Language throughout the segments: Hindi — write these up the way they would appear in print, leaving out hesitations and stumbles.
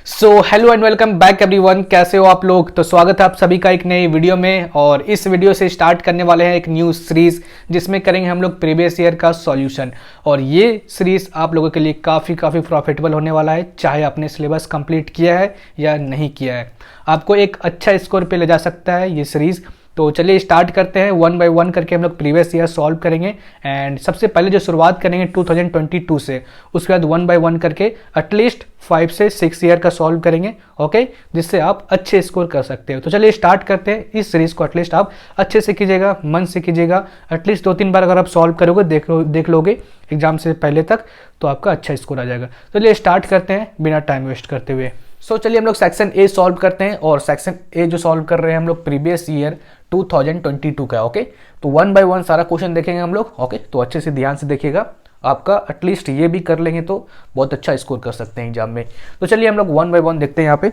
So hello and welcome back everyone. कैसे हो आप लोग? तो स्वागत है आप सभी का एक नई वीडियो में। और इस वीडियो से स्टार्ट करने वाले हैं एक न्यू सीरीज जिसमें करेंगे हम लोग प्रीवियस ईयर का सॉल्यूशन। और ये सीरीज आप लोगों के लिए काफ़ी प्रॉफिटेबल होने वाला है, चाहे आपने सिलेबस कंप्लीट किया है या नहीं किया है। आपको एक अच्छा स्कोर पे ले जा सकता है ये सीरीज़। तो चलिए स्टार्ट करते हैं, वन बाय वन करके हम लोग प्रीवियस ईयर सॉल्व करेंगे। एंड सबसे पहले जो शुरुआत करेंगे 2022 से, उसके बाद वन बाय वन करके एटलीस्ट 5 से 6 ईयर का सॉल्व करेंगे, ओके, जिससे आप अच्छे स्कोर कर सकते हो। तो चलिए स्टार्ट करते हैं। इस सीरीज को एटलीस्ट आप अच्छे से कीजिएगा, मन से कीजिएगा। एटलीस्ट 2-3 बार अगर आप सॉल्व करोगे, देख लोगे एग्जाम से पहले तक, तो आपका अच्छा स्कोर आ जाएगा। तो चलिए स्टार्ट करते हैं बिना टाइम वेस्ट करते हुए। चलिए हम लोग सेक्शन ए सॉल्व करते हैं। और सेक्शन ए जो सॉल्व कर रहे हैं हम लोग प्रीवियस ईयर 2022 का, ओके। तो वन बाय वन सारा क्वेश्चन देखेंगे हम लोग, ओके। तो अच्छे से ध्यान से देखिएगा, आपका एटलीस्ट ये भी कर लेंगे तो बहुत अच्छा स्कोर कर सकते हैं एग्जाम में। तो चलिए हम लोग वन बाय वन देखते हैं यहाँ पे।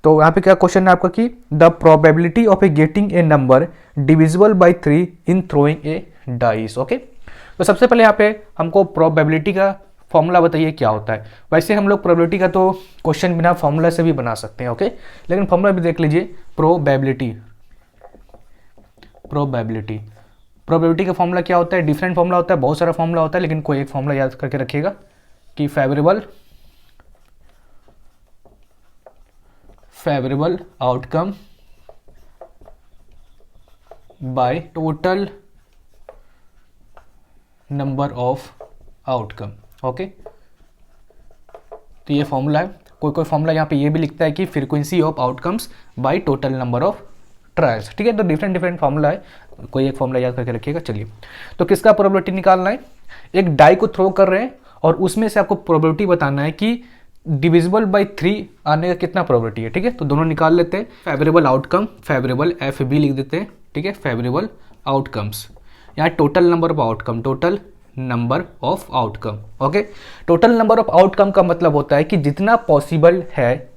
तो यहाँ पे क्या क्वेश्चन है आपका कि the probability of A getting a number divisible by 3 in throwing A dice, okay. तो सबसे पहले यहाँ पे हमको प्रोबेबिलिटी का फॉर्मूला बताइए क्या होता है। वैसे हम लोग प्रोबेबिलिटी का तो क्वेश्चन बिना फॉर्मूला से भी बना सकते हैं, ओके, लेकिन फॉर्मूला भी देख लीजिए। प्रोबेबिलिटी का फॉर्मूला क्या होता है? डिफरेंट फॉर्मूला होता है, बहुत सारा फॉर्मूला होता है, लेकिन कोई एक फॉर्मूला याद करके रखिएगा कि favourable outcome by total number of outcome, okay. तो ये फॉर्मूला है। कोई फॉर्मूला यहाँ पे ये भी लिखता है कि frequency of outcomes by total number of trials, ठीक है। तो डिफरेंट फॉर्मूला है, कोई एक फॉर्मूला याद करके रखिएगा। चलिए, तो किसका प्रोबेबिलिटी निकालना है? एक डाई को थ्रो कर रहे हैं और उसमें से आपको प्रोबेबिलिटी बताना है कि डिविजिबल बाय 3 आने का कितना प्रोबेबिलिटी है, ठीक है। तो दोनों निकाल लेते हैं। फेवरेबल आउटकम, फेवरेबल FB लिख देते हैं, ठीक है। फेवरेबल आउटकम्स, यहाँ total number of outcome, total number of outcome, okay. Total number of outcome का मतलब होता है कि जितना पॉसिबल है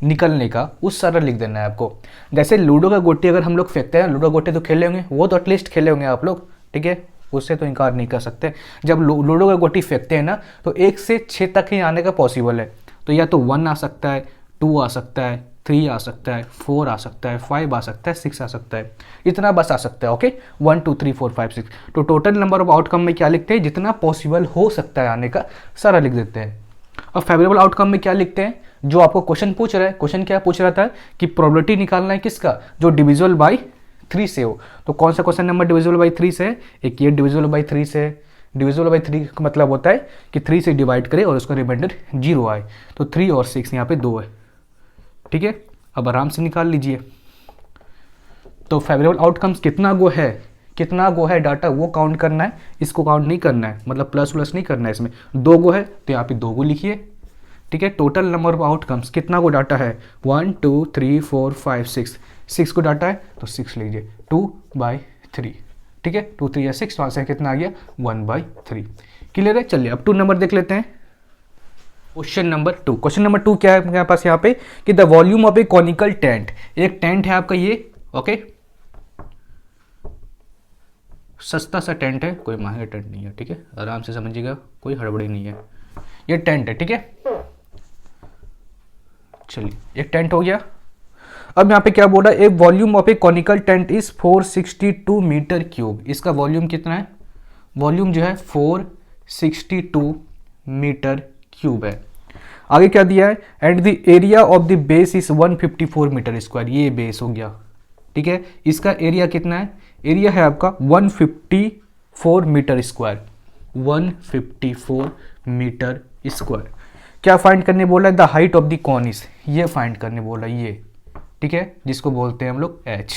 निकलने का, उस सारा लिख देना है आपको। जैसे लूडो का गोटी अगर हम लोग फेंकते हैं, लूडो गोटी तो खेले होंगे, वो तो एटलीस्ट खेले होंगे आप लोग, ठीक है, उससे तो इनकार नहीं कर सकते। जब लूडो का गोटी फेंकते हैं ना, तो 1 से 6 तक ही आने का पॉसिबल है। तो या तो 1 आ सकता है, 2 आ सकता है, 3 आ सकता है, 4 आ सकता है, 5 आ सकता है, 6 आ सकता है, इतना बस आ सकता है, ओके। 1 2 3 4 5 6। तो टोटल नंबर ऑफ आउटकम में क्या लिखते हैं? जितना पॉसिबल हो सकता है आने का, सारा लिख देते हैं। और फेवरेबल आउटकम में क्या लिखते हैं? जो आपको क्वेश्चन पूछ रहा है, क्वेश्चन क्या पूछ रहा था कि प्रोबेबिलिटी निकालना है किसका? जो डिविजिबल बाय 3 से हो। तो कौन सा क्वेश्चन नंबर डिविजिबल बाय 3 से है? एक ये डिविजिबल बाय 3 से है। डिविजिबल बाय 3 का मतलब होता है कि 3 से डिवाइड करे और उसका रिमाइंडर 0 आए। तो 3 और 6 यहाँ पे 2 है, ठीक है। अब आराम से निकाल लीजिए। तो फेवरेबल आउटकम्स कितना गो है डाटा, वो काउंट करना है, इसको काउंट नहीं करना है, मतलब प्लस नहीं करना है। इसमें 2 गो है तो यहाँ पे 2 गो लिखिए, ठीक है। टोटल नंबर ऑफ आउटकम्स कितना गो डाटा है? 1 2 3 4 5 6 को डाटा है तो 6 लीजिए, 2/3, ठीक है। 2 3 या 6, वहाँ से कितना आ गया? 1/3। क्लियर है? चलिए अब 2 नंबर देख लेते हैं। क्वेश्चन नंबर 2 क्या है मेरे पास यहाँ पे कि the volume of a conical tent. एक टेंट है आपका ये, ओके, सस्ता सा टेंट है, कोई महंगा टेंट नहीं है, ठीक है। आराम से समझिएगा, कोई हड़बड़ी नहीं है, ये टेंट है, ठीक है। चलिए, एक टेंट हो गया। अब यहाँ पे क्या बोल रहा है? A volume of a conical tent is 462 metre cube. इसका वॉल्यूम कितना है? वॉल्यूम जो है 462 मीटर क्यूब है। आगे क्या दिया है? And the area of the base is 154 metre square. ये बेस हो गया, ठीक है। इसका एरिया कितना है? एरिया है आपका 154 मीटर स्क्वायर, 154 मीटर स्क्वायर। क्या फाइंड करने बोला है? The height of the cone is, ये फाइंड करने बोला है, ये, ठीक है, जिसको बोलते हैं हम लोग H।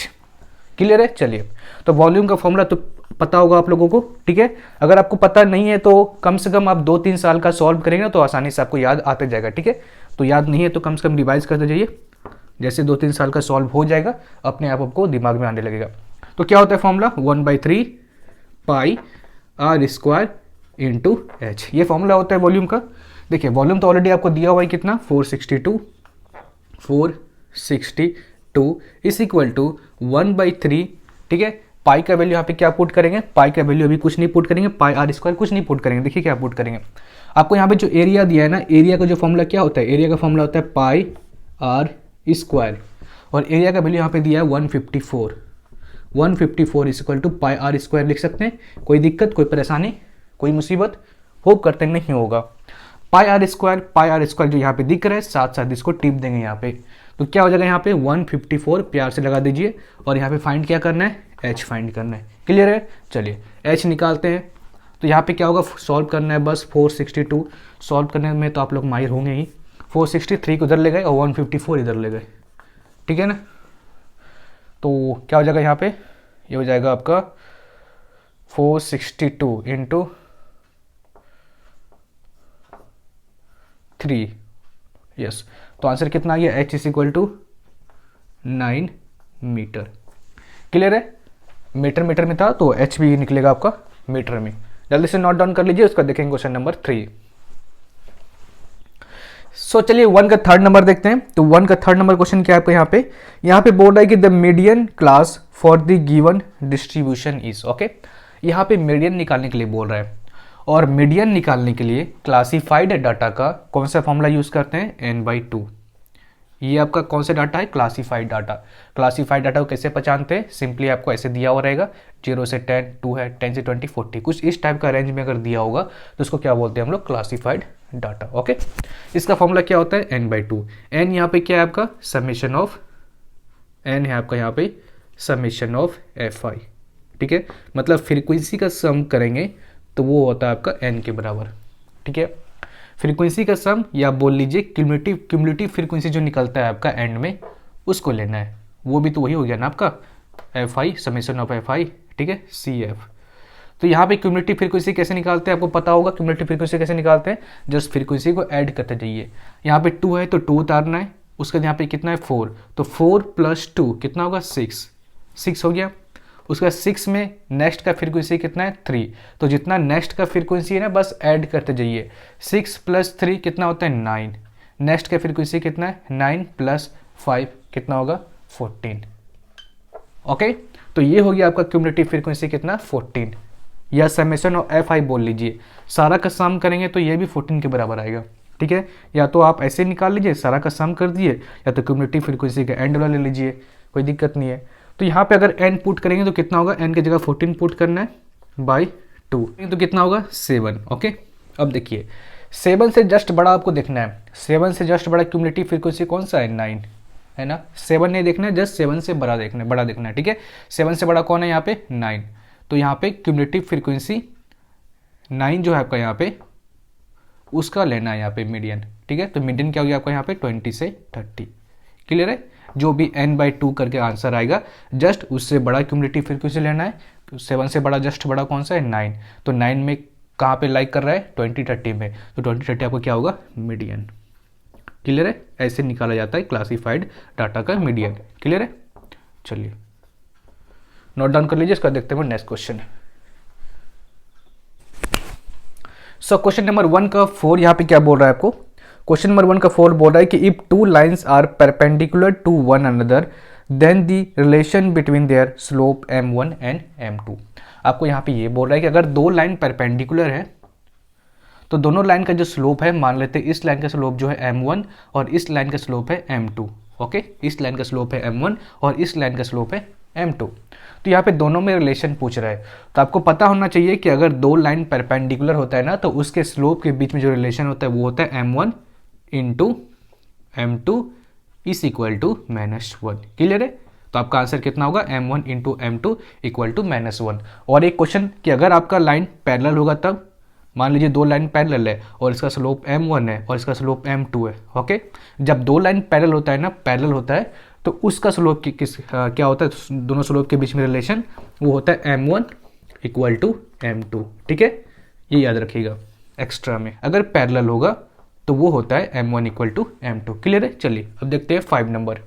क्लियर है? चलिए, तो वॉल्यूम का फॉर्मूला तो पता होगा आप लोगों को, ठीक है। अगर आपको पता नहीं है तो कम से कम आप 2-3 साल का सॉल्व करेंगे ना, तो आसानी से आपको याद आते जाएगा, ठीक है। तो याद नहीं है तो कम से कम रिवाइज करते जाइए, जैसे 2-3 साल का सॉल्व हो जाएगा अपने आप आपको दिमाग में आने लगेगा। तो क्या होता है formula? 1/3 pi r² into H, ये फॉर्मूला होता है वॉल्यूम का। देखिए, वॉल्यूम तो ऑलरेडी आपको दिया हुआ है कितना? 462 इज इक्वल टू 1/3, ठीक है। पाई का वैल्यू यहाँ पे क्या पुट करेंगे? पाई का वैल्यू अभी कुछ नहीं पुट करेंगे, पाई r² कुछ नहीं पुट करेंगे। देखिए क्या पुट करेंगे, आपको यहाँ पे जो एरिया दिया है ना, एरिया का जो फॉर्मूला क्या होता है, एरिया का फॉर्मूला होता है पाई आर स्क्वायर, और एरिया का वैल्यू यहाँ पे दिया है 154। 154 is equal to pi r square लिख सकते हैं। कोई दिक्कत, कोई परेशानी, कोई मुसीबत, होप करते नहीं होगा। पाई आर स्क्वायर जो यहाँ पे दिख रहा है, साथ साथ इसको टिप देंगे यहाँ पे, तो क्या हो जाएगा यहाँ पे 154 प्यार से लगा दीजिए, और यहाँ पे फाइंड क्या करना है, एच फाइंड करना है। क्लियर है, चलिए एच निकालते हैं। तो यहाँ पे क्या होगा, सॉल्व करना है बस 462। सॉल्व करने में तो आप लोग माहिर होंगे ही। 463 को इधर ले गए और 154 इधर ले गए, ठीक है ना। तो क्या हो जाएगा यहाँ पे, ये हो जाएगा आपका 462 इंटू 3, यस। तो आंसर कितना आ गया, H is equal to 9 metre. Clear है, मीटर में था तो एच भी निकलेगा आपका मीटर में। जल्दी से नोट डाउन कर लीजिए, उसका देखेंगे क्वेश्चन नंबर 3। सो चलिए 1 का थर्ड नंबर देखते हैं। तो 1 का थर्ड नंबर क्वेश्चन क्या है आपको यहाँ पे बोल रहा है कि the median class for the given distribution is, okay. यहाँ पे मीडियन निकालने के लिए बोल रहा है, और मीडियन निकालने के लिए क्लासिफाइड डाटा का कौन सा फॉर्मूला यूज करते हैं, n/2। ये आपका कौन सा डाटा है, क्लासिफाइड डाटा। क्लासिफाइड डाटा को कैसे पहचानते हैं, सिंपली आपको ऐसे दिया हुआ रहेगा 0 से 10, 2 है, 10 से 20, 40, कुछ इस टाइप का रेंज में अगर दिया होगा तो उसको क्या बोलते हैं हम लोग, क्लासिफाइड डाटा, ओके। इसका फॉर्मूला क्या होता है, n/2। n यहाँ पे क्या है आपका, समेशन ऑफ, n है आपका यहाँ पे समेशन ऑफ fi, ठीक है। मतलब फ्रीक्वेंसी का सम करेंगे तो वो होता है आपका n के बराबर, ठीक है। फ्रीक्वेंसी का सम, या बोल लीजिए क्यूमुलेटिव फ्रीक्वेंसी जो निकलता है आपका एंड में, उसको लेना है। वो भी तो वही हो गया ना आपका fi, समेशन ऑफ fi, ठीक है, cf। तो यहाँ पे क्यूमुलेटिव फ्रीक्वेंसी कैसे निकालते हैं, आपको पता होगा क्यूमुलेटिव फ्रीक्वेंसी कैसे निकालते हैं, जस्ट फ्रीक्वेंसी को ऐड करते जाइए। यहाँ पे 2 है तो 2 उतारना है, उसके बाद यहाँ पे कितना है 4, तो 4 + 2 कितना होगा 6 हो गया। उसके बाद 6 में नेक्स्ट का फ्रीक्वेंसी कितना है 3, तो जितना नेक्स्ट का फ्रीक्वेंसी है ना बस ऐड करते जाइए। 6 + 3 कितना होता है 9, नेक्स्ट का फ्रीक्वेंसी कितना है 9 + 5 कितना होगा 14, ओके। तो ये हो गया आपका क्यूमुलेटिव फ्रीक्वेंसी कितना 14, या समेशन ऑफ fi बोल लीजिए। सारा का सम करेंगे तो ये भी 14 के बराबर आएगा, ठीक है। या तो आप ऐसे निकाल लीजिए, सारा का सम कर दिए, या तो क्यूमुलेटिव फ्रीक्वेंसी का एंड वाला ले लीजिए, कोई दिक्कत नहीं है। तो यहाँ पे अगर n पुट करेंगे तो कितना होगा, n की जगह 14 पुट करना है /2, तो कितना होगा 7, ओके। अब देखिए 7 से जस्ट बड़ा आपको देखना है, 7 से जस्ट बड़ा क्यूमुलेटिव फ्रीक्वेंसी कौन सा है 9, है ना। 7 नहीं देखना है, जस्ट 7 से बड़ा देखना है, ठीक है। 7 से बड़ा कौन है यहाँ पे 9, तो यहाँ पे क्यूमुलेटिव फ्रीक्वेंसी 9 जो है आपका यहाँ पे उसका लेना है यहाँ पे मीडियन, ठीक है। तो मीडियन क्या हो गया आपका यहाँ पे 20 से 30, क्लियर है। जो भी n/2 करके आंसर आएगा जस्ट उससे बड़ा क्यूमुलेटिव फ्रीक्वेंसी लेना है। तो 7 से बड़ा जस्ट बड़ा कौन सा है 9, तो 9 में कहाँ पे लाइक कर रहा है 20-30 में, तो 20-30 आपको क्या होगा मीडियन, क्लियर है। ऐसे निकाला जाता है क्लासिफाइड डाटा का मीडियन, क्लियर है। चलिए नोट डाउन कर लीजिए, इसका देखते हैं next question. So question number 1 का 4 यहाँ पे क्या बोल रहा है आपको, क्वेश्चन नंबर 1 का 4 बोल रहा है कि if 2 lines are perpendicular to one another then the relation between their slope m1 and m2। आपको यहाँ पे ये बोल रहा है कि अगर 2 लाइन परपेंडिकुलर है तो दोनों लाइन का जो स्लोप है, मान लेते हैं इस लाइन का स्लोप जो है m1 और इस लाइन का स्लोप है m2, ओके। इस लाइन का स्लोप है m1 और इस लाइन का स्लोप है m2। तो यहाँ पे दोनों में रिलेशन पूछ रहा है, तो आपको पता होना चाहिए कि अगर 2 लाइन परपेंडिकुलर होता है ना तो उसके स्लोप के बीच में जो रिलेशन होता है वो होता है m1 into m2 is equal to -1, clear है। तो आपका आंसर कितना होगा m1 into m2 equal to -1। और एक क्वेश्चन कि अगर आपका लाइन पैरेलल होगा तब, मान लीजिए 2 लाइन पैरेलल है और इसका स्लोप m1 है और इसका स्लोप m2 है, ओके। जब 2 लाइन पैरेलल होता है ना, पैरेलल होता है तो उसका स्लोप क्या होता है, दोनों स्लोप के बीच में रिलेशन वो होता है m1 इक्वल टू m2, ठीक है। ये याद रखिएगा एक्स्ट्रा में, अगर पैरेलल होगा तो वो होता है m1 equal to m2, clear है। चलिए अब देखते हैं 5 नंबर।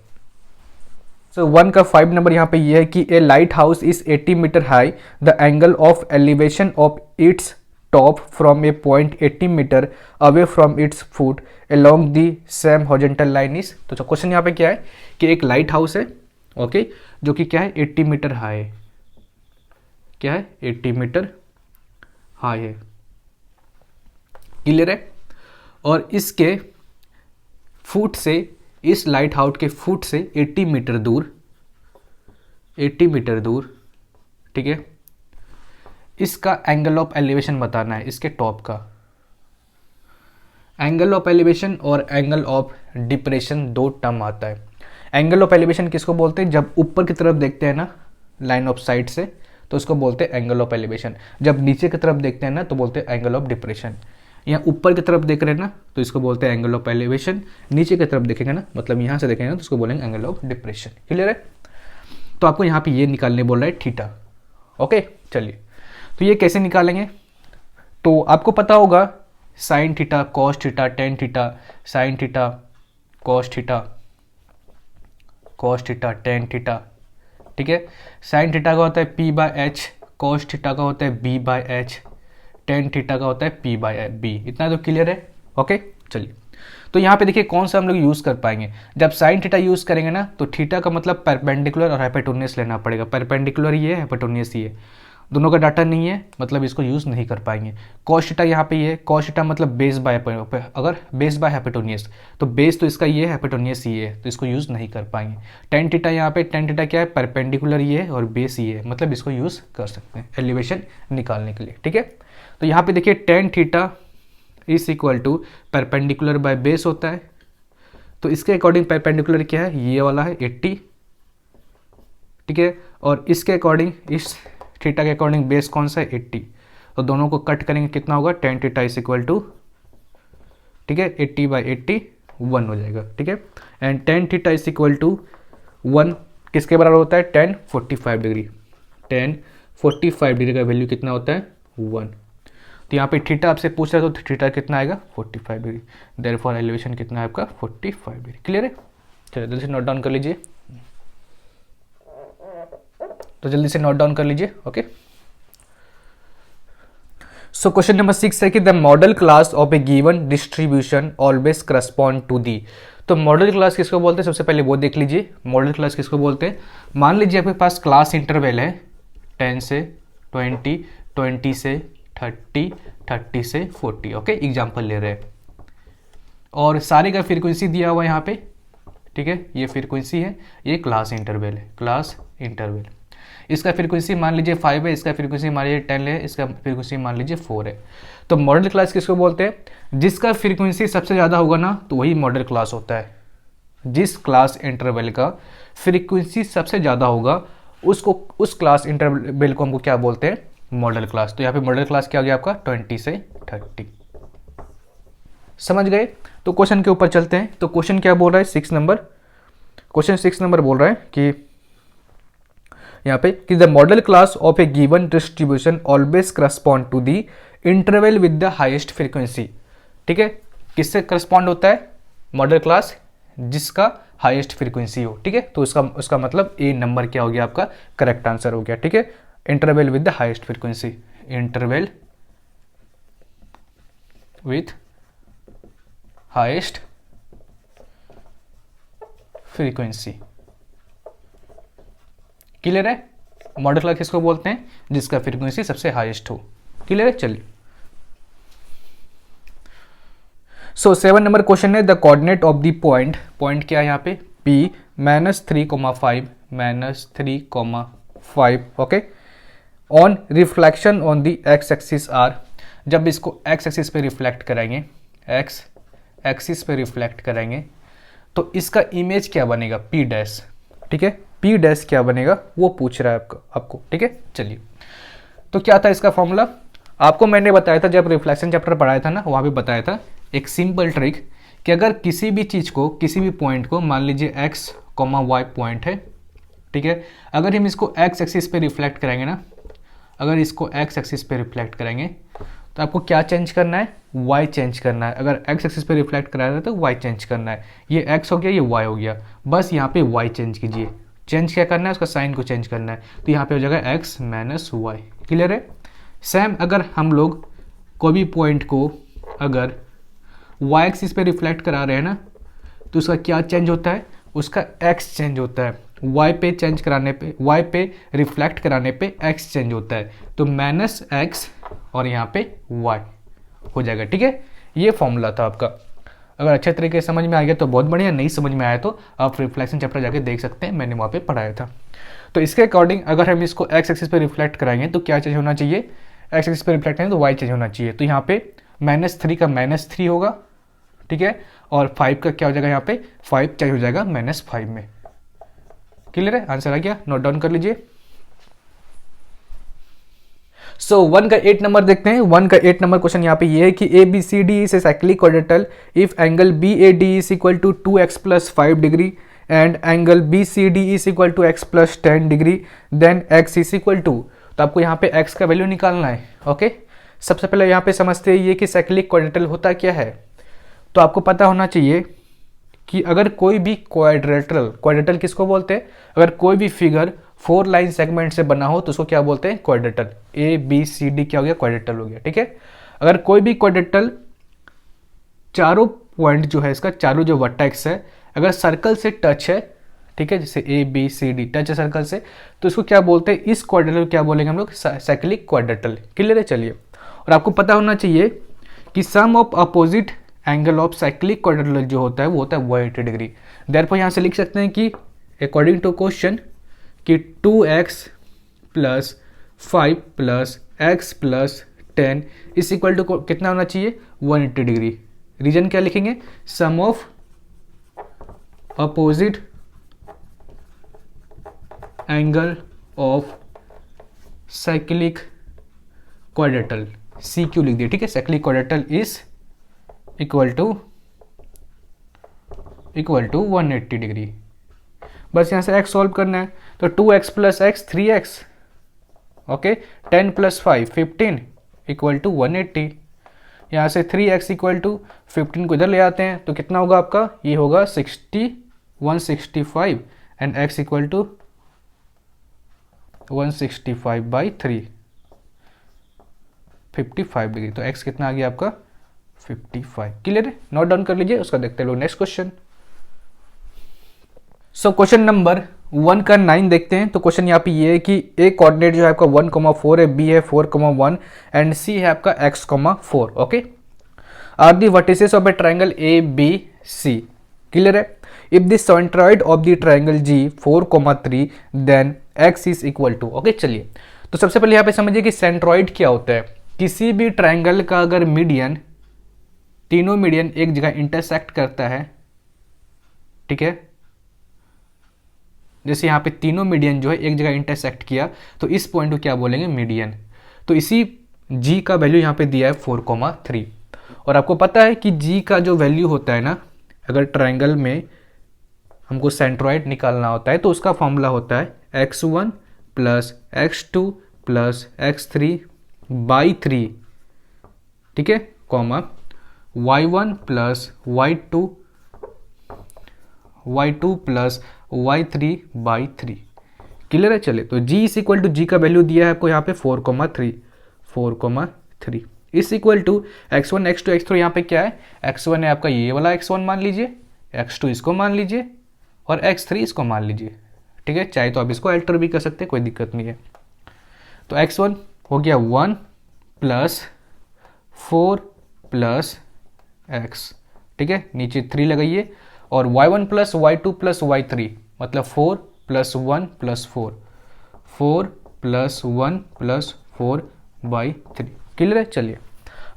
सो 1 का 5 नंबर यहाँ पे ये है कि a light house is 80 metre high, the angle of elevation of its top from a point 80 metre away from its foot along the same horizontal line is. तो क्वेश्चन यहाँ पे क्या है कि एक लाइट हाउस है, ओके, जो कि क्या है 80 मीटर हाई है, क्या है 80 मीटर हाई है, क्लियर है। और इसके फुट से, इस लाइट हाउस के फुट से 80 मीटर दूर, 80 मीटर दूर, ठीक है, इसका एंगल ऑफ एलिवेशन बताना है, इसके टॉप का एंगल ऑफ एलिवेशन और एंगल ऑफ डिप्रेशन दो टर्म आता है। एंगल ऑफ एलिवेशन किसको बोलते हैं? जब ऊपर की तरफ देखते हैं ना लाइन ऑफ साइट से तो उसको बोलते हैं एंगल ऑफ एलिवेशन। जब नीचे की तरफ देखते हैं ना तो बोलते हैं एंगल ऑफ डिप्रेशन। यहाँ ऊपर की तरफ देख रहे हैं ना तो इसको बोलते हैं एंगल ऑफ एलिवेशन, नीचे की तरफ देखेंगे ना मतलब यहाँ से देखेंगे ना तो उसको बोलेंगे एंगल ऑफ डिप्रेशन। क्लियर है? तो आपको यहाँ पे ये निकालने बोल रहा है थीटा। ओके चलिए, तो ये कैसे निकालेंगे? तो आपको पता होगा sine theta, cos theta, tan theta, sine theta, cos theta, cos theta, tan theta, ठीक है। साइन थीटा का होता है P by H, cos theta का होता है B by H, tan theta का होता है पी बाय बी। इतना तो क्लियर है? ओके चलिए, तो यहाँ पे देखिए कौन सा हम लोग यूज़ कर पाएंगे। जब साइन थीटा यूज़ करेंगे ना तो थीटा का मतलब परपेंडिकुलर और हाइपोटेन्यूस लेना पड़ेगा। परपेंडिकुलर ये है, हाइपोटेन्यूस ये है, दोनों का डाटा नहीं है मतलब इसको यूज़ नहीं कर पाएंगे। कॉस थीटा यहाँ पे ये है, कॉस थीटा मतलब बेस बाय, अगर बेस बाय हाइपोटेन्यूस तो बेस तो इसका ये है, हाइपोटेन्यूस ये है, तो इसको यूज़ नहीं कर पाएंगे। टेन थीटा यहाँ पे, टेन थीटा क्या है? परपेंडिकुलर ये है और बेस ये है, मतलब इसको यूज़ कर सकते हैं एलिवेशन निकालने के लिए। ठीक है, तो यहाँ पे देखिए tan theta is equal to perpendicular by base होता है, तो इसके अकॉर्डिंग परपेंडिकुलर क्या है? ये वाला है 80, ठीक है, और इसके अकॉर्डिंग, इस थीटा के अकॉर्डिंग बेस कौन सा है? 80। तो दोनों को कट करेंगे कितना होगा? Tan theta is equal to, ठीक है, 80 बाई 80 1 हो जाएगा। ठीक है, and tan theta is equal to 1 किसके बराबर होता है? Tan 45 degree. टेन 45 डिग्री का वैल्यू कितना होता है? 1। तो यहाँ पे थीटा आपसे पूछ रहा है तो थीटा कितना आएगा? 45 डिग्री। देयरफॉर एलिवेशन कितना है आपका? 45 डिग्री। क्लियर है? चलिए जल्दी से नोट डाउन कर लीजिए, तो जल्दी से नोट डाउन कर लीजिए। ओके, सो क्वेश्चन नंबर 6 है कि the modal class of a given distribution always correspond to the. तो मॉडल क्लास किसको बोलते हैं? सबसे पहले वो देख लीजिए, मॉडल क्लास किसको बोलते हैं। मान लीजिए आपके पास क्लास इंटरवल है 10 से 20, 20 से 30, 30 से 40। ओके, एग्जाम्पल ले रहे हैं और सारे का फ्रीक्वेंसी दिया हुआ है यहाँ पे। ठीक है, ये फ्रीक्वेंसी है, ये क्लास इंटरवल है, क्लास इंटरवल। इसका फ्रीक्वेंसी मान लीजिए 5 है, इसका फ्रीक्वेंसी मान लीजिए 10 है, इसका फ्रीक्वेंसी मान लीजिए 4 है। तो मॉडल क्लास किसको बोलते हैं? जिसका फ्रीक्वेंसी सबसे ज़्यादा होगा ना तो वही मॉडल क्लास होता है। जिस क्लास इंटरवल का फ्रीक्वेंसी सबसे ज़्यादा होगा उसको, उस क्लास इंटरवल को हमको क्या बोलते हैं? Model class. तो यहाँ पे मॉडल क्लास क्या हो गया आपका? 20 से 30। समझ गए? तो क्वेश्चन के ऊपर चलते हैं। तो क्वेश्चन क्या बोल रहा है? 6 नंबर, क्वेश्चन 6 नंबर बोल रहा है कि यहाँ पे कि the modal class of a given distribution always correspond to the interval with the highest frequency. ठीक है, किससे करस्पॉन्ड होता है मॉडल क्लास? जिसका हाईएस्ट फ्रीक्वेंसी हो। ठीक है, तो उसका मतलब ए नंबर क्या हो गया आपका? करेक्ट आंसर हो गया। ठीक है, interval with the highest frequency, interval with highest frequency. Clear है? मॉडल क्लास किसको बोलते हैं? जिसका फ्रीक्वेंसी सबसे हाईएस्ट हो। क्लियर है? चलिए, सो 7 नंबर क्वेश्चन है the coordinate of the point, point क्या है यहाँ पे? P -3,5 -3,5। Okay, on reflection on the X axis आर। जब इसको एक्स एक्सिस पे रिफ्लेक्ट कराएंगे, एक्स एक्सिस पे रिफ्लेक्ट करेंगे तो इसका इमेज क्या बनेगा? P dash. ठीक है, P डैश क्या बनेगा वो पूछ रहा है आपको। ठीक है, चलिए, तो क्या था इसका फॉर्मूला? आपको मैंने बताया था जब रिफ्लेक्शन चैप्टर पढ़ाया था ना, वहाँ भी बताया था एक सिंपल ट्रिक कि अगर किसी भी चीज़ को, किसी भी पॉइंट को, मान लीजिए x, y पॉइंट है, ठीक है, अगर हम इसको x एक्सिस पे रिफ्लेक्ट करेंगे ना, अगर इसको x एक्सिस पे रिफ्लेक्ट करेंगे तो आपको क्या चेंज करना है? y चेंज करना है। अगर x एक्सिस पे रिफ्लेक्ट करा रहे हैं तो y चेंज करना है। ये x हो गया, ये y हो गया, बस यहाँ पे y चेंज कीजिए। चेंज क्या करना है? उसका साइन को चेंज करना है, तो यहाँ पे हो जाएगा x - y। क्लियर है? सेम अगर हम लोग कोई भी पॉइंट को अगर y एक्सिस पे रिफ्लेक्ट करा रहे हैं ना तो उसका क्या चेंज होता है? उसका x चेंज होता है। y पे चेंज कराने पे, y पे रिफ्लेक्ट कराने पे x चेंज होता है, तो -x और यहाँ पे y हो जाएगा। ठीक है, ये फॉर्मूला था आपका। अगर अच्छे तरीके से समझ में आ गया तो बहुत बढ़िया, नहीं समझ में आया तो आप रिफ्लेक्शन चैप्टर जाके देख सकते हैं, मैंने वहाँ पे पढ़ाया था। तो इसके अकॉर्डिंग अगर हम इसको एक्स एक्सिस पे रिफ्लेक्ट कराएंगे तो क्या चेंज होना चाहिए, एक्स एक्सिस पे रिफ्लेक्ट करेंगे तो वाई चेंज होना चाहिए। तो यहाँ पे -3 का -3 होगा, ठीक है, और 5 का क्या हो जाएगा, यहाँ पे 5 चेंज हो जाएगा -5 में। क्लियर है, आंसर आ गया, नोट डाउन कर लीजिए। सो 1 का 8 नंबर देखते हैं। 1 का 8 नंबर क्वेश्चन यहाँ पे ये है कि A B C D is a cyclic quadrilateral if angle B A D is equal to 2x + 5 degree and angle B C D is equal to x + 10 degree then x is equal to, तो आपको यहाँ पे x का वैल्यू निकालना है। ओके, सबसे पहले यहाँ पे समझते हैं ये कि साइक्लिक क्वाड्रेटल होता क्या है। तो आपको पता होना चाहिए कि अगर कोई भी क्वाड्रेटल किसको बोलते हैं, अगर कोई भी फिगर 4 लाइन सेगमेंट से बना हो तो उसको क्या बोलते हैं, quadrilateral. A B C D क्या हो गया, क्वाड्रेटल हो गया, ठीक है। अगर कोई भी क्वाड्रेटल चारों पॉइंट जो है इसका, चारों जो वर्टेक्स है अगर सर्कल से टच है, ठीक है, जैसे A B C D touch है सर्कल से, तो इसको क्या बोलते हैं, इस क्वाड्रेटल को क्या बोलेंगे हम लोग, साइक्लिक क्वाड्रेटल। क्लियर है, चलिए। और आपको पता होना चाहिए कि sum of opposite angle of cyclic quadrilateral जो होता है वो होता है 180 डिग्री। देयरफॉर यहाँ से लिख सकते हैं कि अकॉर्डिंग टू क्वेश्चन कि 2x + 5 + x + 10 is equal to कितना होना चाहिए, 180 डिग्री। रीजन क्या लिखेंगे, sum of opposite angle of cyclic quadrilateral, C Q लिख दिए, ठीक है। Cyclic quadrilateral is equal to 180 degree. बस यहाँ से x सॉल्व करना है, तो 2x + x 3x, okay, 10 + 5 15 equal to 180। यहाँ से 3x इक्वल टू 15 को इधर ले आते हैं तो कितना होगा आपका, ये होगा 165 and x equal to 165/3 55 degree. तो x कितना आ गया आपका, 55। क्लियर है, नोट डाउन कर लीजिए। उसका देखते हैं next question. So question number 1 का 9 देखते हैं। तो क्वेश्चन यहाँ पे ये है कि ए कोऑर्डिनेट जो है आपका 1,4 है, बी है 4,1 एंड सी है आपका x,4। Okay, are the vertices of a triangle A B C. Clear है, if the centroid of the triangle G 4,3 then x is equal to. Okay, चलिए। तो सबसे पहले यहाँ पे समझिए कि सेंट्रॉइड क्या होता है। किसी भी ट्राइंगल का अगर मीडियन, तीनों मीडियन एक जगह इंटरसेक्ट करता है, ठीक है, जैसे यहाँ पे तीनों मीडियन जो है एक जगह इंटरसेक्ट किया तो इस पॉइंट को क्या बोलेंगे, मीडियन। तो इसी g का वैल्यू यहाँ पे दिया है 4,3। और आपको पता है कि g का जो वैल्यू होता है ना, अगर ट्राइंगल में हमको सेंट्रॉइड निकालना होता है तो उसका फॉर्मूला होता है x1 + x2 + x3/3, ठीक है, comma y1 + y2 + y3/3। Clear है, चले। तो g is equal to, g का वैल्यू दिया है आपको यहाँ पे 4,3 is equal to x1 x2 x3। यहाँ पे क्या है, x1 है आपका ये वाला x1 मान लीजिए, x2 इसको मान लीजिए और x3 इसको मान लीजिए, ठीक है। चाहे तो आप इसको अल्टर भी कर सकते हैं, कोई दिक्कत नहीं है। तो x1 हो गया 1 + 4 + x, ठीक है, नीचे 3 लगाइए, और y1 + y2 + y3 मतलब 4 + 1 + 4 + 1 + 4/3। क्लियर है, चलिए।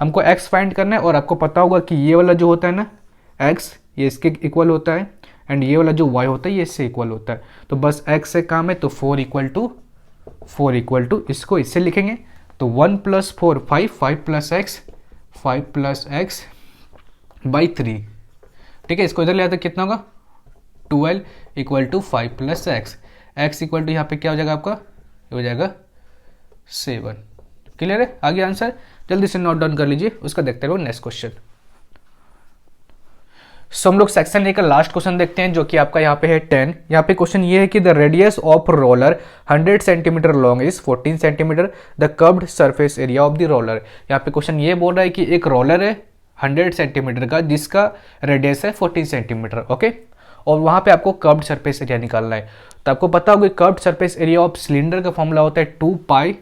हमको x फाइंड करना है और आपको पता होगा कि ये वाला जो होता है ना x, ये इसके इक्वल होता है एंड ये वाला जो y होता है ये इससे इक्वल होता है। तो बस x से काम है, तो 4 इक्वल टू इसको इससे लिखेंगे, तो 1 + 4 5 5 + x/3, ठीक है। इसको इधर ले आते कितना होगा, 12 equal to 5 + x equal to यहाँ पे क्या हो जाएगा आपका, ये हो जाएगा 7। क्लियर है, आगे आंसर जल्दी से नोट डाउन कर लीजिए। उसका देखते रहो नेक्स्ट क्वेश्चन। सो हम लोग सेक्शन ए का लास्ट क्वेश्चन देखते हैं जो कि आपका यहाँ पे है 10। यहाँ पे क्वेश्चन ये है कि the radius of roller 100 centimetre long is 14 centimetre, the curved surface area of the roller. यहाँ पे क्वेश्चन ये बोल रहा है कि एक रोलर है 100 सेंटीमीटर का जिसका रेडियस है 14 सेंटीमीटर, ओके, और वहाँ पे आपको कर्व्ड सरफेस एरिया निकालना है। तो आपको पता होगा curved surface area of cylinder का फॉर्मूला होता है 2 पाई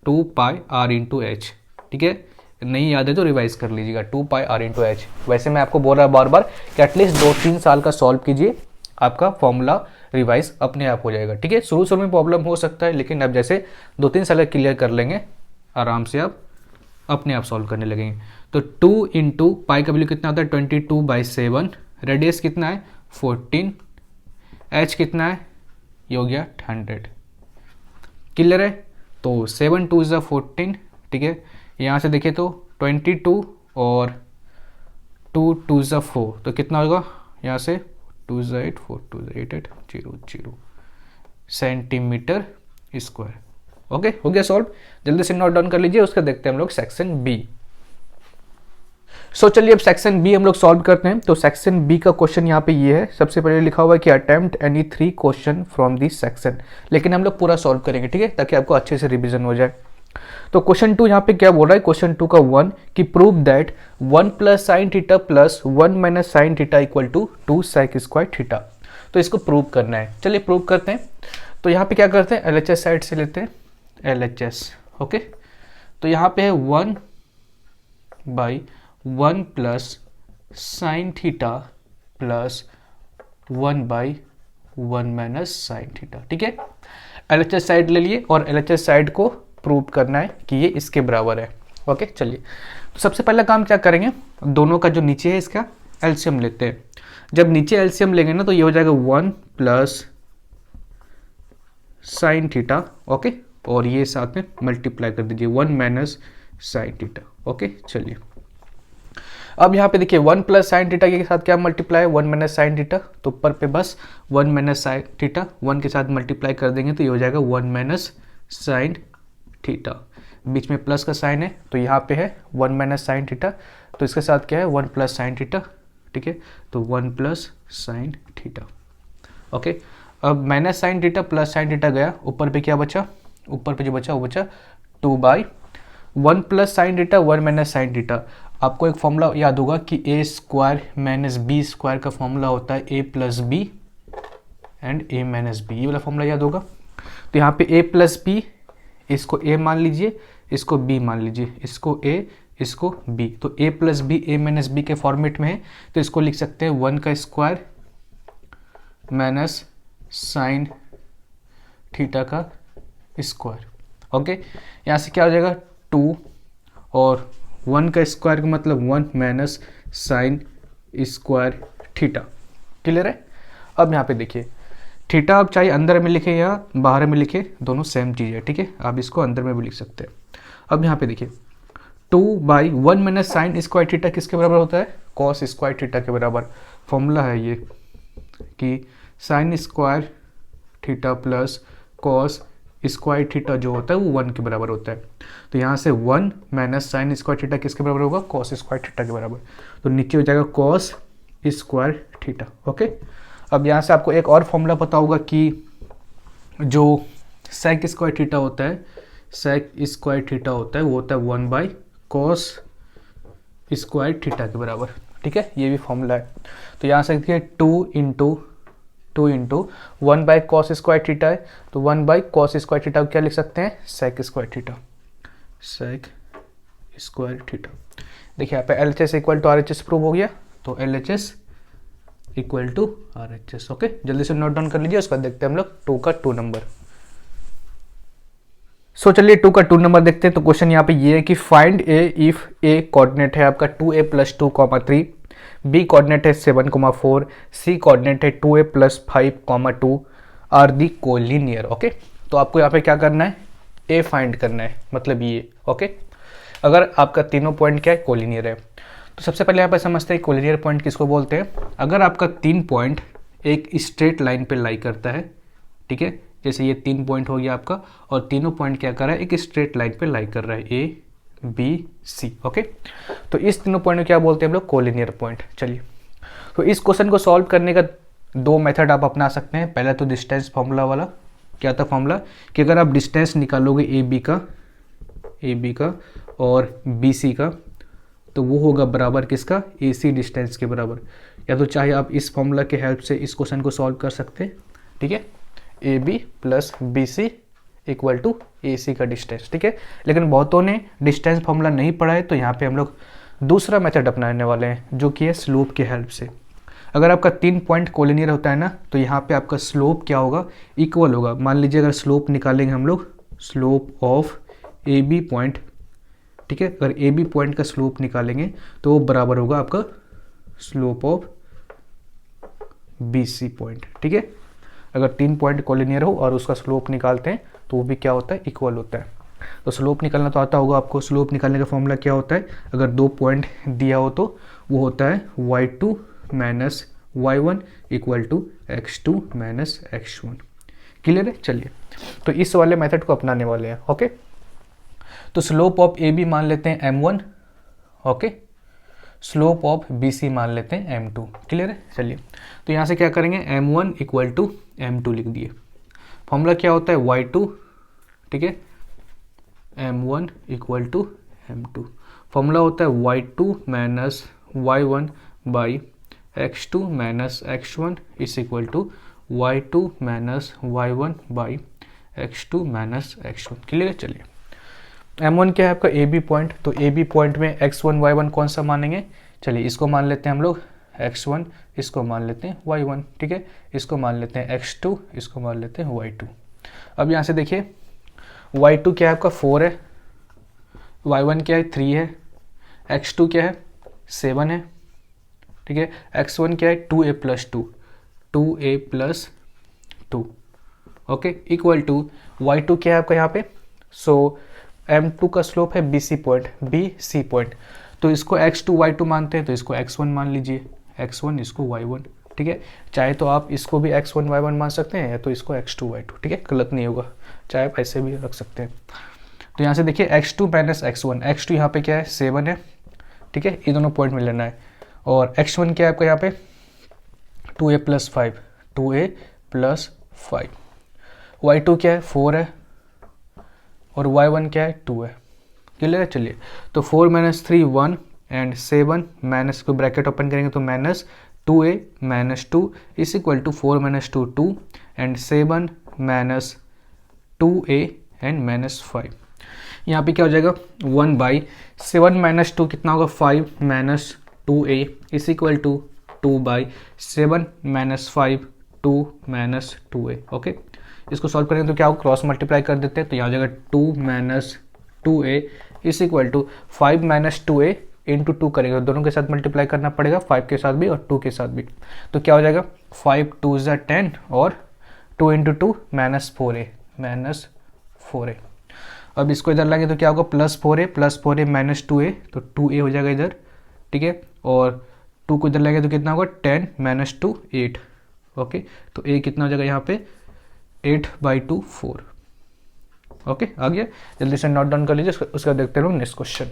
r/h, ठीक है। नहीं याद है तो रिवाइज कर लीजिएगा, 2 पाई आर इंटू एच। वैसे मैं आपको बोल रहा बार बार कि एटलीस्ट 2-3 साल का सॉल्व कीजिए, आपका फॉर्मूला रिवाइज अपने आप हो जाएगा। ठीक है, शुरू में प्रॉब्लम हो सकता है, लेकिन अब जैसे 2-3 साल क्लियर कर लेंगे आराम से आप अपने आप सॉल्व करने लगेंगे। तो 2 इंटू पाई का वैल्यू कितना होता है 22/7, रेडियस कितना है 14, एच कितना है ये हो गया 100। क्लियर है, तो 7 2 ज़ा 14। ठीक है, यहाँ से देखिए तो 22 और 2 2 ज़ा 4, तो कितना होगा यहाँ से 2 ज़ा 8 4 2 ज़ा 8 8 0 0 सेंटीमीटर स्क्वायर। ओके, हो गया सॉल्व। जल्दी से नोट डाउन कर लीजिए, उसका देखते हैं हम लोग सेक्शन बी। सो चलिए अब सेक्शन बी हम लोग सॉल्व करते हैं। तो सेक्शन बी का क्वेश्चन यहाँ पे ये है, सबसे पहले लिखा हुआ है कि attempt any 3 question from this section, लेकिन हम लोग पूरा सॉल्व करेंगे। ठीक है, ताकि आपको अच्छे से रिवीजन हो जाए। तो क्वेश्चन 2 यहाँ पे क्या बोल रहा है, क्वेश्चन 2 का 1 कि prove that 1 plus sine theta plus 1 minus sine theta equal to 2 sec square theta. तो इसको प्रूव करना है, चलिए प्रूव करते हैं। तो यहाँ पे क्या करते हैं, LHS साइड से लेते हैं LHS। ओके, तो यहाँ पे है 1/1 plus sine theta plus 1/1 minus sine theta. ठीक है, LHS साइड ले लिए और LHS साइड को प्रूव करना है कि ये इसके बराबर है। ओके, चलिए तो सबसे पहला काम क्या करेंगे, दोनों का जो नीचे है इसका एलसीएम लेते हैं। जब नीचे एलसीएम लेंगे ना तो ये हो जाएगा 1 प्लस साइन थीटा। ओके, और ये साथ में मल्टीप्लाई कर दीजिए 1 माइनस साइन थीटा। ओके, चलिए अब यहाँ पे देखिए 1 प्लस साइन थीटा के साथ क्या मल्टीप्लाई, 1 माइनस साइन थीटा, तो ऊपर पे बस 1 माइनस साइन थीटा 1 के साथ मल्टीप्लाई कर देंगे तो ये हो जाएगा 1 माइनस साइन थीटा। बीच में प्लस का साइन है तो यहाँ पे है 1 माइनस साइन थीटा, तो इसके साथ क्या है 1 प्लस साइन थीटा। ठीक है, तो 1 प्लस साइन थीटा। ओके, अब minus sine theta plus sine theta गया, ऊपर पे क्या बचा, ऊपर पे जो बचा वो बचा 2/1 plus sine theta 1 minus sine theta. आपको एक फॉर्मूला याद होगा कि A square minus B square का फॉर्मूला होता है A plus B and A minus B, ये वाला फॉर्मूला याद होगा। तो यहाँ पे ए प्लस बी, इसको ए मान लीजिए, इसको बी मान लीजिए, इसको ए इसको बी, तो ए प्लस बी ए माइनस बी के फॉर्मेट में है, तो इसको लिख सकते हैं 1 का स्क्वायर माइनस साइन थीटा का स्क्वायर। ओके, यहाँ से क्या हो जाएगा 2 और 1 का स्क्वायर का मतलब 1 minus sign square theta. Clear है। अब यहाँ पे देखिए थीटा आप चाहे अंदर में लिखे या बाहर में लिखे, दोनों सेम चीज़ है। ठीक है, आप इसको अंदर में भी लिख सकते हैं। अब यहाँ पे देखिए 2/1 माइनस साइन स्क्वायर थीटा किसके बराबर होता है, कॉस स्क्वायर थीटा के बराबर। फॉर्मूला है ये कि sign square theta plus cos square theta जो होता है वो 1 के बराबर होता है। तो यहाँ से 1 माइनस साइन स्क्वायर थीटा किसके बराबर होगा, कॉस स्क्वायर थीटा के बराबर। तो नीचे हो जाएगा कॉस स्क्वायर थीटा। ओके, अब यहाँ से आपको एक और फॉर्मूला पता होगा कि जो सेक स्क्वायर थीटा होता है, सेक स्क्वायर थीटा होता है वो होता है 1/कॉस स्क्वायर थीटा के बराबर। ठीक है, ये भी फॉर्मूला है। तो यहाँ से देखिए 2 इंटू 1/कॉस स्क्वायर थीटा है, तो 1/कॉस स्क्वायर थीटा क्या लिख सकते हैं, sec square theta, sec square theta. देखिए यहाँ पे LHS equal to RHS prove हो गया, तो LHS equal to RHS। Okay, जल्दी से नोट डाउन कर लीजिए, उसका देखते हैं हम लोग 2 का 2 नंबर। सो चलिए 2 का 2 नंबर देखते हैं। तो क्वेश्चन यहाँ पे ये है कि find A if A coordinate है आपका 2a + 2, 3, बी कोऑर्डिनेट है 7, 4, सी कोऑर्डिनेट है 2a + 5, 2 are the collinear. Okay, तो आपको यहाँ पे क्या करना है, ए फाइंड करना है, मतलब ये। ओके, अगर आपका तीनों पॉइंट क्या है, कोलिनियर है, तो सबसे पहले यहाँ पे समझते हैं कोलिनियर पॉइंट किसको बोलते हैं। अगर आपका 3 पॉइंट एक स्ट्रेट लाइन पे लाई करता है, ठीक है, जैसे ये 3 पॉइंट हो गया आपका, और तीनों पॉइंट क्या कर रहा है, एक स्ट्रेट लाइन पे लाई कर रहा है, ए बी सी। ओके, तो इस तीनों पॉइंट को क्या बोलते हैं हम लोग, कोलिनियर पॉइंट। चलिए, तो इस क्वेश्चन को सॉल्व करने का 2 मेथड आप अपना सकते हैं। पहला तो डिस्टेंस फॉर्मूला वाला, क्या था फॉर्मूला कि अगर आप डिस्टेंस निकालोगे ए बी का और बी सी का, तो वो होगा बराबर किसका, ए सी डिस्टेंस के बराबर। या तो चाहे आप इस फॉर्मूला के हेल्प से इस क्वेश्चन को सॉल्व कर सकते हैं। ठीक है, A B plus B C equal to AC का डिस्टेंस, ठीक है। लेकिन बहुतों ने डिस्टेंस फॉर्मूला नहीं पढ़ा है, तो यहाँ पे हम लोग दूसरा मेथड अपनाने वाले हैं जो कि है स्लोप के हेल्प से। अगर आपका 3 पॉइंट कोलिनियर होता है ना, तो यहाँ पे आपका स्लोप क्या होगा, इक्वल होगा। मान लीजिए अगर स्लोप निकालेंगे हम लोग, स्लोप ऑफ AB पॉइंट, ठीक है, अगर AB पॉइंट का स्लोप निकालेंगे तो वो बराबर होगा आपका स्लोप ऑफ BC पॉइंट, ठीक है। अगर 3 पॉइंट कोलिनियर हो और उसका स्लोप निकालते हैं तो वो भी क्या होता है, इक्वल होता है। तो स्लोप निकालना तो आता होगा आपको। स्लोप निकालने का फॉर्मूला क्या होता है, अगर 2 पॉइंट दिया हो तो वो होता है y2 minus y1 equal to x2 minus x1। Clear है। चलिए, तो इस वाले मेथड को अपनाने वाले हैं। ओके, तो स्लोप ऑफ AB मान लेते हैं m1, okay, slope of BC मान लेते हैं m2। क्लियर है। चलिए, तो यहाँ से क्या करेंगे, m1 इक्वल टू m2 लिख दिए। फॉर्मूला क्या होता है, y2, ठीक है, m1 equal to m2। Formula होता है y2 minus y1 by x2 minus x1 is equal to y2 minus y1 by x2 minus x1। Clear है। चलिए, m1 क्या है आपका AB पॉइंट, तो AB पॉइंट में x1 y1 कौन सा मानेंगे, चलिए इसको मान लेते हैं हम लोग x1, इसको मान लेते हैं y1, ठीक है, इसको मान लेते हैं x2, इसको मान लेते हैं y2। अब यहाँ से देखिए, y2 क्या है आपका 4 है, y1 क्या है 3 है, x2 क्या है 7 है, ठीक है, x1 क्या है 2a plus 2, 2a plus 2, okay, equal to y2 क्या है आपका यहाँ पे, सो m2 का स्लोप है BC पॉइंट, तो इसको x2 y2 मानते हैं तो इसको x1 मान लीजिए, x1 इसको y1, ठीक है। चाहे तो आप इसको भी x1 y1 मान सकते हैं या तो इसको x2 y2, ठीक है, गलत नहीं होगा, चाहे आप ऐसे भी रख सकते हैं। तो यहाँ से देखिए x2 माइनस x1, x2 यहाँ पे क्या है 7 है, ठीक है, ये दोनों पॉइंट में लेना है। और x1 क्या है आपका यहाँ पे 2a plus 5, 2a plus 5, y2 क्या है 4 है और y1 क्या है 2 है। क्लियर है। चलिए, तो 4 माइनस 3 1 एंड 7 माइनस को ब्रैकेट ओपन करेंगे तो minus 2a minus 2 is equal to 4 minus 2 2 and 7 minus 2a and minus 5। यहाँ पे क्या हो जाएगा 1 बाई 7 माइनस 2 कितना होगा 5 minus 2a is equal to 2 by 7 minus 5 2 minus 2a। Okay, इसको सॉल्व करेंगे तो क्या होगा, क्रॉस मल्टीप्लाई कर देते हैं तो यहाँ हो जाएगा 2 minus 2a is equal to 5 minus 2a into 2 करेंगे, दोनों के साथ मल्टीप्लाई करना पड़ेगा, 5 के साथ भी और 2 के साथ भी। तो क्या हो जाएगा 5 2 ज़ा 10 और 2 इंटू 2 माइनस 4a। अब इसको इधर लाएंगे तो क्या होगा प्लस 4a माइनस 2a, तो 2a हो जाएगा इधर, ठीक है, और 2 को इधर लाएंगे तो कितना होगा 10 माइनस 2 8। ओके, तो a कितना हो जाएगा यहाँ पे 8/2 4। ओके, आ गया, जल्दी से नोट डाउन कर लीजिए, उसका देखते रहो नेक्स्ट क्वेश्चन।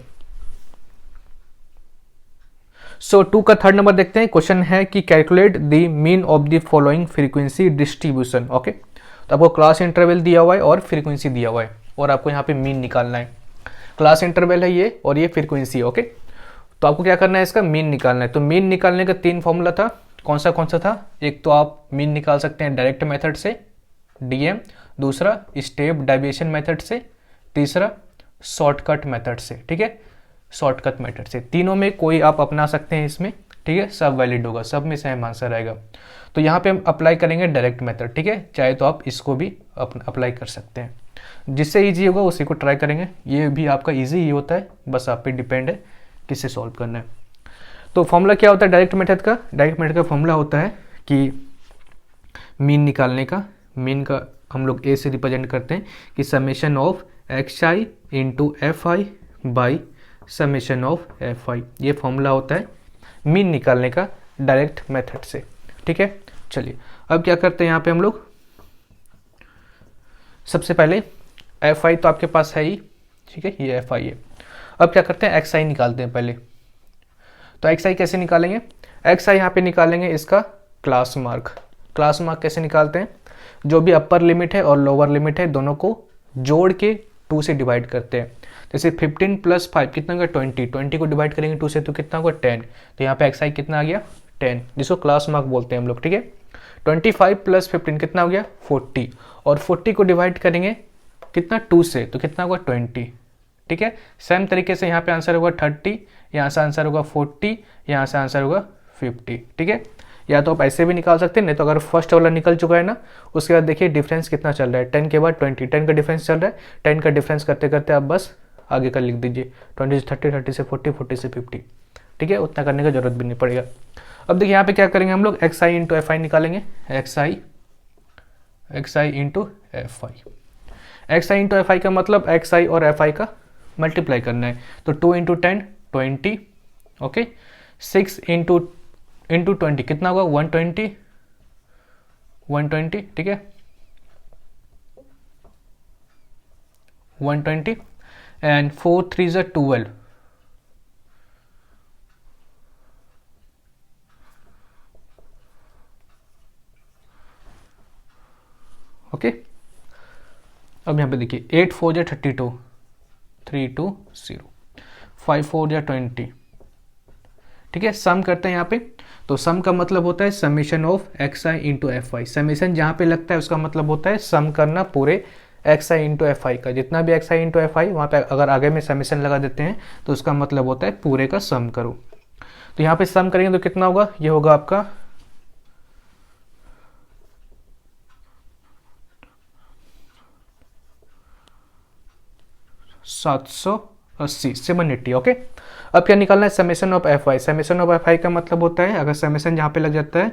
सो 2 का थर्ड नंबर देखते हैं। क्वेश्चन है कि calculate the mean of the following frequency distribution. Okay, तो आपको क्लास इंटरवल दिया हुआ है और फ्रीक्वेंसी दिया हुआ है और आपको यहाँ पे मीन निकालना है। क्लास इंटरवल है ये और ये फ्रीक्वेंसी है। ओके, तो आपको क्या करना है, इसका मीन निकालना है। तो मीन निकालने का 3 फॉर्मूला था, कौन सा था, एक तो आप मीन निकाल सकते हैं डायरेक्ट मेथड से DM, दूसरा स्टेप डेविएशन मेथड से, तीसरा शॉर्टकट मेथड से, ठीक है, शॉर्टकट मेथड से। तीनों में कोई आप अपना सकते हैं इसमें, ठीक है, सब वैलिड होगा, सब में सेम आंसर आएगा। तो यहाँ पे हम अप्लाई करेंगे डायरेक्ट मेथड, ठीक है, चाहे तो आप इसको भी अप्लाई कर सकते हैं, जिससे ईजी होगा उसी को ट्राई करेंगे। ये भी आपका ईजी ही होता है, बस आप पे डिपेंड है किससे सॉल्व करना है। तो फॉर्मूला क्या होता है डायरेक्ट मेथड का, डायरेक्ट मेथड का फॉर्मूला होता है कि मीन निकालने का, मीन का हम लोग ए से रिप्रेजेंट करते हैं कि summation of xi into fi by summation of fi, ये फॉर्मूला होता है मीन निकालने का डायरेक्ट मेथड से, ठीक है। चलिए, अब क्या करते हैं यहाँ पे हम लोग, सबसे पहले fi तो आपके पास है ही, ठीक है, ये fi है। अब क्या करते हैं xi निकालते हैं पहले। तो xi कैसे निकालेंगे, xi यहाँ पे निकालेंगे इसका क्लास मार्क। क्लास मार्क कैसे निकालते हैं, जो भी अपर लिमिट है और लोअर लिमिट है दोनों को जोड़ के 2 से डिवाइड करते हैं। जैसे 15 प्लस 5 कितना होगा 20 को डिवाइड करेंगे 2 से तो कितना होगा 10, तो यहाँ पे xi कितना आ गया 10, जिसको क्लास मार्क बोलते हैं हम लोग, ठीक है। 25 प्लस 15 कितना हो गया 40, और 40 को डिवाइड करेंगे कितना 2 से, तो कितना होगा 20, ठीक है। सेम तरीके से यहाँ पे आंसर होगा 30, यहाँ से आंसर होगा 40, यहाँ से आंसर होगा 50, ठीक है। या तो आप ऐसे भी निकाल सकते हैं, नहीं तो अगर फर्स्ट वाला निकल चुका है ना, उसके बाद देखिए डिफरेंस कितना चल रहा है, 10 के बाद 20, 10 का डिफरेंस चल रहा है। 10 का डिफरेंस करते करते आप बस आगे का लिख दीजिए, 20 से 30, 30 से 40, 40 से 50, ठीक है। उतना करने का जरूरत भी नहीं पड़ेगा। अब देखिए यहाँ पे क्या करेंगे हम लोग, X I into F I निकालेंगे, X I into F I. X I into F I का मतलब एक्स आई और एफ आई का मल्टीप्लाई करना है, तो 2 इंटू 10 20, ओके। 6 इंटू 20 कितना होगा 120, 120, ठीक है, 120 एंड 4 3 ज़ा 12, ओके। अब यहाँ पे देखिए 8 4 ज़ा 32, 320, 5 4 ज़ा 20, ठीक है। सम करते हैं यहाँ पे, तो सम का मतलब होता है summation of X I into F I. Summation जहाँ पे लगता है उसका मतलब होता है सम करना पूरे x I into F I का, जितना भी एक्स आई इंटू एफ आई वहाँ पे अगर आगे में समेशन लगा देते हैं तो उसका मतलब होता है पूरे का सम करो। तो यहाँ पे सम करेंगे तो कितना होगा, ये होगा आपका 780, 780, ओके। अब क्या निकालना है, summation of F I. Summation of F I का मतलब होता है अगर समेशन जहाँ पे लग जाता है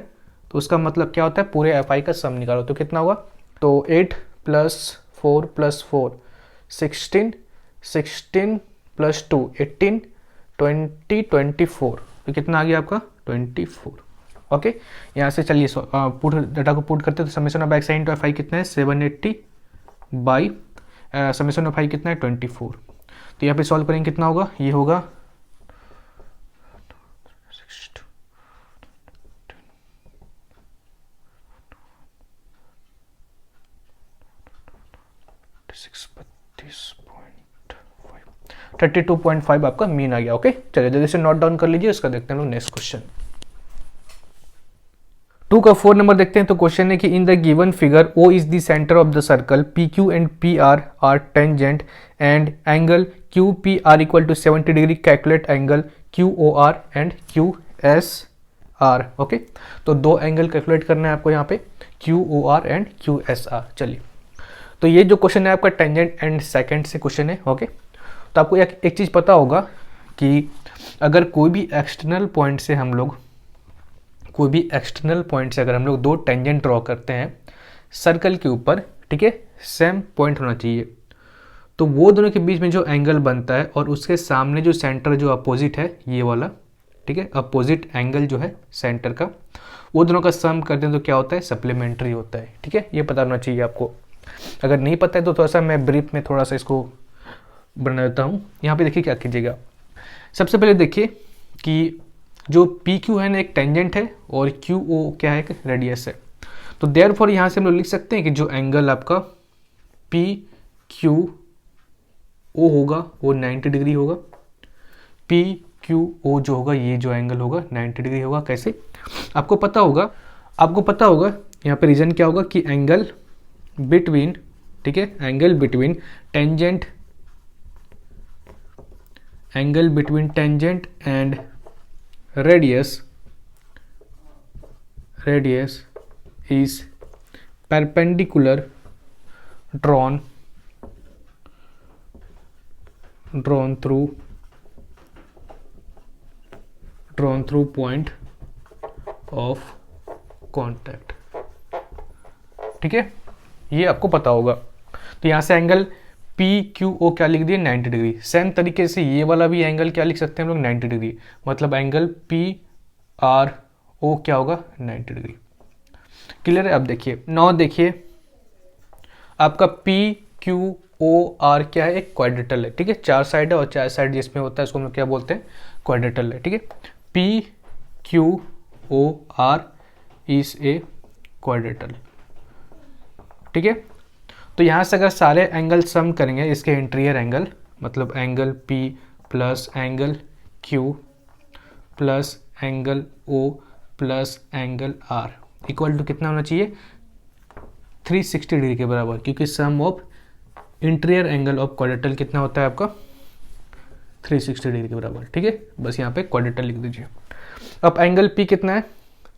तो उसका मतलब क्या होता है पूरे एफ आई का सम निकालो। तो कितना होगा, तो 8 + 4 + 4 16, 16 + 2 18, 20 24, तो कितना आ गया आपका 24, ओके। यहाँ से चलिए पुट डाटा को पुट करते हैं, तो summation of X I into F आई कितना है 780 बाई समेशन ऑफ आई कितना है 24। तो यहाँ पे सॉल्व करेंगे कितना होगा, ये होगा 32.5 आपका मीन आ गया, ओके। चलिए जल्दी से नोट डाउन कर लीजिए, उसका देखते हैं लोग नेक्स्ट क्वेश्चन। 2 का 4 नंबर देखते हैं। तो क्वेश्चन है कि in the given figure O is the centre of the circle, PQ and PR are tangent and angle QPR equal to 70 degree, calculate angle QOR and QSR, okay. तो दो एंगल कैलकुलेट करना है आपको यहाँ पे, QOR एंड QSR। चलिए, तो ये जो क्वेश्चन है आपका टेंजेंट एंड सेकेंड से क्वेश्चन है, ओके। तो आपको एक चीज़ पता होगा कि अगर कोई भी एक्सटर्नल पॉइंट से हम लोग अगर हम लोग दो टेंजेंट ड्रॉ करते हैं सर्कल के ऊपर, ठीक है, सेम पॉइंट होना चाहिए, तो वो दोनों के बीच में जो एंगल बनता है और उसके सामने जो सेंटर जो अपोजिट है ये वाला, ठीक है, अपोजिट एंगल जो है सेंटर का, वो दोनों का सम करते हैं तो क्या होता है, सप्लीमेंट्री होता है, ठीक है। ये पता होना चाहिए आपको। अगर नहीं पता है तो थोड़ा सा मैं ब्रीफ में थोड़ा सा इसको बना देता हूँ। यहाँ पे देखिए क्या कीजिएगा, सबसे पहले देखिए कि जो पी क्यू है ना एक टेंजेंट है और क्यू ओ क्या है, एक रेडियस है। तो देयरफॉर यहाँ से हम लोग लिख सकते हैं कि जो एंगल आपका पी क्यू ओ होगा वो 90 डिग्री होगा। पी क्यू ओ जो होगा ये जो एंगल होगा 90 डिग्री होगा। कैसे, आपको पता होगा यहाँ पे रीजन क्या होगा कि एंगल बिटवीन, ठीक है, angle between tangent and radius is perpendicular drawn through point of contact, ठीक है, ये आपको पता होगा। तो यहाँ से एंगल पी क्यू ओ क्या लिख दिए 90 डिग्री। सेम तरीके से ये वाला भी एंगल क्या लिख सकते हैं हम लोग 90 डिग्री, मतलब एंगल पी आर ओ क्या होगा 90 डिग्री। क्लियर है। अब देखिए नौ, देखिए आपका पी क्यू ओ आर क्या है, एक क्वाड्रेटल है, ठीक है, चार साइड है और चार साइड जिसमें होता है उसको हम लोग क्या बोलते हैं, क्वाड्रेटल है, ठीक है। P Q O R is a quadrilateral, ठीक है। तो यहाँ से अगर सारे एंगल सम करेंगे इसके इंटीरियर एंगल, मतलब angle P plus angle Q plus angle O plus angle R equal to कितना होना चाहिए 360 डिग्री के बराबर, क्योंकि sum of interior angle of quadrilateral कितना होता है आपका 360 डिग्री के बराबर, ठीक है। बस यहाँ पे क्वाड्रेटल लिख दीजिए। अब एंगल पी कितना है,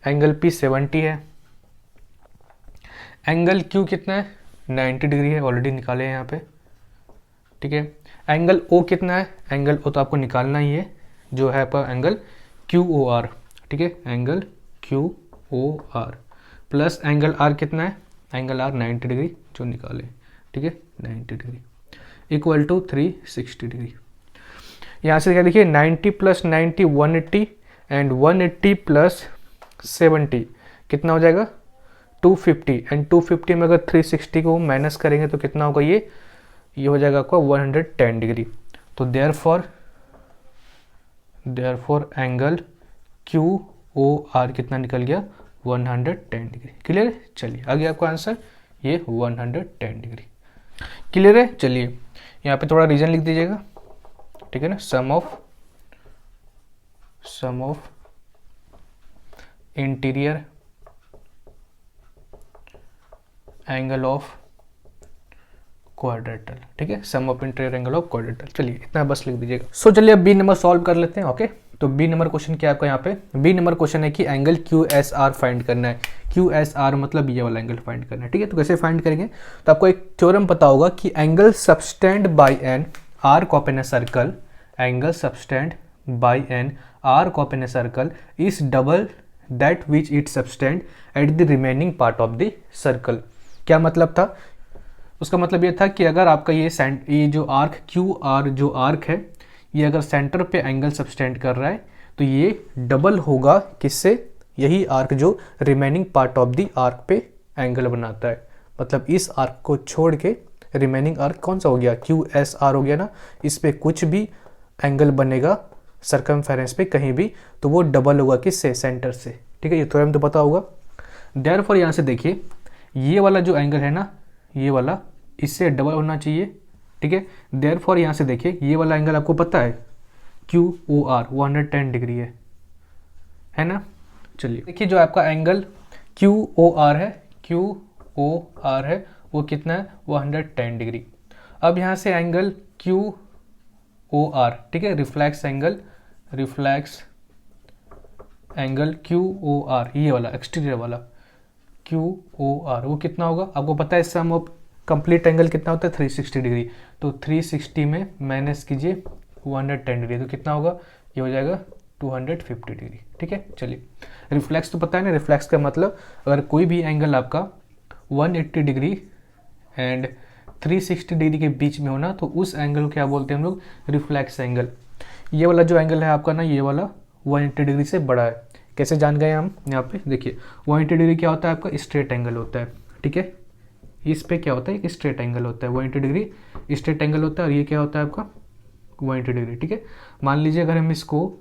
एंगल पी 70 है। एंगल क्यू कितना है 90 डिग्री है, ऑलरेडी निकाले हैं यहाँ पे, ठीक है। एंगल ओ कितना है, एंगल ओ तो आपको निकालना ही है, जो है आपका एंगल क्यू ओ आर, ठीक है, angle Q O R plus angle R कितना है, एंगल आर 90 डिग्री जो निकाले, ठीक है, 90 डिग्री इक्वल टू 360 डिग्री। यहाँ से क्या देखिए 90 प्लस 90 180 एंड 180 प्लस 70 कितना हो जाएगा 250 एंड 250 में अगर 360 को माइनस करेंगे तो कितना होगा, ये हो जाएगा आपका 110 डिग्री। तो therefore angle Q O R कितना निकल गया 110 डिग्री। क्लियर है, चलिए आगे आपका आंसर ये 110 डिग्री। क्लियर है, चलिए यहाँ पे थोड़ा रीजन लिख दीजिएगा, ठीक है ना। Sum of interior angle of quadrilateral, ठीक है, sum of interior angle of quadrilateral. चलिए इतना बस लिख दीजिएगा। सो चलिए अब बी नंबर सॉल्व कर लेते हैं। ओके, तो बी नंबर क्वेश्चन क्या है आपका, यहाँ पे बी नंबर क्वेश्चन है कि angle Q S are find करना है। क्यू एस आर मतलब ये वाला एंगल फाइंड करना है, ठीक है। तो कैसे फाइंड करेंगे, तो आपको एक थ्योरम पता होगा कि angle subtend by an arc of an circle, angle subtend by an arc of an circle is double that which it subtend at the remaining part of the circle. क्या मतलब था, उसका मतलब ये था कि अगर आपका ये जो आर्क क्यू आर जो आर्क है, ये अगर सेंटर पे एंगल सबस्टेंड कर रहा है तो ये डबल होगा किससे, यही आर्क जो remaining part of the arc पे एंगल बनाता है। मतलब इस आर्क को छोड़ के रिमेनिंग आर्क कौन सा हो गया, क्यू एस आर हो गया ना, इस पे कुछ भी एंगल बनेगा सर्कमफेरेंस पे कहीं भी तो वो डबल होगा किससे, सेंटर से, ठीक है। ये थ्योरम तो पता होगा। देयरफॉर यहाँ से देखिए ये वाला जो एंगल है ना, ये वाला इससे डबल होना चाहिए, ठीक है। देयरफॉर यहाँ से देखिए ये वाला एंगल आपको पता है क्यू ओ आर 110 डिग्री है ना। चलिए देखिए जो आपका एंगल क्यू ओ आर है, क्यू ओ आर है वो कितना है 110 डिग्री। अब यहाँ से एंगल क्यू ओ आर, ठीक है, reflex angle Q O R, ये वाला एक्सटीरियर वाला क्यू ओ आर वो कितना होगा आपको पता है। सम ऑफ कंप्लीट एंगल कितना होता है 360 डिग्री, तो 360 में माइनस कीजिए 110 डिग्री तो कितना होगा, ये हो जाएगा 250 डिग्री, ठीक है। चलिए रिफ्लेक्स तो पता है ना, रिफ्लेक्स का मतलब अगर कोई भी एंगल आपका 180 डिग्री एंड 360 डिग्री के बीच में हो ना, तो उस एंगल को क्या बोलते हैं हम लोग, रिफ्लेक्स एंगल। ये वाला जो एंगल है आपका ना, ये वाला 180 डिग्री से बड़ा है। कैसे जान गए हम, यहाँ पे देखिए 180 डिग्री क्या होता है आपका, स्ट्रेट एंगल होता है, ठीक है। इस पे क्या होता है, एक स्ट्रेट एंगल होता है, 180 डिग्री स्ट्रेट एंगल होता है, और ये क्या होता है आपका 180 डिग्री, ठीक है। मान लीजिए अगर हम इसको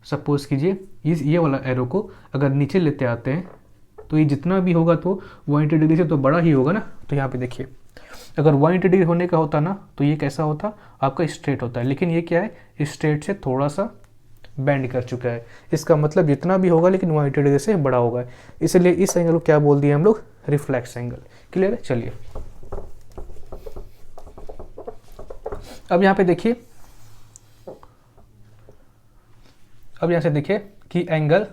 सपोज कीजिए ये वाला एरो को अगर नीचे लेते आते हैं तो ये जितना भी होगा तो 180 डिग्री से तो बड़ा ही होगा ना। तो यहाँ पे देखिए अगर 180 डिग्री होने का होता ना तो ये कैसा होता आपका स्ट्रेट होता है, लेकिन ये क्या है स्ट्रेट से थोड़ा सा बेंड कर चुका है। इसका मतलब जितना भी होगा लेकिन 180 डिग्री से बड़ा होगा, इसलिए इस एंगल को क्या बोल दिए हम लोग, रिफ्लेक्स एंगल। क्लियर है, चलिए अब यहाँ पे देखिए, अब यहाँ से देखिए कि एंगल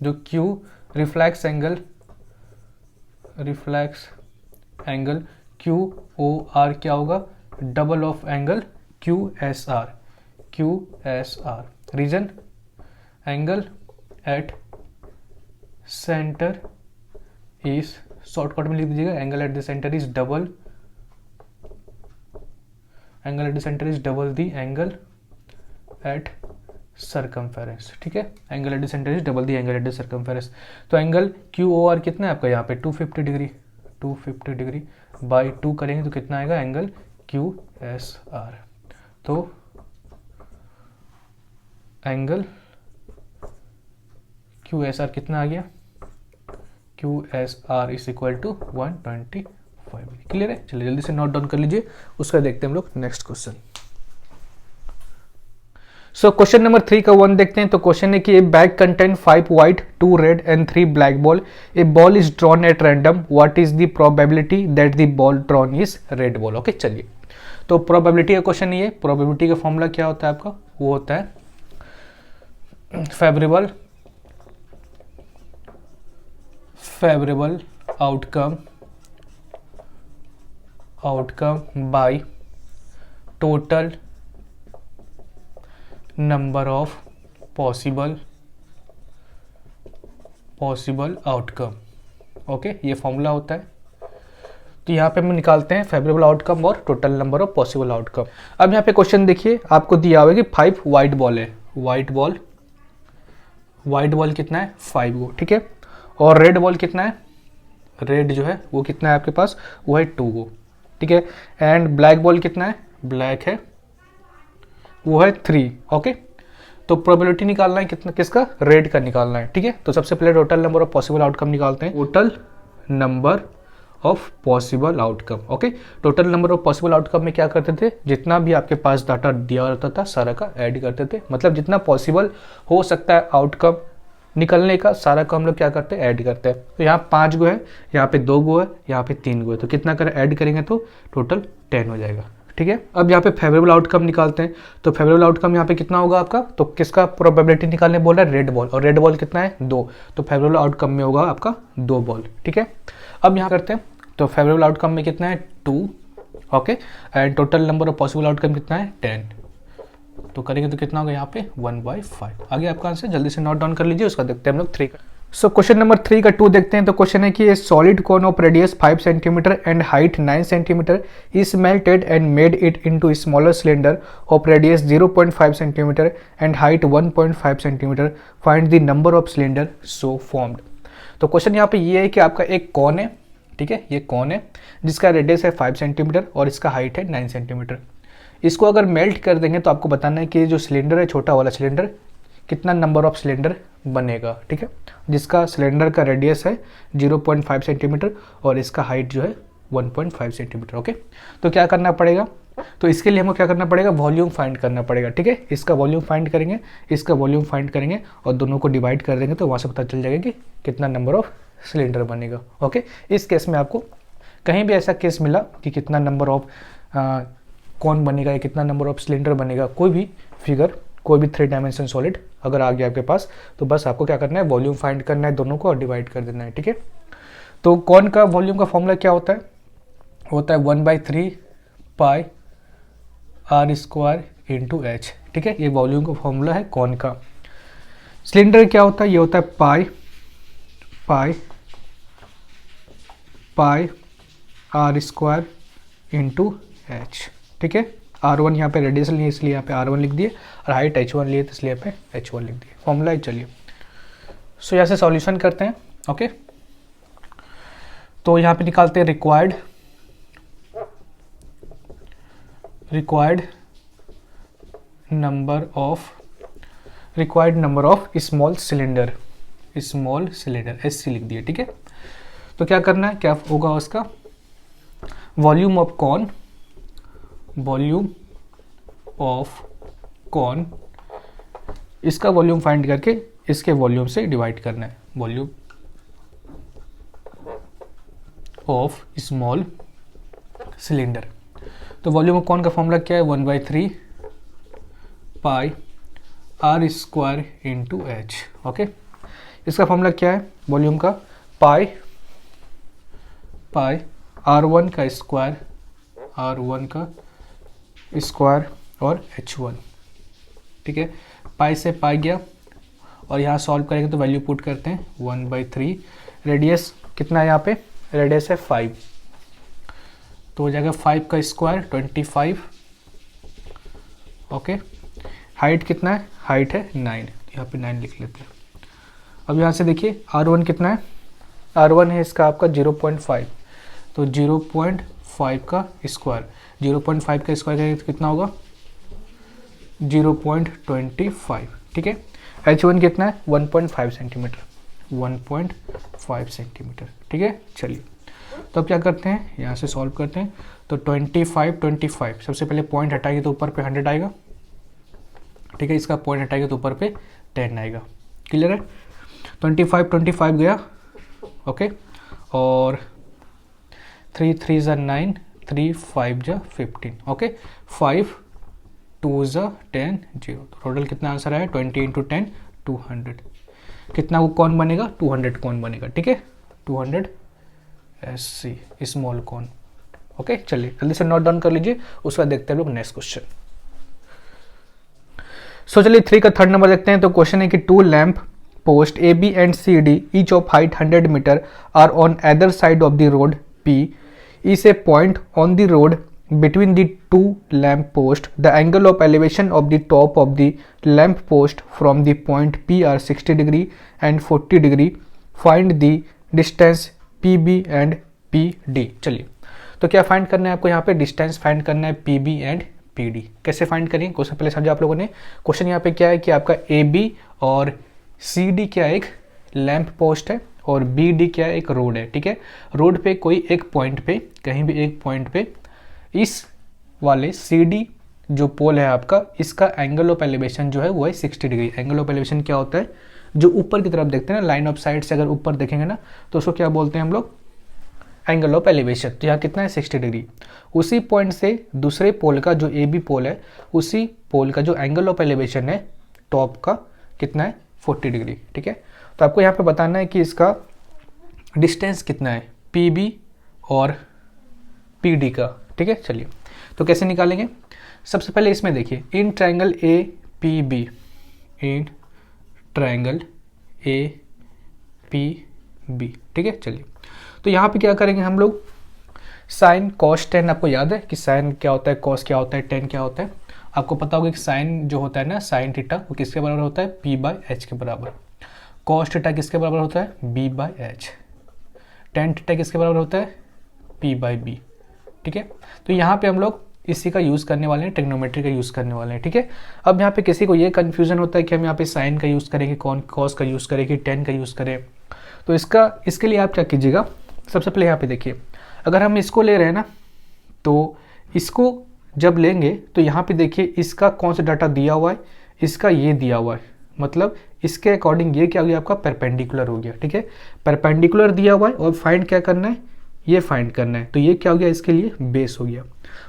जो Q reflex angle Q O R क्या होगा, double of angle Q S R. Reason angle at centre is, shortcut में लिख दीजिएगा, angle at the centre is double the angle at circumference, ठीक है। Angle at the centre is double the angle at the circumference. तो एंगल क्यू ओ आर कितना है आपका यहाँ पे 250 डिग्री बाई 2 करेंगे तो कितना आएगा एंगल क्यू एस आर। तो एंगल क्यू एस आर कितना आ गया, Q S R is equal to 125। Clear है, चलिए जल्दी से नोट डाउन कर लीजिए, उसका देखते हैं हम लोग next question. So question number 3 का 1 देखते हैं। तो क्वेश्चन है कि ए bag contain 5 white 2 red and 3 black ball, A ball is drawn at random, what is the probability that the ball drawn is red ball. Okay चलिए, तो प्रोबेबिलिटी का क्वेश्चन ये, प्रोबेबिलिटी का फॉर्मूला क्या होता है आपका, वो होता है favourable outcome by total number of possible outcome. Okay, ये फॉर्मूला होता है। तो यहाँ पे हम निकालते हैं फेवरेबल आउटकम और total number of possible outcome. अब यहाँ पे क्वेश्चन देखिए, आपको दिया हुआ है कि 5 वाइट बॉल है, वाइट बॉल कितना है 5 गो, ठीक है, और रेड बॉल कितना है, रेड जो है वो कितना है आपके पास, वो है 2 गो, ठीक है, एंड ब्लैक बॉल कितना है, ब्लैक है वो है 3। ओके, तो प्रोबेबिलिटी निकालना है कितना, किसका, रेड का निकालना है, ठीक है। तो सबसे पहले total number of possible outcome निकालते हैं, total number of possible outcome. Okay, total number of possible outcome में क्या करते थे, जितना भी आपके पास डाटा दिया रहता था सारा का ऐड करते थे, मतलब जितना पॉसिबल हो सकता है आउटकम निकलने का सारा का हम लोग क्या करते हैं, ऐड करते हैं। तो यहाँ 5 गो है, यहाँ पे 2 गो है, यहाँ पे 3 गो है, तो कितना कर ऐड करेंगे तो टोटल 10 हो जाएगा, ठीक है। अब यहाँ पे फेवरेबल आउटकम निकालते हैं। तो फेवरेबल आउटकम यहाँ पे कितना होगा आपका, तो किसका प्रोबेबिलिटी निकालने बोल रहा है, रेड बॉल, और रेड बॉल कितना है 2, तो फेवरेबल आउटकम में होगा आपका 2 बॉल, ठीक है। अब यहाँ करते हैं, तो फेवरेबल आउटकम में कितना है 2, okay, and total number of possible outcome कितना है 10, तो करेंगे तो कितना होगा यहाँ पे 1/5। आगे आपका आंसर जल्दी से नोट डाउन कर लीजिए, उसका देखते हैं हम लोग 3 का। सो क्वेश्चन नंबर 3 का 2 देखते हैं। तो क्वेश्चन है कि ए solid cone of radius 5 centimetre and height 9 centimetre is melted and made it into smaller cylinder of radius 0.5 centimetre and height 1.5 centimetre, find the number of cylinder so formed. तो क्वेश्चन यहाँ पे ये है कि आपका एक कॉन है, ठीक है, ये कॉन है जिसका रेडियस है 5 सेंटीमीटर और इसका हाइट है 9 सेंटीमीटर। इसको अगर मेल्ट कर देंगे तो आपको बताना है कि जो सिलेंडर है, छोटा वाला सिलेंडर, कितना नंबर ऑफ सिलेंडर बनेगा, ठीक है, जिसका सिलेंडर का रेडियस है 0.5 सेंटीमीटर और इसका हाइट जो है 1.5 सेंटीमीटर। ओके, तो क्या करना पड़ेगा, तो इसके लिए हमको क्या करना पड़ेगा, वॉल्यूम फाइंड करना पड़ेगा, ठीक है। इसका वॉल्यूम फाइंड करेंगे, इसका वॉल्यूम फाइंड करेंगे और दोनों को डिवाइड कर देंगे तो वहाँ से पता चल जाएगा कि कितना नंबर ऑफ सिलेंडर बनेगा। ओके, इस केस में आपको कहीं भी ऐसा केस मिला कि कितना नंबर ऑफ कौन बनेगा या कितना नंबर ऑफ सिलेंडर बनेगा, कोई भी फिगर, कोई भी 3 डायमेंशन सॉलिड अगर आ गया आपके पास, तो बस आपको क्या करना है, वॉल्यूम फाइंड करना है दोनों को और डिवाइड कर देना है, ठीक है। तो कौन का वॉल्यूम का फॉर्मूला क्या होता है, 1/3 pi r square into H, ठीक है, ये वॉल्यूम का फॉर्मूला है कौन का। सिलेंडर क्या होता है, ये होता है pi r square into H, ठीक है। R1 यहाँ पे रेडियस लिए इसलिए यहाँ पे R1 लिख दिए और हाइट H1 लिए तो इसलिए यहाँ पे H1 लिख दिए, फॉर्मूला है। चलिए, सो यहाँ से सॉल्यूशन करते हैं। ओके, तो यहाँ पे निकालते हैं required number of small cylinder SC लिख दिए, ठीक है। तो क्या करना है, क्या होगा उसका, वॉल्यूम ऑफ कॉन, इसका वॉल्यूम फाइंड करके इसके वॉल्यूम से डिवाइड करना है, वॉल्यूम ऑफ स्मॉल सिलेंडर। तो वॉल्यूम ऑफ कॉन का फॉर्मूला क्या है, 1/3 pi r square into h. Okay, इसका फॉर्मूला क्या है वॉल्यूम का, पाई R1 का स्क्वायर और H1, ठीक है। पाई से पाई गया और यहाँ सॉल्व करेंगे तो वैल्यू पुट करते हैं 1/3, रेडियस कितना है यहाँ पे, रेडियस है 5, तो हो जाएगा 5 का स्क्वायर 25। ओके, हाइट कितना है, हाइट है 9, यहाँ पे 9 लिख लेते हैं। अब यहाँ से देखिए R1 कितना है, R1 है इसका आपका 0.5, तो 0.5 का स्क्वायर, 0.5 का स्क्वायर करेंगे तो कितना होगा 0.25, ठीक है। H1 कितना है 1.5 सेंटीमीटर, 1.5 सेंटीमीटर, ठीक है। चलिए, तो अब क्या करते हैं, यहाँ से सॉल्व करते हैं। तो 25 सबसे पहले पॉइंट हटाएंगे तो ऊपर पे 100 आएगा, ठीक है, इसका पॉइंट हटाएगा तो ऊपर पे 10 आएगा। क्लियर है? 25 25 गया, ओके, और 3 3 ज़ा 9, 3 5 ज़ा 15, ओके, 5 2 ज़ा 10 0। टोटल कितना आंसर आया? 20 इंटू 10 200। कितना वो कौन बनेगा? 200 कौन बनेगा, ठीक है, 200 SC स्मॉल कौन। ओके, चलिए जल्दी से नोट डाउन कर लीजिए, उसका देखते हैं लोग नेक्स्ट क्वेश्चन। सो चलिए 3 का थर्ड नंबर देखते हैं। तो क्वेश्चन है कि 2 lamp post AB and CD each of height 100 meter are on either side of the road P is a point on the road between the two lamp posts. The angle of elevation of the top of the lamp post from the point P are 60 degree and 40 degree. Find the distance PB and PD। चलिए, तो क्या फाइंड करना है आपको यहाँ पे? डिस्टेंस फाइंड करना है PB एंड PD। कैसे फाइंड करेंगे? क्वेश्चन पहले समझा आप लोगों ने। क्वेश्चन यहाँ पे क्या है कि आपका AB और CD क्या है? एक लैंप पोस्ट है, और BD क्या है? एक रोड है, ठीक है। रोड पे कोई एक पॉइंट पे, कहीं भी एक पॉइंट पे, इस वाले CD जो पोल है आपका, इसका एंगल ऑफ एलिवेशन जो है वो है 60 डिग्री। एंगल ऑफ एलिवेशन क्या होता है? जो ऊपर की तरफ देखते हैं ना, लाइन ऑफ साइट से अगर ऊपर देखेंगे ना, तो उसको क्या बोलते हैं हम लोग? Angle of elevation. तो यहाँ कितना है? 60 डिग्री। उसी पॉइंट से दूसरे पोल का जो AB पोल है, उसी पोल का जो एंगल ऑफ एलिवेशन है टॉप का, कितना है? 40 डिग्री, ठीक है। तो आपको यहाँ पे बताना है कि इसका डिस्टेंस कितना है PB और PD का, ठीक है। चलिए, तो कैसे निकालेंगे? सबसे पहले इसमें देखिए, in triangle APB, in triangle APB, ठीक है। चलिए, तो यहाँ पे क्या करेंगे हम लोग? साइन कॉस टेन, आपको याद है कि साइन क्या होता है, कॉस क्या होता है, टेन क्या होता है? आपको पता होगा कि साइन जो होता है ना, साइन थीटा, वो किसके बराबर होता है? P/H के बराबर। कॉस थीटा किसके बराबर होता है? B/H। टेन थीटा किसके बराबर होता है? P/B, ठीक है। तो यहाँ पे हम लोग इसी का यूज़ करने वाले हैं, ट्रिग्नोमेट्री का यूज़ करने वाले हैं, ठीक है। अब यहाँ पे किसी को ये कन्फ्यूजन होता है कि हम यहाँ पे साइन का यूज़ करेंगे, कॉस का यूज़ करेंगे, टेन का यूज़ करें। तो इसके लिए आप क्या कीजिएगा? सबसे पहले यहाँ पे देखिए, अगर हम इसको ले रहे हैं ना, तो इसको जब लेंगे तो यहाँ पे देखिए इसका कौन सा डाटा दिया हुआ है? इसका ये दिया हुआ है, मतलब इसके अकॉर्डिंग ये क्या हो गया? आपका परपेंडिकुलर हो गया, ठीक है। परपेंडिकुलर दिया हुआ है और फाइंड क्या करना है? ये फाइंड करना है। तो ये क्या हो गया? इसके लिए बेस हो गया।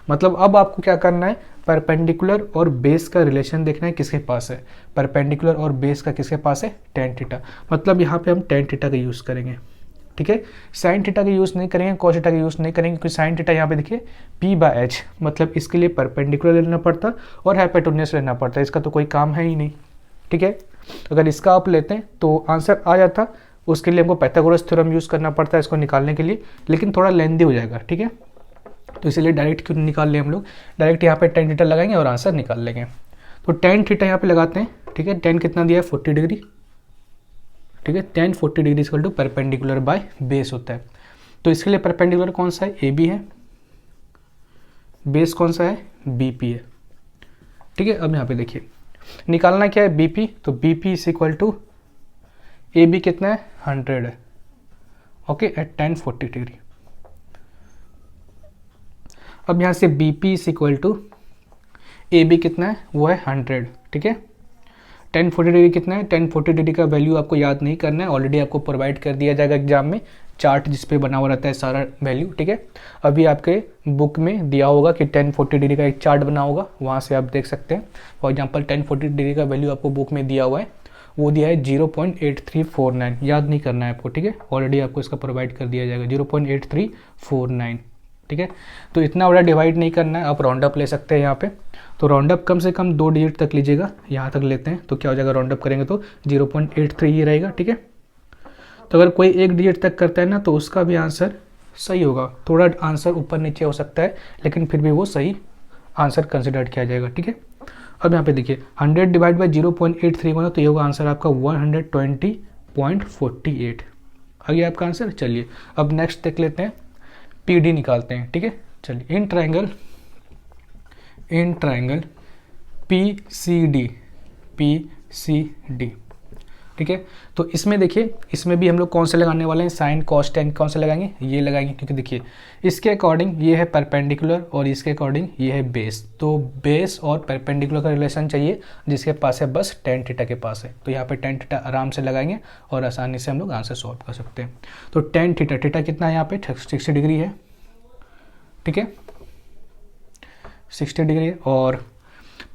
मतलब अब आपको क्या करना है? परपेंडिकुलर और बेस का रिलेशन देखना है किसके पास है। परपेंडिकुलर और बेस का किसके पास है? Tan theta. मतलब यहाँ पे हम टेन थीटा का यूज़ करेंगे, ठीक है। साइन थीटा का यूज़ नहीं करेंगे, कॉस थीटा का यूज़ नहीं करेंगे, क्योंकि साइन थीटा यहाँ पे देखिए P/H, मतलब इसके लिए परपेंडिकुलर लेना पड़ता और हाइपोटेन्यूस लेना पड़ता है। इसका तो कोई काम है ही नहीं, ठीक है। अगर इसका आप लेते हैं तो आंसर आ जाता, उसके लिए हमको पाइथागोरस थ्योरम यूज़ करना पड़ता है इसको निकालने के लिए, लेकिन थोड़ा लेंदी हो जाएगा, ठीक है। तो इसलिए डायरेक्ट क्यों निकाल लें हम लोग? डायरेक्ट यहाँ पे टेन थीटा लगाएंगे और आंसर निकाल लेंगे। तो टेन थीटा यहाँ पे लगाते हैं, ठीक है। टेन कितना दिया है? 40 डिग्री, ठीक है। Tan 40 degree equal to perpendicular by base होता है। तो इसके लिए परपेंडिकुलर कौन सा है? AB है। बेस कौन सा है? BP है, ठीक है। अब यहाँ पे देखिए, निकालना क्या है? BP। तो BP is equal to AB कितना है? 100 है, ओके, एट टेन 40 डिग्री। अब यहाँ से BP is equal to AB कितना है? वो है 100, ठीक है। 1040 डिग्री कितना है? 1040 डिग्री का वैल्यू आपको याद नहीं करना है, ऑलरेडी आपको प्रोवाइड कर दिया जाएगा एग्जाम में, चार्ट जिस पे बना हुआ रहता है सारा वैल्यू, ठीक है। अभी आपके बुक में दिया होगा कि 1040 डिग्री का एक चार्ट बना होगा, वहाँ से आप देख सकते हैं। फॉर एग्जाम्पल 1040 डिग्री का वैल्यू आपको बुक में दिया हुआ है, वो दिया है 0.8349। याद नहीं करना है आपको, ठीक है। ऑलरेडी आपको इसका प्रोवाइड कर दिया जाएगा 0.8349, ठीक है। तो इतना बड़ा डिवाइड नहीं करना है, आप राउंड अप ले सकते हैं यहाँ पे। तो राउंड अप कम से कम 2 डिजिट तक लीजिएगा, यहाँ तक लेते हैं तो क्या हो जाएगा? राउंड अप करेंगे तो 0.83 ही रहेगा, ठीक है। तो अगर कोई एक डिजिट तक करता है ना, तो उसका भी आंसर सही होगा। थोड़ा आंसर ऊपर नीचे हो सकता है, लेकिन फिर भी वो सही आंसर कंसिडर किया जाएगा, ठीक है। अब यहाँ पे देखिए 100 डिवाइड बाई 0.831, तो ये होगा आंसर आपका 120.48 आ गया आपका आंसर। चलिए, अब नेक्स्ट देख लेते हैं, PD निकालते हैं, ठीक है। चलिए, इन ट्रायंगल PCD ठीक है। तो इसमें देखिए, इसमें भी हम लोग कौन से लगाने वाले हैं, साइन कॉस टेन कौन से लगाएंगे, ये लगाएंगे, क्योंकि देखिए इसके अकॉर्डिंग ये है परपेंडिकुलर और इसके अकॉर्डिंग ये है बेस। तो बेस और परपेंडिकुलर का रिलेशन चाहिए, जिसके पास है बस टेन थीटा के पास है। तो यहाँ पे टेन थीटा आराम से लगाएंगे और आसानी से हम लोग आंसर सॉल्व कर सकते हैं। तो टेन थीटा, थीटा कितना है यहाँ पे 60 डिग्री है, ठीक है, 60 डिग्री है। और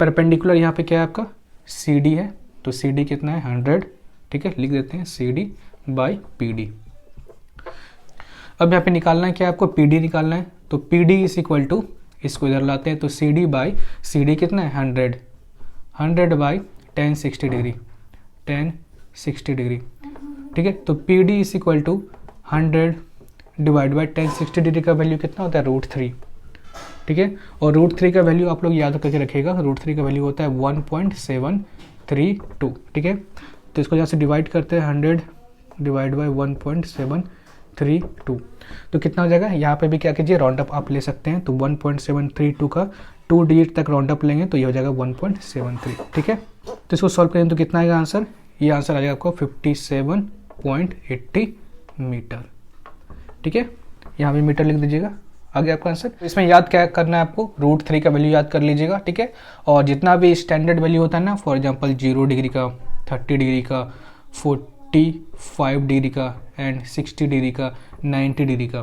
परपेंडिकुलर यहाँ पे क्या है आपका सी डी है, तो सी डी कितना है 100, ठीक है, लिख देते हैं C D by P D. अब यहाँ पे निकालना है क्या आपको, पी डी निकालना है। तो P D is equal to, इसको इधर लाते हैं, तो C D by C D कितना है 100, 100 बाई 1060 डिग्री, 1060 डिग्री, ठीक है। तो P D is equal to 100 divide by 1060 degree का वैल्यू कितना होता है √3, ठीक है। और √3 का वैल्यू आप लोग याद करके रखिएगा, √3 का वैल्यू होता है 1.732, ठीक है। तो इसको यहाँ से डिवाइड करते हैं, 100 डिवाइड बाई 1.732, तो कितना हो जाएगा। यहाँ पे भी क्या कीजिए, राउंड अप आप ले सकते हैं। तो 1.732 का 2 डिजिट तक राउंड अप लेंगे तो ये हो जाएगा 1.73, ठीक है। तो इसको सॉल्व करें तो कितना आएगा आंसर, ये आंसर आ जाएगा आपको 57.80 मीटर, ठीक है। यहाँ भी मीटर लिख दीजिएगा, आगे आपका आंसर। इसमें याद क्या करना है आपको, √3 का वैल्यू याद कर लीजिएगा, ठीक है। और जितना भी स्टैंडर्ड वैल्यू होता है ना, फॉर एग्जांपल 0 डिग्री का, 30 डिग्री का, 45 डिग्री का एंड 60 डिग्री का, 90 डिग्री का,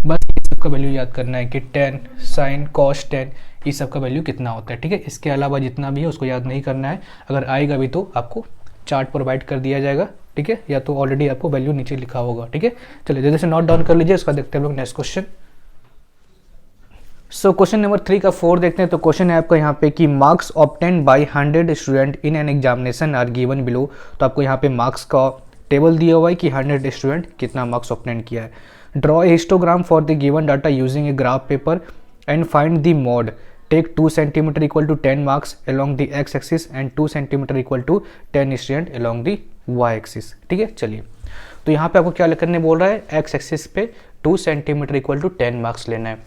बस ये सब का वैल्यू याद करना है कि tan sin cos tan ये सब का वैल्यू कितना होता है, ठीक है। इसके अलावा जितना भी है उसको याद नहीं करना है, अगर आएगा भी तो आपको चार्ट प्रोवाइड कर दिया जाएगा, ठीक है, या तो ऑलरेडी आपको वैल्यू नीचे लिखा होगा, ठीक है। चलिए जल्दी से नोट डाउन कर लीजिए, उसका देखते हैं हम लोग next question. So question number 3 का 4 देखते हैं। तो क्वेश्चन है आपका यहाँ पे कि marks obtain by 100 student in an examination are given below. तो आपको यहाँ पे मार्क्स का टेबल दिया हुआ है कि 100 स्टूडेंट कितना मार्क्स ऑब्टेन किया है। Draw a histogram for the given data using a graph paper and find the mode. Take 2 centimetre equal to 10 marks along the x axis and 2 centimetre equal to 10 student along the y axis, ठीक है। चलिए तो यहाँ पे आपको क्या करने बोल रहा है, x एक्सिस पे 2 सेंटीमीटर इक्वल टू 10 मार्क्स लेना है।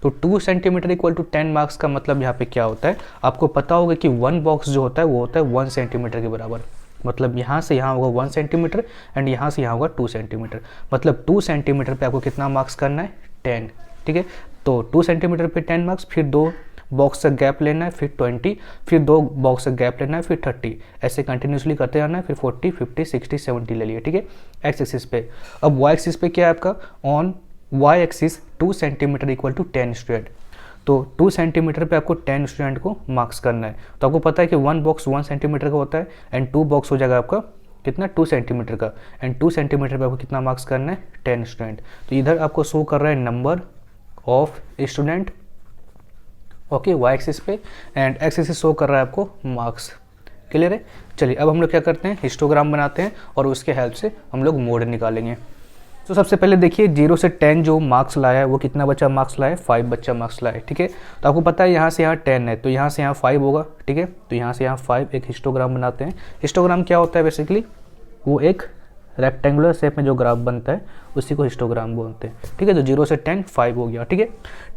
तो 2 सेंटीमीटर इक्वल टू 10 मार्क्स का मतलब यहाँ पे क्या होता है, आपको पता होगा कि 1 बॉक्स जो होता है वो होता है 1 सेंटीमीटर के बराबर। मतलब यहाँ से यहाँ होगा 1 सेंटीमीटर एंड यहाँ से यहाँ होगा 2 सेंटीमीटर। मतलब 2 सेंटीमीटर पे आपको कितना मार्क्स करना है 10, ठीक है। तो 2 सेंटीमीटर पे 10 मार्क्स, फिर 2 बॉक्स से गैप लेना है, फिर 20, फिर 2 बॉक्स से गैप लेना है, फिर 30, ऐसे कंटिन्यूसली करते जाना है, फिर 40, 50, 60, 70 ले लिए, ठीक है, एक्स एक्सिस पे। अब वाई एक्सिस पे क्या है आपका, on Y axis 2 centimetre equal to 10 student. तो 2 सेंटीमीटर पे आपको 10 स्टूडेंट को मार्क्स करना है। तो आपको पता है कि 1 बॉक्स 1 सेंटीमीटर का होता है एंड 2 बॉक्स हो जाएगा आपका कितना 2 सेंटीमीटर का, एंड 2 सेंटीमीटर पे आपको कितना मार्क्स करना है 10 स्टूडेंट। तो इधर आपको शो कर रहा है number of student, okay, Y axis पे, एंड एक्स एक्सिस शो कर रहा है आपको मार्क्स। क्लियर है। चलिए अब हम लोग क्या करते हैं, हिस्टोग्राम बनाते हैं और उसके हेल्प से हम लोग मोड निकालेंगे। तो सबसे पहले देखिए 0 से 10 जो मार्क्स लाया है वो कितना बच्चा मार्क्स लाया है, 5 बच्चा मार्क्स लाया है, ठीक है। तो आपको पता है यहाँ से यहाँ 10 है तो यहाँ से यहाँ 5 होगा, ठीक है। तो यहाँ से यहाँ 5, एक हिस्टोग्राम बनाते हैं। हिस्टोग्राम क्या होता है बेसिकली, वो एक रेक्टेंगुलर शेप में जो ग्राफ बनता है उसी को हिस्टोग्राम बोलते हैं, ठीक है। तो 0 से 10 5 हो गया, ठीक है।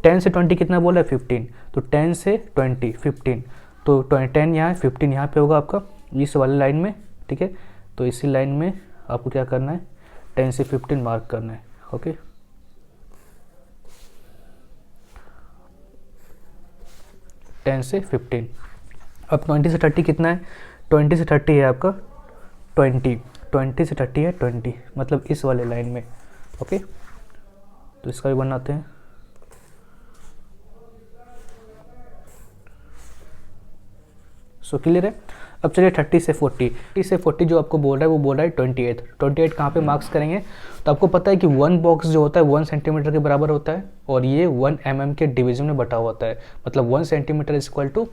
10 से 20 कितना बोला है 15, तो 10 से 20 15, तो 10 यहाँ है 15 यहाँ पे होगा आपका इस वाली लाइन में, ठीक है। तो इसी लाइन में आपको क्या करना है 10 से 15 मार्क करना है, ओके। टेन से 15। अब 20 से 30 कितना है, 20 से 30 है आपका 20 से 30 है 20, मतलब इस वाले लाइन में, ओके। तो इसका भी बनाते हैं। सो क्लियर है। अब चलिए 30 से 40 जो आपको बोल रहा है वो बोल रहा है 28 कहाँ पे मार्क्स करेंगे। तो आपको पता है कि 1 बॉक्स जो होता है 1 सेंटीमीटर के बराबर होता है और ये 1 mm के डिवीजन में बटा हुआ होता है। मतलब 1 centimetre is equal to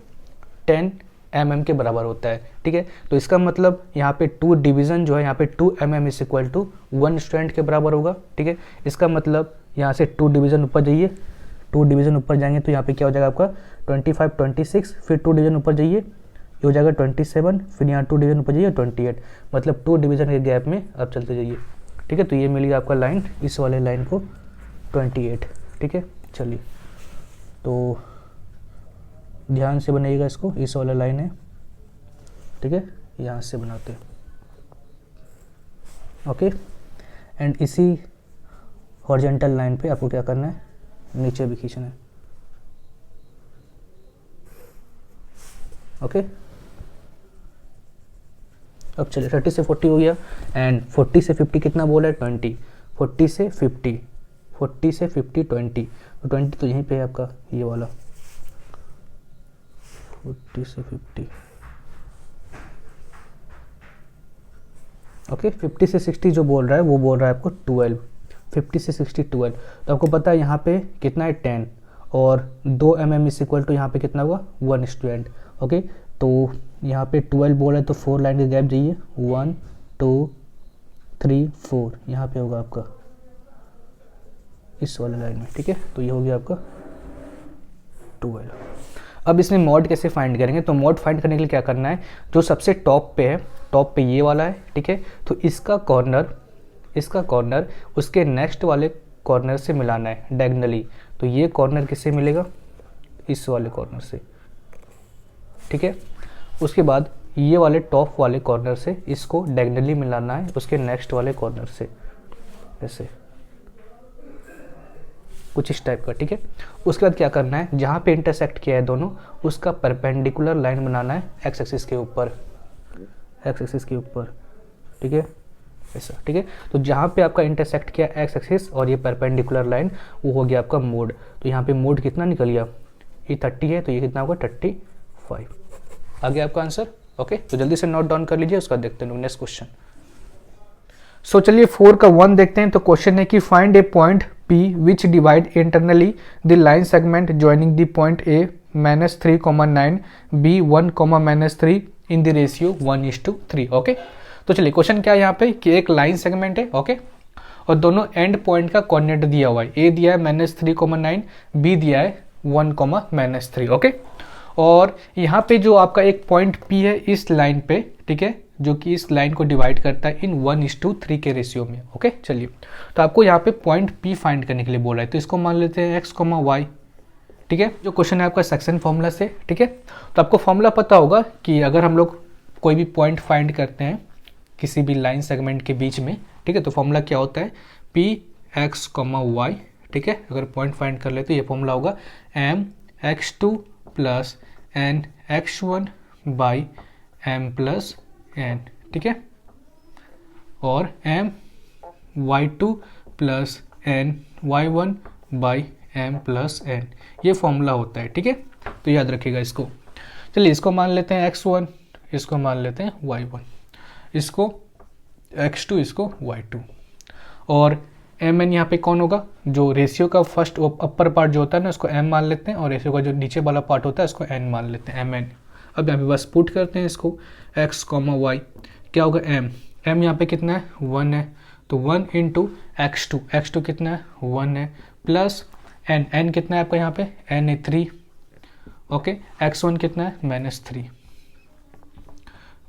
10 mm के बराबर होता है, ठीक है। तो इसका मतलब यहाँ पे 2 डिवीजन जो है यहाँ पे 2 mm is equal to 1 student के बराबर होगा, ठीक है। इसका मतलब यहाँ से 2 डिवीजन ऊपर जाइए, 2 डिवीजन ऊपर जाएंगे तो यहाँ पे क्या हो जाएगा आपका 25 26, फिर 2 डिवीजन ऊपर जाइए ये हो जाएगा 27, फिर यहाँ 2 डिवीजन ऊपर जाइए 28, मतलब 2 डिवीजन के गैप में आप चलते जाइए, ठीक है। तो ये मिल गया आपका लाइन, इस वाले लाइन को 28, ठीक है। चलिए तो ध्यान से बनाइएगा इसको, इस वाला लाइन है, ठीक है, यहाँ से बनाते हैं। ओके, एंड इसी हॉरिजॉन्टल लाइन पे आपको क्या करना है, नीचे भी खींचना है। ओके, अब चलिए 30 से 40 हो गया, एंड 40 से 50 कितना बोला है, 20। 40 से 50, 40 से 50 20, तो 20 तो यहीं पे है आपका ये वाला, 40 से 50। ओके, 50 से 60 जो बोल रहा है वो बोल रहा है आपको 12, 50 से 60 12। तो आपको पता है यहाँ पे कितना है 10, और 2 mm इज इक्वल टू यहाँ पे कितना होगा 1:8। ओके, तो यहाँ पे 12 बोल रहा है तो 4 लाइन का गैप जाइए, 1 2 3 4, यहाँ पे होगा आपका इस वाले लाइन में। ठीक है, तो ये हो गया आपका 12। अब इसमें मॉड कैसे फाइंड करेंगे, तो मॉड फाइंड करने के लिए क्या करना है, जो सबसे टॉप पे है, टॉप पे ये वाला है, ठीक है, तो इसका कॉर्नर उसके नेक्स्ट वाले कॉर्नर से मिलाना है डायगोनली। तो ये कॉर्नर किससे मिलेगा, इस वाले कॉर्नर से। ठीक है, उसके बाद ये वाले टॉप वाले कॉर्नर से इसको डायगोनली मिलाना है उसके नेक्स्ट वाले कॉर्नर से, ऐसे कुछ इस टाइप का। ठीक है, उसके बाद क्या करना है, जहाँ पे इंटरसेक्ट किया है दोनों उसका परपेंडिकुलर लाइन बनाना है एक्स एक्सिस के ऊपर, एक्स एक्सिस के ऊपर। ठीक है, ऐसा। ठीक है, तो जहाँ पे आपका इंटरसेक्ट किया एक्स एक्सिस और ये परपेंडिकुलर लाइन, वो हो गया आपका मोड। तो यहाँ पे मोड कितना निकल गया, ये 30 है तो ये कितना होगा 35। आ गया आपका आंसर। ओके, तो जल्दी से नोट डाउन कर लीजिए, उसका देखते हैं नेक्स्ट क्वेश्चन। सो चलिए 4 का 1 देखते हैं। तो क्वेश्चन है कि find A point P which divide internally the line segment joining the point A -3,9 B 1,-3 in the ratio 1:3। Okay, तो चलिए क्वेश्चन क्या है यहाँ पे कि एक लाइन सेगमेंट है, ओके, और दोनों एंड पॉइंट का कोऑर्डिनेट दिया हुआ है, A दिया है -3,9, B दिया है 1,-3। ओके, और यहाँ पे जो आपका एक पॉइंट P है इस लाइन पे, ठीक है, जो कि इस लाइन को डिवाइड करता है इन 1:3 के रेशियो में। ओके, चलिए, तो आपको यहाँ पे पॉइंट P फाइंड करने के लिए बोला है, तो इसको मान लेते हैं x, y। ठीक है, जो क्वेश्चन है आपका सेक्शन फॉर्मूला से। ठीक है, तो आपको फॉर्मूला पता होगा कि अगर हम लोग कोई भी पॉइंट फाइंड करते हैं किसी भी लाइन सेगमेंट के बीच में, ठीक है, तो फॉर्मूला क्या होता है, P x, y। ठीक है, अगर पॉइंट फाइंड कर ले तो ये फॉर्मूला होगा mx2 + nx1 / m+n। ठीक है, और my2 + ny1 / m+n, ये फॉर्मूला होता है। ठीक है, तो याद रखिएगा इसको। चलिए इसको मान लेते हैं x1, इसको मान लेते हैं y1, इसको x2, इसको y2, और mn यहाँ पे कौन होगा, जो रेशियो का फर्स्ट अपर पार्ट जो होता है ना उसको m मान लेते हैं, और रेशियो का जो नीचे वाला पार्ट होता है उसको n मान लेते हैं, mn। अब यहाँ पे बस पुट करते हैं इसको, x, y, क्या होगा m यहाँ पे कितना है 1 है, तो 1 × x2, x2 कितना है 1 है, प्लस n कितना है आपका यहाँ पे n है 3। ओके, x1 कितना है -3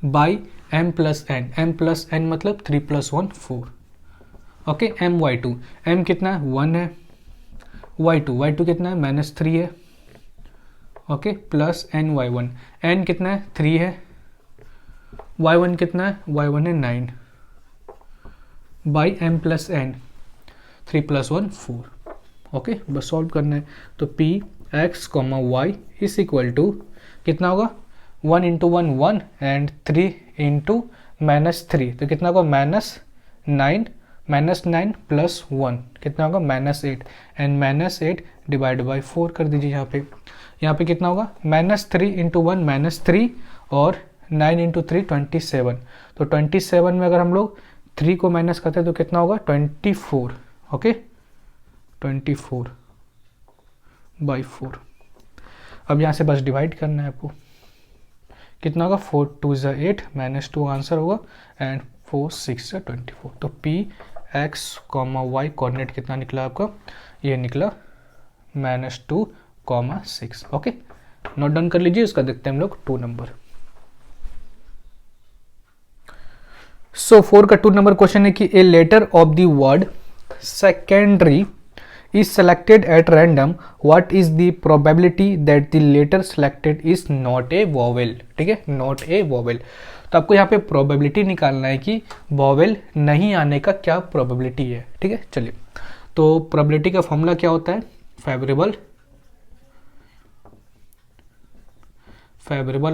बाई m+n मतलब 3 + 1 4। ओके, my2, m कितना है 1 है, y2 कितना है -3 है, ओके, प्लस ny1, n कितना है 3 है, y1 कितना है, y1 है 9 बाई m+n 3 + 1 4। ओके, बस सॉल्व करना है, तो p x, y is equal to कितना होगा 1 × 1 1 एंड 3 × -3, तो कितना होगा -9 + 1 कितना होगा -8, एंड -8 डिवाइड बाई 4 कर दीजिए। यहाँ पे कितना होगा -3 × 1 -3 और 9 × 3 27। तो 27 में अगर हम लोग 3 को माइनस करते हैं तो कितना होगा 24। ओके, 24/4। अब यहाँ से बस डिवाइड करना है आपको, कितना होगा 4 2 = 8, -2 आंसर होगा, एंड 4 6 = 24। तो P x, y कोऑर्डिनेट कितना निकला आपका, ये निकला -2, 6। ओके, नोट डाउन कर लीजिए, उसका देखते हैं हम लोग 2 नंबर। सो 4 का 2 नंबर क्वेश्चन है कि a letter of the word secondary is selected at random, what is the probability that the letter selected is not a vowel। ठीक है, not a vowel। तो आपको यहाँ पे प्रोबेबिलिटी निकालना है कि वॉवेल नहीं आने का क्या प्रोबेबिलिटी है। ठीक है, चलिए, तो प्रोबेबिलिटी का फॉर्मूला क्या होता है, favourable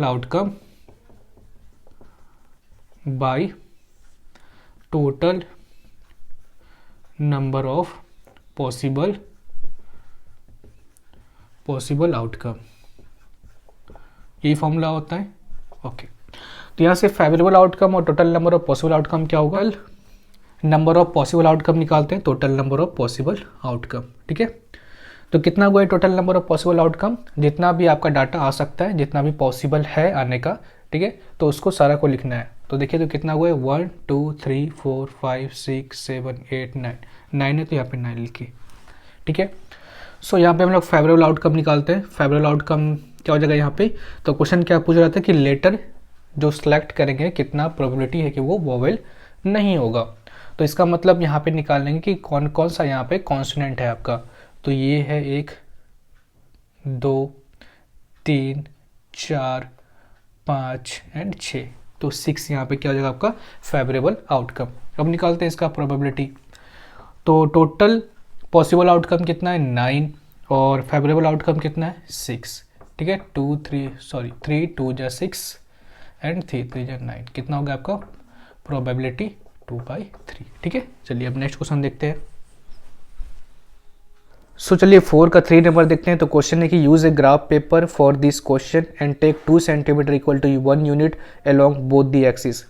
outcome by total number of possible outcome, यही फॉर्मूला होता है। ओके, तो यहाँ से फेवरेबल आउटकम और total number of possible outcome क्या होगा, नंबर ऑफ पॉसिबल आउटकम निकालते हैं, total number of possible outcome. ठीक है, तो कितना हुआ है total number of possible outcome, जितना भी आपका डाटा आ सकता है, जितना भी पॉसिबल है आने का, ठीक है, तो उसको सारा को लिखना है। तो देखिए तो कितना हुआ है, 1 2 3 4 5 6 7 8 9 है, तो यहाँ पे 9 लिखिए। ठीक है, सो यहाँ पे हम लोग फेवरेबल आउटकम निकालते हैं। फेवरेबल आउटकम क्या हो जाएगा यहाँ पे, तो क्वेश्चन क्या पूछ रहा था कि लेटर जो सिलेक्ट करेंगे कितना प्रोबेबिलिटी है कि वो वोवेल नहीं होगा। तो इसका मतलब यहाँ पे निकाल लेंगे कि कौन कौन सा यहाँ पे कॉन्सोनेंट है आपका। तो ये है 1 2 3 4 5 एंड 6, तो 6 यहाँ पे क्या हो जाएगा आपका फेवरेबल आउटकम। अब निकालते हैं इसका प्रोबेबिलिटी। तो टोटल पॉसिबल आउटकम कितना है 9 और फेवरेबल आउटकम कितना है 6। ठीक है, 3 2 जा 6 एंड 3 जा 9, कितना होगा आपका प्रोबेबिलिटी 2/3। ठीक है, चलिए अब नेक्स्ट क्वेश्चन देखते हैं। सो चलिए 4 का 3 नंबर देखते हैं। तो क्वेश्चन है कि use a graph paper for this question and take 2 centimetre equal to 1 unit along both the axis.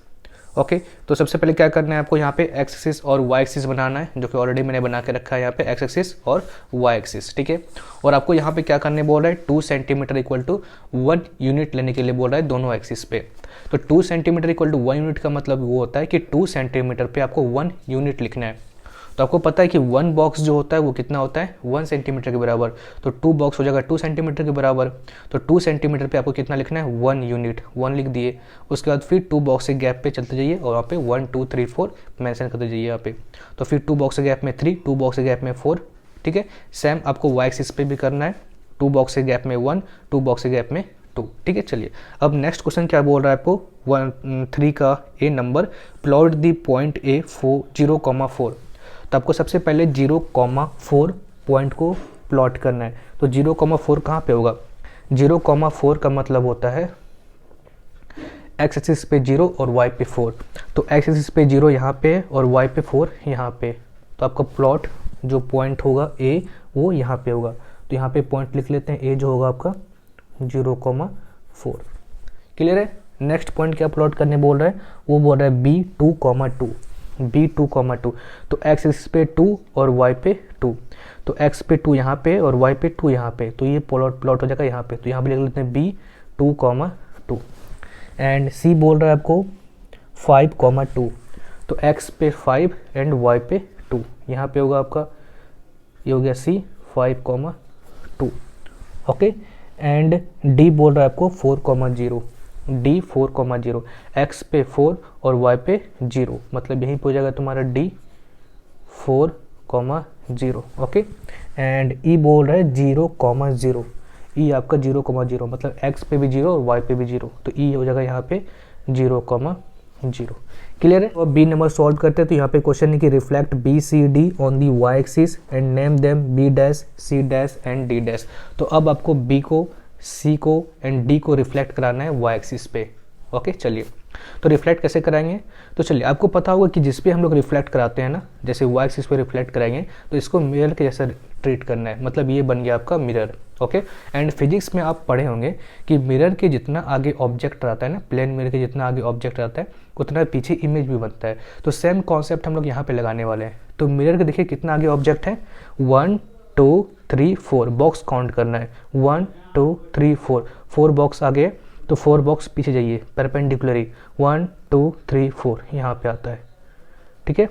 Okay, तो सबसे पहले क्या करना है आपको, यहाँ पे एक्स एक्सिस और वाई एक्सिस बनाना है, जो कि ऑलरेडी मैंने बना के रखा है यहाँ पे एक्स एक्सिस और वाई एक्सिस। ठीक है, और आपको यहाँ पे क्या करने बोल रहा है, 2 सेंटीमीटर इक्वल टू 1 यूनिट लेने के लिए बोल रहा है दोनों एक्सिस पे। तो 2 सेंटीमीटर इक्वल टू 1 यूनिट का मतलब वो होता है कि 2 सेंटीमीटर पे आपको 1 यूनिट लिखना है। तो आपको पता है कि 1 बॉक्स जो होता है वो कितना होता है 1 सेंटीमीटर के बराबर, तो 2 बॉक्स हो जाएगा 2 सेंटीमीटर के बराबर। तो 2 सेंटीमीटर पे आपको कितना लिखना है 1 यूनिट, 1 लिख दिए। उसके बाद फिर 2 बॉक्स के गैप पे चलते जाइए और वहाँ पे 1 2 3 4 मेंशन करते जाइए यहाँ पे। तो फिर 2 बॉक्स के गैप में 3, 2 बॉक्स के गैप में 4। ठीक है, सेम आपको वाई एक्सिस पे भी करना है, 2 बॉक्स के गैप में 1, 2 बॉक्स के गैप में 2। ठीक है, चलिए अब नेक्स्ट क्वेश्चन क्या बोल रहा है आपको, 3 का a number, plot the point A 0,4। तो आपको सबसे पहले 0,4 पॉइंट को प्लॉट करना है। तो 0,4 कहाँ पे होगा, 0,4 का मतलब होता है एक्स एक्सिस पे 0 और वाई पे 4। तो एक्स एक्सिस पे 0 यहाँ पे और वाई पे 4 यहाँ पे। तो आपका प्लॉट जो पॉइंट होगा ए वो यहाँ पे होगा। तो यहाँ पे पॉइंट लिख लेते हैं, ए जो होगा आपका 0,4। क्लियर है। नेक्स्ट पॉइंट क्या प्लॉट करने बोल रहा है, वो बोल रहा है B2,2, B2,2। तो एक्स एक्सिस पे 2 और वाई पे 2। तो एक्स पे 2 यहाँ पे और वाई पे 2 यहाँ पे, तो ये प्लॉट हो जाएगा यहाँ पे। तो यहाँ पे लिख लेते हैं B2,2। एंड सी बोल रहा है आपको 5,2। तो एक्स पे 5 एंड वाई पे 2, यहाँ पे होगा आपका, ये हो गया C 5,2। ओके, एंड डी बोल रहा है आपको 4,0, D 4,0, एक्स पे 4 और वाई पे 0, मतलब यहीं पे हो जाएगा तुम्हारा D 4,0। ओके, एंड ई बोल रहा है 0,0, ई आपका 0,0, मतलब एक्स पे भी 0 और वाई पे भी 0, तो ई हो जाएगा यहाँ पे 0,0। क्लियर है। और बी नंबर सॉल्व करते हैं। तो यहाँ पे क्वेश्चन है कि reflect B C D on the Y axis and name them B dash C dash and D dash. तो अब आपको बी को, सी को एंड डी को रिफ्लेक्ट कराना है वाई एक्सिस पे। ओके, चलिए तो रिफ्लेक्ट कैसे कराएंगे, तो चलिए आपको पता होगा कि जिस पे हम लोग रिफ्लेक्ट कराते हैं ना, जैसे वाई एक्सिस पे रिफ्लेक्ट कराएंगे तो इसको मिरर के जैसा ट्रीट करना है, मतलब ये बन गया आपका मिरर। ओके, एंड फिजिक्स में आप पढ़े होंगे कि मिरर के जितना आगे ऑब्जेक्ट रहता है ना, प्लेन मिरर के जितना आगे ऑब्जेक्ट रहता है उतना पीछे इमेज भी बनता है। तो सेम कॉन्सेप्ट हम लोग यहाँ पे लगाने वाले हैं। तो मिरर के देखिए कितना आगे ऑब्जेक्ट है, 1 2 3 4 बॉक्स काउंट करना है, 1 2 3 4 बॉक्स आगे, तो 4 बॉक्स पीछे जाइए परपेंडिकुलरली, 1 2 3 4 यहाँ पे आता है। ठीक है,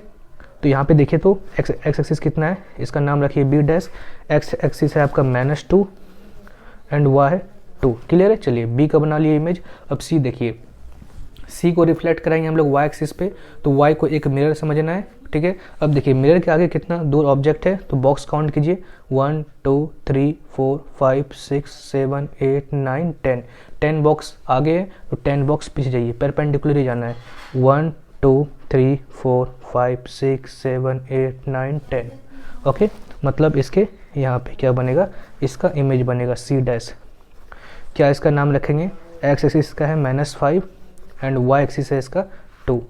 तो यहाँ पे देखिए तो एक्स एक्सिस कितना है, इसका नाम रखिए बी डैश, एक्स एक्सिस है आपका -2 एंड वाई है 2। क्लियर है। चलिए बी का बना लिए इमेज। अब सी देखिए, सी को रिफ्लेक्ट कराएंगे हम लोग वाई एक्सिस पे, तो वाई को एक मिरर समझना है। ठीक है, अब देखिए मिरर के आगे कितना दूर ऑब्जेक्ट है, तो बॉक्स काउंट कीजिए, 1 2 3 4 5 6 7 8 9 10, 10 बॉक्स आगे है तो 10 बॉक्स पीछे जाइए, परपेंडिकुलर ही जाना है। 1 2 3 4 5 6 7 8 9 10। ओके, मतलब इसके यहाँ पे क्या बनेगा, इसका इमेज बनेगा सी डैश। क्या इसका नाम रखेंगे, एक्स एक्सिस का है -5 एंड वाई एक्सिस है इसका 2।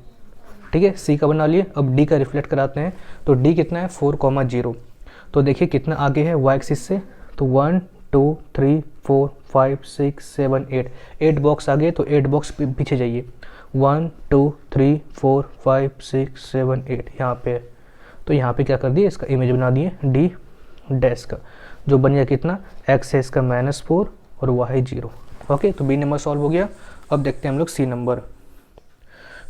ठीक है, सी का बना लिए। अब डी का रिफ्लेक्ट कराते हैं, तो डी कितना है 4,0। तो देखिए कितना आगे है वाई एक्सिस से, तो 1 2 3 4 5 6 7 8, 8 बॉक्स आगे तो 8 बॉक्स पीछे जाइए। 1 2 3 4 5 6 7 8 यहाँ पे है। तो यहाँ पे क्या कर दिए, इसका इमेज बना दिए डी डैश का, जो बन गया कितना, एक्स है इसका -4 और वाई 0। ओके, तो बी नंबर सॉल्व हो गया। अब देखते हैं हम लोग C number.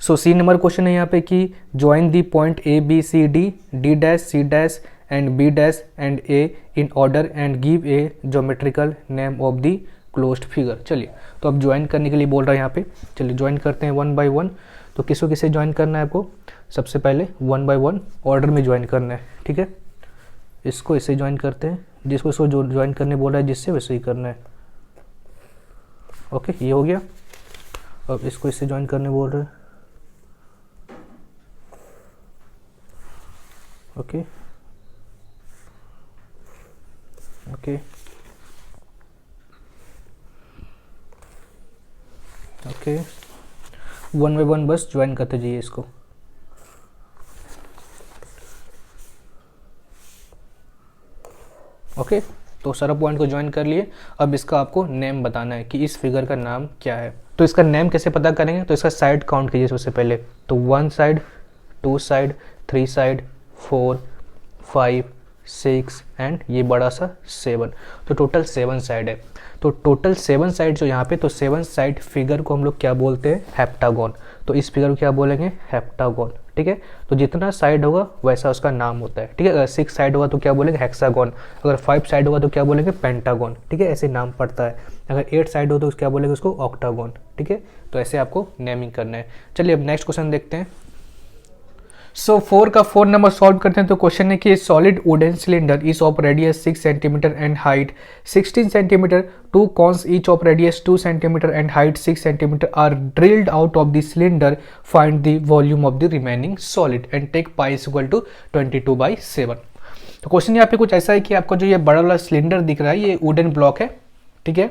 So C number question है यहाँ पे कि join the point A B C D, D dash C dash and B dash and A in order and give a geometrical name of the closed figure. चलिए, तो अब ज्वाइन करने के लिए बोल रहा है यहाँ पे। चलिए ज्वाइन करते हैं 1 बाय 1। तो किसको किसे ज्वाइन करना है आपको, सबसे पहले 1 बाय 1 ऑर्डर में ज्वाइन करना है। ठीक है, इसको इससे ज्वाइन करते हैं, जिसको इसको जो ज्वाइन करने बोल रहा है जिससे वैसे ही करना है। ओके, ये हो गया। अब इसको इससे ज्वाइन करने बोल रहे हैं। ओके ओके ओके, 1 बाय 1 बस ज्वाइन करते जाइए इसको। ओके, तो सारा पॉइंट को ज्वाइन कर लिए। अब इसका आपको नेम बताना है कि इस फिगर का नाम क्या है। तो इसका नेम कैसे पता करेंगे, तो इसका साइड काउंट कीजिए सबसे पहले। तो 1 साइड, 2 साइड, 3 साइड, 4 5 6 एंड ये बड़ा सा 7। तो टोटल 7 साइड है। तो टोटल 7 साइड जो यहाँ पे, तो 7 साइड फिगर को हम लोग क्या बोलते हैं, हेप्टागोन। तो इस फिगर को क्या बोलेंगे, हेप्टागोन। ठीक है, तो जितना साइड होगा वैसा उसका नाम होता है। ठीक है, अगर 6 साइड होगा तो क्या बोलेंगे, हेक्सागोन। अगर 5 साइड होगा तो क्या बोलेंगे, पेंटागोन। ठीक है, ऐसे नाम पड़ता है। अगर 8 साइड हो तो क्या बोलेंगे उसको, ऑक्टागोन। ठीक है, तो ऐसे आपको नेमिंग करना है। चलिए अब नेक्स्ट क्वेश्चन देखते हैं। सो 4 का 4 नंबर सॉल्व करते हैं। तो क्वेश्चन है कि solid wooden cylinder is of radius 6 centimetre and height 16 centimetre, two cones each of radius 2 centimetre and height 6 centimetre are drilled out of the cylinder, find the volume of the remaining solid and take pi is equal to 22/7। तो क्वेश्चन यहाँ पे कुछ ऐसा है कि आपका जो ये बड़ा वाला सिलेंडर दिख रहा है ये वुडन ब्लॉक है। ठीक है,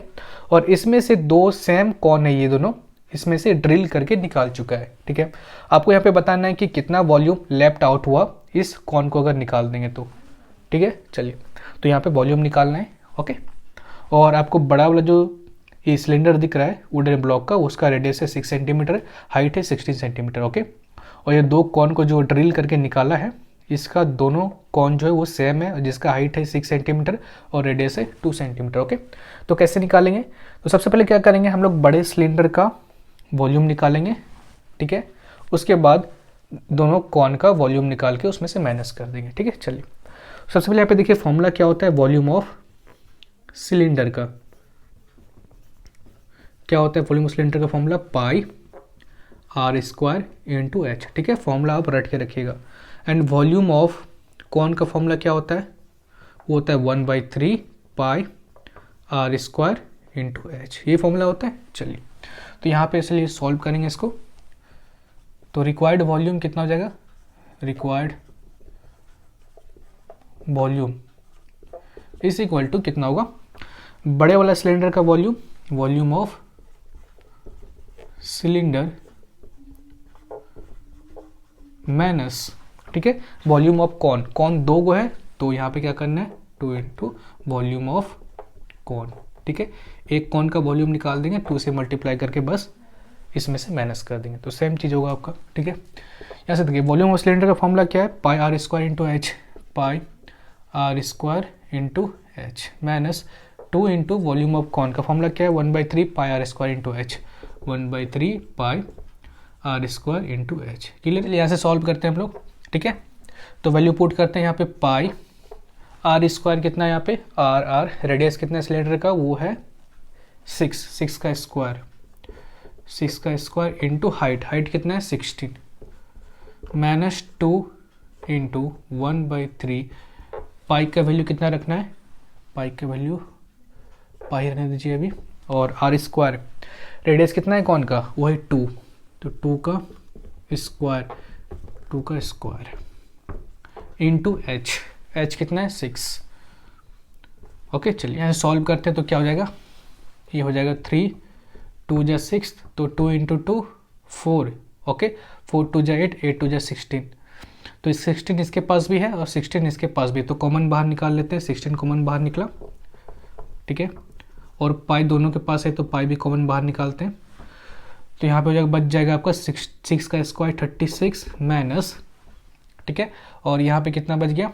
और इसमें से 2 सेम कॉन है, ये दोनों इसमें से ड्रिल करके निकाल चुका है। ठीक है, आपको यहाँ पे बताना है कि कितना वॉल्यूम लेफ्ट आउट हुआ इस कॉन को अगर निकाल देंगे तो। ठीक है, चलिए तो यहाँ पे वॉल्यूम निकालना है। ओके, और आपको बड़ा वाला जो ये सिलेंडर दिख रहा है वुडन ब्लॉक का, उसका रेडियस है 6 सेंटीमीटर, हाइट है 16 सेंटीमीटर। ओके, और ये 2 कॉन को जो ड्रिल करके निकाला है, इसका दोनों कॉन जो है वो सेम है, जिसका हाइट है 6 सेंटीमीटर और रेडियस है 2 सेंटीमीटर। ओके, तो कैसे निकालेंगे, तो सबसे पहले क्या करेंगे, हम लोग बड़े सिलेंडर का वॉल्यूम निकालेंगे। ठीक है, उसके बाद दोनों कॉन का वॉल्यूम निकाल के उसमें से माइनस कर देंगे। ठीक है, चलिए सबसे पहले यहाँ पे देखिए फॉर्मूला क्या होता है, वॉल्यूम ऑफ सिलेंडर का क्या होता है, वॉल्यूम ऑफ सिलेंडर का फॉर्मूला पाई r² इंटू एच। ठीक है, फॉर्मूला आप रट के रखिएगा। एंड वॉल्यूम ऑफ कॉन का फॉर्मूला क्या होता है, वो होता है 1/3 पाई r² इंटू एच, ये फॉर्मूला होता है। चलिए तो यहाँ पे इसलिए सॉल्व करेंगे इसको। तो रिक्वायर्ड वॉल्यूम कितना हो जाएगा, required volume is equal to कितना होगा, बड़े वाला सिलेंडर का volume, volume of cylinder minus, ठीक है, वॉल्यूम ऑफ कॉन। कॉन 2 गो है तो यहाँ पे क्या करना है, 2 इंटू वॉल्यूम ऑफ कॉन। ठीक है, एक कॉन का वॉल्यूम निकाल देंगे, 2 से मल्टीप्लाई करके बस इसमें से माइनस कर देंगे, तो सेम चीज़ होगा आपका। ठीक है, यहाँ से देखिए वॉल्यूम ऑफ सिलेंडर का फॉर्मूला क्या है, pi r² into H, pi r² into H minus 2 into volume of cone का फॉर्मूला क्या है, 1/3 pi r² into H, 1/3 pi r² into H. Clear, यहाँ से सॉल्व करते हैं हम लोग। ठीक है, तो वैल्यू पुट करते हैं यहाँ पे, पाई r² कितना है यहाँ पे, r रेडियस कितना है सिलेंडर का, वो है 6 का स्क्वायर इंटू हाइट कितना है 16 माइनस 2 इंटू 1/3 पाई का वैल्यू कितना रखना है, पाई का वैल्यू पाई रहने दीजिए अभी, और r² रेडियस कितना है कौन का, वो है 2, तो 2 का स्क्वायर इंटू h कितना है 6। ओके चलिए यहाँ सॉल्व करते हैं तो क्या हो जाएगा, ये हो जाएगा 3, 2 जा 6, तो 2 इंटू 2 4, ओके 4 2 जा 8, 8 2 जा 16, तो 16 इसके पास भी है और 16 इसके पास भी, तो कॉमन बाहर निकाल लेते हैं, 16 कॉमन बाहर निकला, ठीक है, और पाई दोनों के पास है तो पाई भी कॉमन बाहर निकालते हैं, तो यहाँ पे हो जाएगा, बच जाएगा आपका 6 का स्क्वायर 36 माइनस, ठीक है, और यहाँ पे कितना बच गया,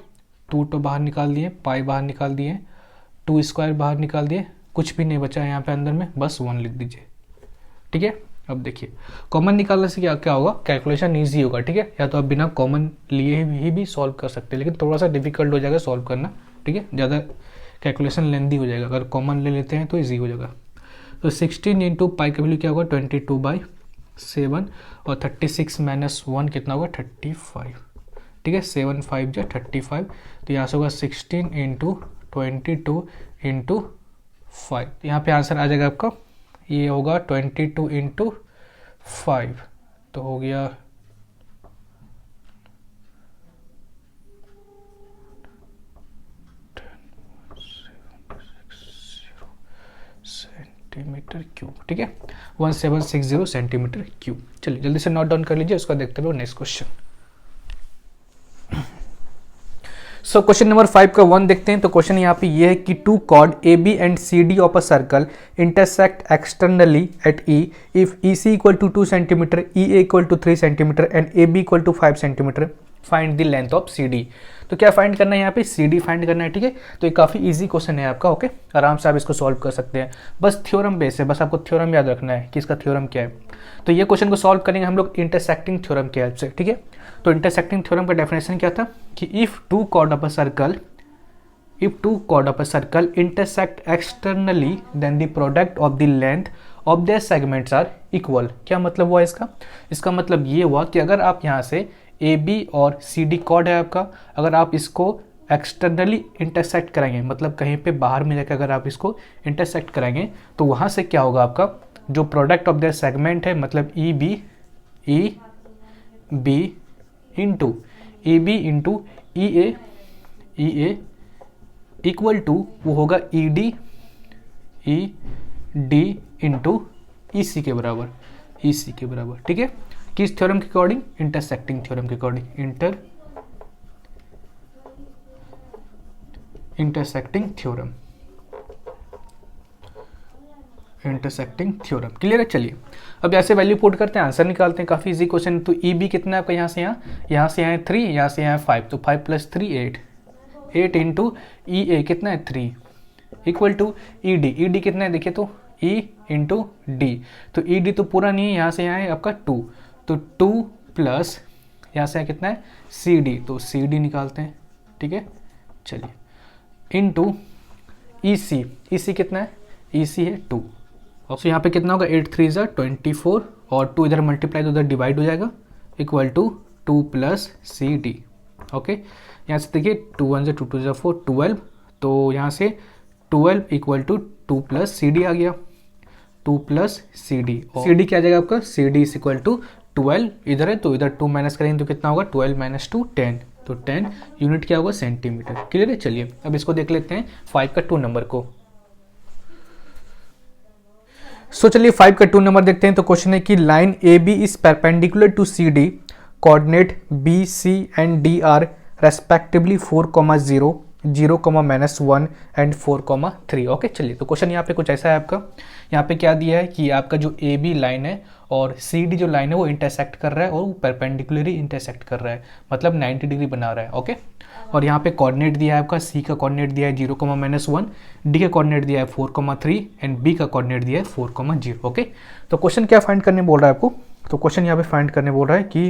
2 तो बाहर निकाल दिए, पाई बाहर निकाल दिए, 2 स्क्वायर बाहर निकाल दिए, कुछ भी नहीं बचा है यहाँ पे अंदर में, बस 1 लिख दीजिए, ठीक है। अब देखिए कॉमन निकालने से क्या क्या होगा, कैलकुलेशन ईजी होगा, ठीक है, या तो आप बिना कॉमन लिए ही भी सॉल्व कर सकते हैं, लेकिन थोड़ा सा डिफिकल्ट हो जाएगा सॉल्व करना, ठीक है, ज़्यादा कैलकुलेशन लेंदी हो जाएगा, अगर कॉमन ले लेते हैं तो ईजी हो जाएगा। तो 16 इंटू पाई का वैल्यू क्या होगा 22/7, और 36 माइनस 1 कितना होगा 35, ठीक है, 7 5 जा 35, तो यहाँ से होगा 16 इंटू 22 इंटू 5, यहाँ पे आंसर आ जाएगा आपका, ये होगा 22 इंटू 5, तो हो गया सेंटीमीटर क्यूब, ठीक है, 1760 सेंटीमीटर क्यूब। चलिए जल्दी से नोट डाउन कर लीजिए, उसका देखते रहो next question. So question number 5 का 1 देखते हैं। तो क्वेश्चन यहाँ पे ये है कि 2 chord AB and CD of a circle intersect externally at E if EC equal to 2 cm, EA equal to 3 cm and AB equal to 5 cm. Find the length of CD। तो क्या फाइंड करना है यहाँ पे, CD फाइंड करना है, ठीक है। तो ये काफ़ी इजी क्वेश्चन है आपका, ओके, आराम से आप इसको सॉल्व कर सकते हैं, बस थ्योरम बेस है, बस आपको थ्योरम याद रखना है कि इसका थ्योरम क्या है। तो ये क्वेश्चन को सॉल्व करेंगे हम लोग इंटरसेक्टिंग थ्योरम की हेल्प से, ठीक है। तो इंटरसेक्टिंग थ्योरम का डेफिनेशन क्या था कि if two chord of a circle intersect externally then the product of the length of their segments are equal। क्या मतलब हुआ इसका मतलब ये हुआ कि अगर आप यहाँ से AB और CD chord है आपका, अगर आप इसको एक्सटर्नली इंटरसेक्ट कराएंगे, मतलब कहीं पे बाहर में जाकर अगर आप इसको इंटरसेक्ट कराएंगे, तो वहाँ से क्या होगा, आपका जो प्रोडक्ट ऑफ देयर सेगमेंट है, मतलब EB into EA equal to वो होगा ED इंटू EC के बराबर, ठीक है। किस थ्योरम के अकॉर्डिंग, इंटरसेक्टिंग थ्योरम के अकॉर्डिंग, इंटरसेक्टिंग थ्योरम क्लियर है। चलिए अब ऐसे वैल्यू पुट करते हैं, आंसर निकालते हैं, काफी इजी क्वेश्चन। तो EB कितना है आपका, यहाँ से यहाँ है 3, यहाँ से यहाँ है 5, तो 5 + 3 8 इंटू EA कितना है 3 इक्वल टू ED कितना है देखिए, तो E इंटू D, तो ED तो पूरा नहीं है, यहाँ से यहाँ है आपका 2, तो 2 प्लस यहाँ से कितना है CD, तो CD निकालते हैं, ठीक है। चलिए इंटू EC कितना है, EC है 2, और यहाँ पे कितना होगा 8 3 = 24, और 2 इधर मल्टीप्लाई तो उधर डिवाइड हो जाएगा, इक्वल टू 2 + CD, ओके। यहाँ से देखिए 2 1 = 2 2 = 4 12, तो यहाँ से 12 इक्वल टू 2 + CD आ गया, 2 + CD, और CD क्या आ जाएगा आपका, CD = 12, इधर है तो इधर 2 माइनस करेंगे तो कितना होगा 12 - 2 10, तो 10 यूनिट क्या होगा सेंटीमीटर, क्लियर है। चलिए अब इसको देख लेते हैं 5 का 2 नंबर को। सो चलिए 5 का 2 नंबर देखते हैं। तो क्वेश्चन है कि line AB is perpendicular to CD, coordinate BC and D are respectively 4, 0, 0, -1 and 4, 3, okay. चलिए तो क्वेश्चन यहाँ पे कुछ ऐसा है आपका, यहाँ पे क्या दिया है कि आपका जो AB लाइन है और CD जो लाइन है वो इंटरसेक्ट कर रहा है, और वो परपेंडिकुलरली इंटरसेक्ट कर रहा है, मतलब 90 डिग्री बना रहा है, ओके। और यहाँ पे कोऑर्डिनेट दिया है आपका, C का कोऑर्डिनेट दिया है 0, -1, D का कोऑर्डिनेट दिया है 4, 3 एंड B का कोऑर्डिनेट दिया है 4, 0, ओके। तो क्वेश्चन क्या फाइंड करने बोल रहा है आपको, तो क्वेश्चन यहाँ पे फाइंड करने बोल रहा है कि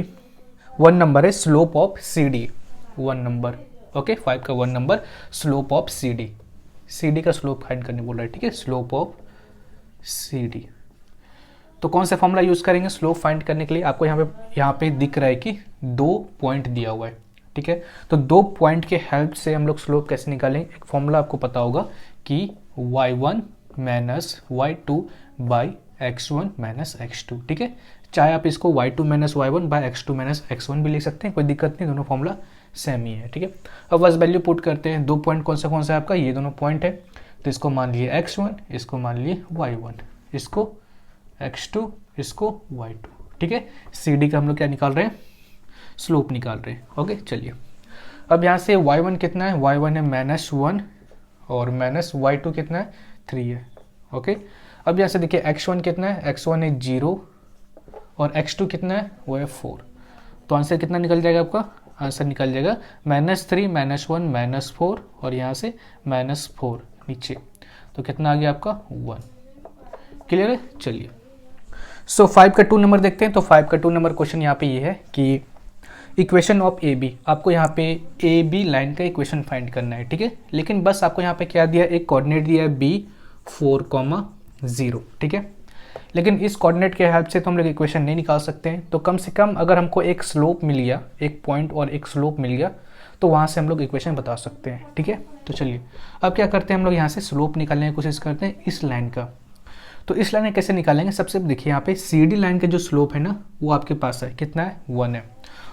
1 नंबर है slope of CD, 1 number, okay. 5 का 1 नंबर स्लोप ऑफ CD का स्लोप फाइंड करने बोल रहा है, ठीक है, स्लोप ऑफ CD। तो कौन सा फॉर्मूला यूज करेंगे स्लोप फाइंड करने के लिए, आपको यहाँ पे दिख रहा है कि 2 पॉइंट दिया हुआ है, ठीक है। तो 2 पॉइंट के हेल्प से हम लोग स्लोप कैसे निकालेंगे, एक फॉर्मूला आपको पता होगा कि y1 - y2 / x1 minus x2, ठीक है। चाहे आप इसको y2 minus y1 bye x2 minus x1 भी लिख सकते हैं, कोई दिक्कत नहीं, दोनों फॉर्मूला सेम ही है, ठीक है। अब बस वैल्यू पुट करते हैं। 2 पॉइंट कौन सा है आपका, ये दोनों पॉइंट है, तो इसको मान लिए x1, इसको मान लिए y1, इसको x2, इसको y2, ठीक है। CD का हम लोग क्या निकाल रहे हैं, स्लोप निकाल रहे हैं। ओके चलिए, अब यहाँ से y1 कितना है, y1 है -1 और माइनस y2 कितना है 3 है। ओके, अब यहाँ से देखिए x1 कितना है, x1 है 0 और x2 कितना है, वो है 4। तो आंसर कितना निकल जाएगा आपका, आंसर निकल जाएगा -3 -1 -4 और यहाँ से -4 नीचे, तो कितना आ गया आपका 1। क्लियर है। चलिए सो 5 का 2 नंबर देखते हैं। तो 5 का 2 नंबर क्वेश्चन यहाँ पे ये है कि इक्वेशन ऑफ ए बी, आपको यहाँ पे ए बी लाइन का इक्वेशन फाइंड करना है, ठीक है। लेकिन बस आपको यहाँ पे क्या दिया, एक कोऑर्डिनेट दिया है b 4,0, ठीक है। लेकिन इस कोऑर्डिनेट के हेल्प से तो हम लोग इक्वेशन नहीं निकाल सकते हैं, तो कम से कम अगर हमको एक स्लोप मिल गया, एक पॉइंट और एक स्लोप मिल गया, तो वहाँ से हम लोग इक्वेशन बता सकते हैं, ठीक है। तो चलिए अब क्या करते हैं, हम लोग यहाँ से स्लोप निकालने की कोशिश करते हैं इस लाइन का। तो इस लाइन में कैसे निकालेंगे, सबसे देखिए यहाँ पे CD लाइन का जो स्लोप है ना, वो आपके पास है, कितना है 1 है।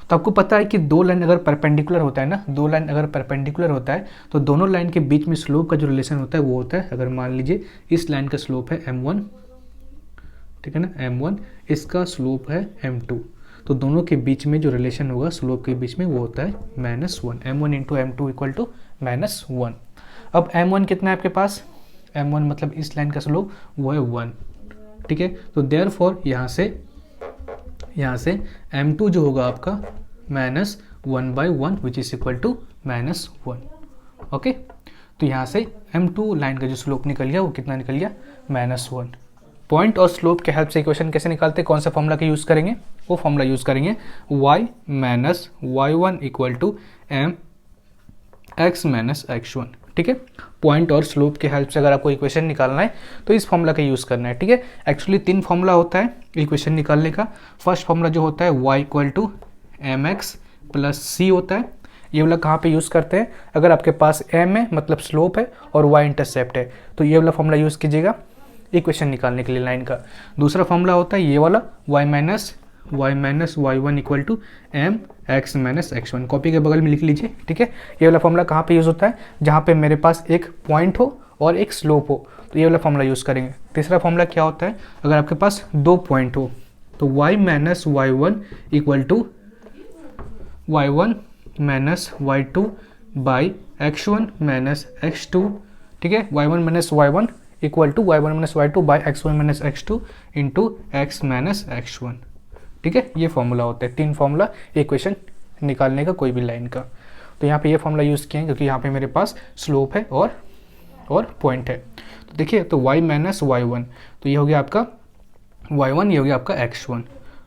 तो आपको पता है कि दो लाइन अगर परपेंडिकुलर होता है ना, दो लाइन अगर परपेंडिकुलर होता है तो दोनों लाइन के बीच में स्लोप का जो रिलेशन होता है वो होता है, अगर मान लीजिए इस लाइन का स्लोप है m1, ठीक है ना, m1, इसका स्लोप है m2, तो दोनों के बीच में जो रिलेशन होगा स्लोप के बीच में वो होता है -1, m1 into m2 equal to -1। अब m1 कितना है आपके पास, m1 मतलब इस लाइन का स्लोप वो है 1, ठीक है। तो देयरफॉर यहाँ से m2 जो होगा आपका -1/1 which is equal to -1। Okay, तो यहाँ से m2 लाइन का जो स्लोप निकल गया वो कितना निकल गया, -1। पॉइंट और स्लोप के हेल्प से इक्वेशन कैसे निकालते हैं, कौन सा फॉर्मूला का यूज़ करेंगे, वो फॉर्मूला यूज़ करेंगे y minus y1 equal to mx minus x1, ठीक है। पॉइंट और स्लोप के हेल्प से अगर आपको इक्वेशन निकालना है तो इस फॉर्मूला का यूज़ करना है, ठीक है। एक्चुअली 3 फॉर्मूला होता है इक्वेशन निकालने का। फर्स्ट फॉर्मूला जो होता है y equal to mx plus c होता है, ये वाला कहाँ पे यूज़ करते हैं, अगर आपके पास m है मतलब स्लोप है और y इंटरसेप्ट है, तो ये वाला फॉर्मूला यूज़ कीजिएगा इक्वेशन निकालने के लिए लाइन का। दूसरा फॉर्मूला होता है ये वाला y minus y1 equal to mx minus x1, copy के बगल में लिख लीजिए, ठीक है। ये वाला फॉर्मूला कहाँ पे यूज़ होता है, जहाँ पे मेरे पास एक पॉइंट हो और एक स्लोप हो, तो ये वाला फॉर्मूला यूज़ करेंगे। तीसरा फॉर्मूला क्या होता है, अगर आपके पास 2 पॉइंट हो तो y minus y1 equal to y1 minus y2 by x1 minus x2, ठीक है। y1 minus y1 equal to y1 minus y2 by x1 minus x2 into x minus x1, ठीक है। ये फॉर्मूला होता है, 3 फॉर्मूला इक्वेशन निकालने का कोई भी लाइन का। तो यहाँ पे ये फॉर्मूला यूज़ किए हैं क्योंकि यहाँ पे मेरे पास स्लोप है और पॉइंट है। तो देखिए, तो y माइनस y1, तो ये हो गया आपका y1, ये हो गया आपका x1,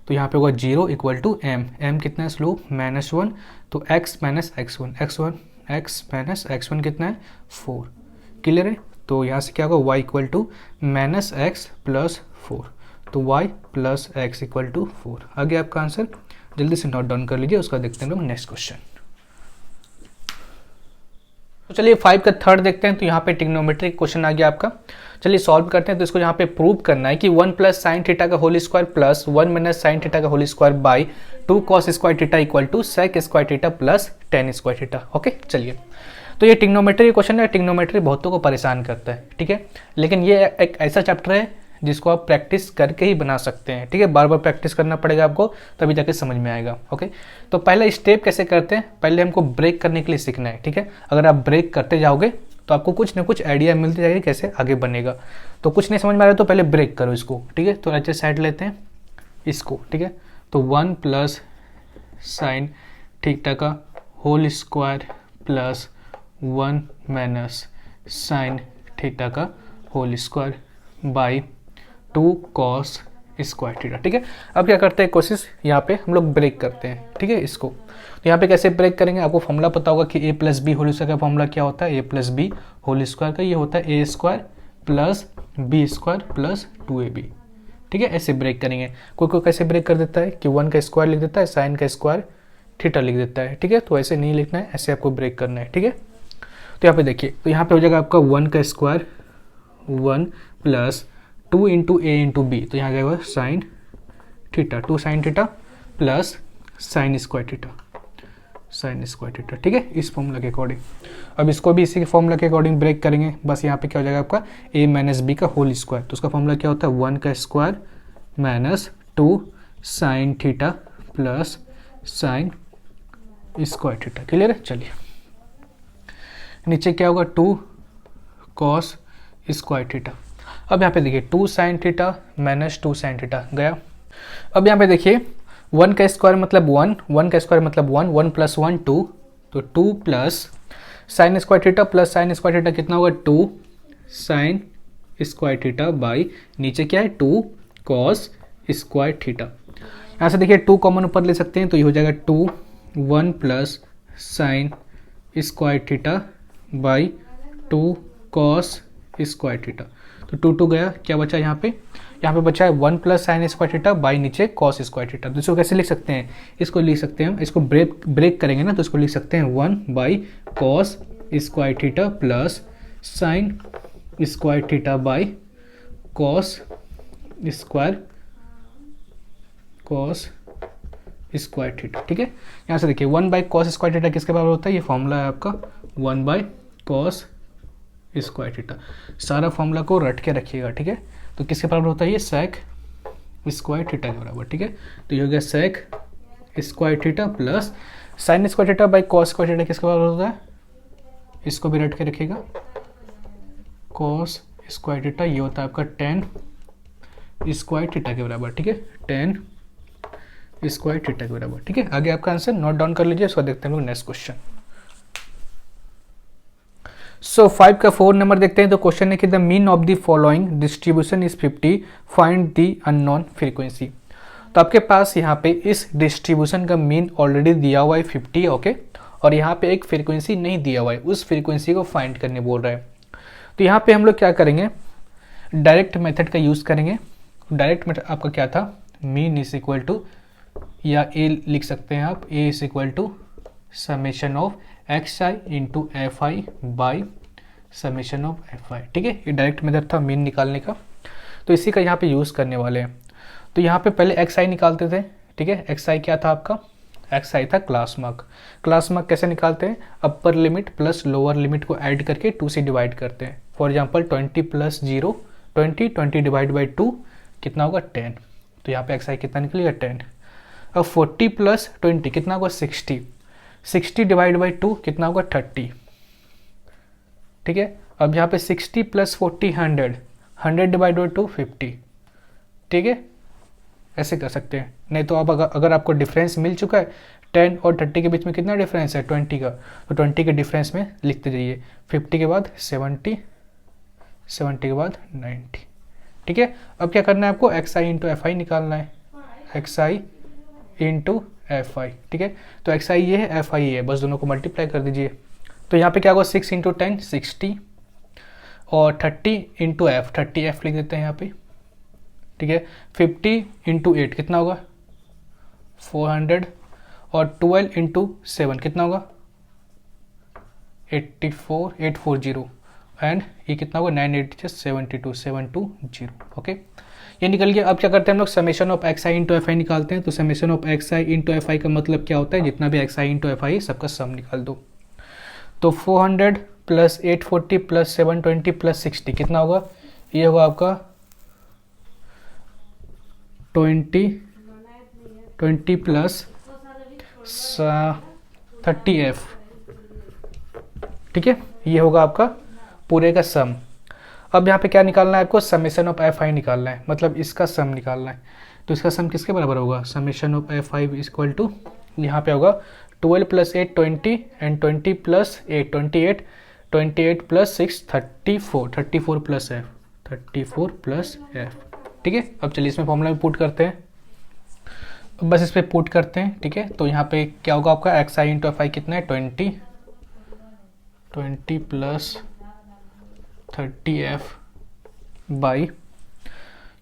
तो यहाँ पे होगा 0 इक्वल टू m कितना है स्लोप -1, तो x minus x1 x minus x1 कितना है 4। क्लियर है। तो यहाँ से क्या होगा y equal to -x plus 4, तो y plus x equal to 4 आ गया आपका आंसर। जल्दी से नोट डाउन कर लीजिए, उसका देखते हैं हम नेक्स्ट क्वेश्चन। तो चलिए 5 का थर्ड देखते हैं। तो यहाँ पे ट्रिग्नोमेट्री क्वेश्चन आ गया आपका, चलिए सॉल्व करते हैं। तो इसको यहाँ पे प्रूव करना है कि 1 प्लस साइन थीटा का whole square plus 1 minus sine theta का whole square by 2 cos square theta equal to sec square theta plus tan square theta. Okay चलिए, तो ये ट्रिग्नोमेट्री क्वेश्चन है। ट्रिग्नोमेट्री बहुतों को परेशान करता है, ठीक है, लेकिन ये एक ऐसा चैप्टर है जिसको आप प्रैक्टिस करके ही बना सकते हैं, ठीक है। बार बार प्रैक्टिस करना पड़ेगा आपको, तभी जाके समझ में आएगा। ओके, तो पहला स्टेप कैसे करते हैं, पहले हमको ब्रेक करने के लिए सीखना है, ठीक है। अगर आप ब्रेक करते जाओगे तो आपको कुछ ना कुछ आइडिया मिलती जाएगी कैसे आगे बनेगा। तो कुछ नहीं समझ में आ रहा तो पहले ब्रेक करो इसको, ठीक है। तो अच्छे साइड लेते हैं इसको, ठीक है। तो 1 प्लस साइन थीटा का whole square plus 1 minus sine theta का whole square by 2 cos square theta, ठीक है। अब क्या करते हैं कोशिश, यहाँ पे हम लोग ब्रेक करते हैं, ठीक है इसको। तो यहाँ पे कैसे ब्रेक करेंगे, आपको फॉर्मूला पता होगा कि a plus B whole square का फॉर्मूला क्या होता है, a plus B whole square का ये होता है a square plus B square plus 2ab, ठीक है। ऐसे ब्रेक करेंगे। कोई कैसे ब्रेक कर देता है कि 1 का स्क्वायर लिख देता है, साइन का स्क्वायर थीटा लिख देता है, ठीक है। तो ऐसे नहीं लिखना है, ऐसे आपको ब्रेक करना है, ठीक है। तो यहाँ पे देखिए, तो यहाँ पे हो जाएगा आपका 1 का स्क्वायर 1 प्लस 2 इंटू ए इंटू बी, तो यहाँ जाएगा sine theta, 2 sign theta plus sine square theta, sign square theta, ठीक है, इस फॉर्मूला के अकॉर्डिंग। अब इसको भी इसी के फॉर्मूला के अकॉर्डिंग ब्रेक करेंगे, बस यहाँ पे क्या हो जाएगा आपका a माइनस बी का होल स्क्वायर, तो उसका फॉर्मूला क्या होता है 1 का square minus 2 sign theta plus sine square theta. Clear है? चलिए नीचे क्या होगा 2 कॉस स्क्वायर थीटा। अब यहाँ पे देखिए 2 sine theta minus 2 sine theta गया। अब यहाँ पे देखिए 1 का स्क्वायर मतलब 1, 1 का स्क्वायर मतलब 1, 1 प्लस 1 2, तो 2 plus sine square theta plus sine square theta कितना होगा 2 साइन स्क्वायर थीटा बाई नीचे क्या है 2 कॉस स्क्वायर थीटा। यहाँ से देखिए 2 कॉमन ऊपर ले सकते हैं, तो ये हो जाएगा 2 1 plus sine square theta by 2 cos square theta, तो 2 2 गया, क्या बचा यहाँ पे बचा है 1 plus sine square theta by नीचे कॉस स्क्वायर थीटा। तो इसको कैसे लिख सकते हैं, इसको लिख सकते हैं, इसको ब्रेक करेंगे ना, तो इसको लिख सकते हैं 1 by cos square theta plus sine square theta by cos square theta, ठीक है। यहाँ से देखिए 1 बाई कॉस स्क्वायर थीटा किसके बराबर होता है, ये फॉर्मूला है आपका 1 बाई कॉस स्क्वायर थीटा। सारा फॉर्मूला को रट के रखिएगा, ठीक है। तो किसके बराबर होता है ये सेक स्क्वायर थीटा के बराबर, ठीक है। तो ये हो गया sec square theta plus sine square theta by cos square theta किसके बराबर होता है, इसको भी रट के रखिएगा, कॉस स्क्वायर थीटा ये होता है आपका 10 स्क्वायर थीटा के बराबर, ठीक है, 10 स्क्वायर थीटा के बराबर, ठीक है। आगे आपका आंसर नोट डाउन कर लीजिए, उसको देखते हैं हम लोग नेक्स्ट क्वेश्चन। सो 5 का 4 नंबर देखते हैं। तो क्वेश्चन है कि the mean of the following distribution is 50, find the unknown frequency. तो आपके पास यहाँ पे इस डिस्ट्रीब्यूशन का मीन ऑलरेडी दिया हुआ है 50, ओके, और यहाँ पे एक फ्रीक्वेंसी नहीं दिया हुआ है, उस फ्रीक्वेंसी को फाइंड करने बोल रहा है। तो यहाँ पे हम लोग क्या करेंगे, डायरेक्ट मेथड का यूज़ करेंगे। डायरेक्ट मेथड आपका क्या था, मीन इज इक्वल टू, या ए लिख सकते हैं आप, A is equal to summation of X I into F I by summation of F I, ठीक है। ये डायरेक्ट मेथड था मीन निकालने का, तो इसी का यहाँ पे यूज़ करने वाले हैं। तो यहाँ पे पहले एक्स आई निकालते थे, ठीक है। एक्स आई क्या था आपका, एक्स आई था क्लास मार्क। क्लास मार्क कैसे निकालते हैं, upper limit plus lower limit को ऐड करके 2 से डिवाइड करते हैं। For example 20 plus 0 20, 20 divide by 2 कितना होगा 10, तो यहाँ पे एक्स आई कितना निकलेगा 10। अब 40 प्लस 20 कितना होगा 60, 60 डिवाइड बाई 2 कितना होगा 30, ठीक है। अब यहाँ पे 60 प्लस 40 100, 100 डिवाइड बाई 2 50, ठीक है, ऐसे कर सकते हैं। नहीं तो अब अगर आपको डिफरेंस मिल चुका है 10 और 30 के बीच में कितना डिफरेंस है 20 का, तो 20 के डिफरेंस में लिखते जाइए, 50 के बाद 70, 70 के बाद 90, ठीक है। अब क्या करना है आपको, एक्स आई इंटू एफ आई निकालना है, x I into F I, ठीक है। तो एक्स आई ये है, एफ आई ये है, बस दोनों को मल्टीप्लाई कर दीजिए। तो यहाँ पे क्या होगा 6 इंटू 10 60, और 30 इंटू एफ, 30 एफ लिख देते हैं यहाँ पे, ठीक है। 50 इंटू 8 कितना होगा 400, और 12 इंटू 7 कितना होगा 84, 840, एंड ये कितना होगा 980 72 720, ओके। ये निकल गया। अब क्या करते हैं हम लोग, summation of X I into F आई निकालते हैं। तो summation of X I into F I का मतलब क्या होता है, जितना भी एक्स आई इंटू एफ आई सबका सम निकाल दो। तो 400 प्लस 840 प्लस 720 प्लस 60 कितना होगा, ये होगा आपका 20 प्लस 30 एफ, ठीक है, ये होगा आपका पूरे का सम। अब यहाँ पे क्या निकालना है आपको, समेशन ऑफ एफ आई निकालना है, मतलब इसका सम निकालना है। तो इसका सम किसके बराबर होगा, summation of F i equal to, यहाँ पे होगा 12 plus 8 20, and 20 plus 8 28, 28 plus 6 34, 34 plus f, 34 plus f, ठीक है। अब चलिए इसमें फॉर्मूला में पुट करते हैं, बस इस पर पुट करते हैं, ठीक है। तो यहाँ पे क्या होगा आपका, एक्स आई इंटू एफ आई कितना है 20 प्लस 30 एफ बाई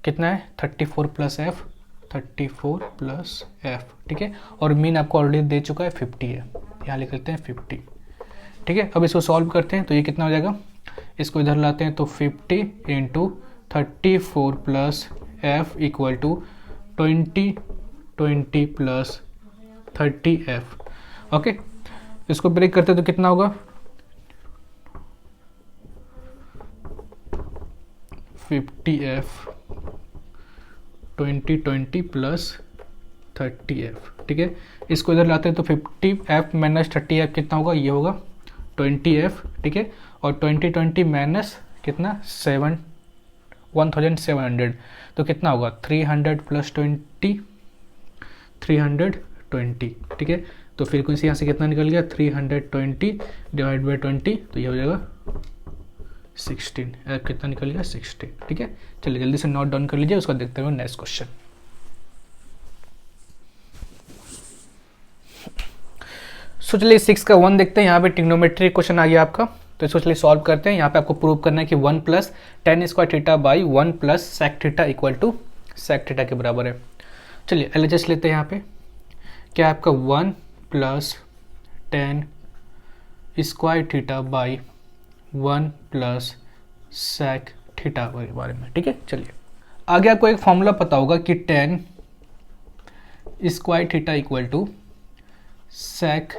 कितना है 34 प्लस एफ, 34 प्लस एफ, ठीक है। और मीन आपको ऑलरेडी दे चुका है 50 है, यहाँ लिख लेते हैं 50, ठीक है। अब इसको सॉल्व करते हैं, तो ये कितना हो जाएगा, इसको इधर लाते हैं तो 50 into 34 plus f equal to 20 plus 30f। Okay, इसको ब्रेक करते तो कितना होगा 50f 20 प्लस 30f। ठीक है, इसको इधर लाते हैं तो 50f माइनस 30f कितना होगा, ये होगा 20f। ठीक है, और 20 माइनस कितना 1700 तो कितना होगा 300 प्लस 20 320। ठीक है, तो फ्रीक्वेंसी यहाँ से कितना निकल गया 320 डिवाइड बाई 20 तो ये हो जाएगा 16। एफ कितना निकल गया 16। ठीक है, चलिए जल्दी से नोट डाउन कर लीजिए, उसको देखते हुए नेक्स्ट क्वेश्चन। सो चलिए 6 का 1 देखते हैं। यहाँ पे ट्रिग्नोमेट्री क्वेश्चन आ गया आपका, तो इसको चलिए सॉल्व करते हैं। यहाँ पे आपको प्रूव करना है कि 1 plus tan square theta by 1 plus sec theta equal to sec theta के बराबर है। चलिए एलएचएस लेते हैं। यहाँ पे क्या आपका 1 plus tan square theta by 1 plus sec theta के बारे में। ठीक है, चलिए आगे आपको एक फॉर्मूला पता होगा कि tan square theta equal to sec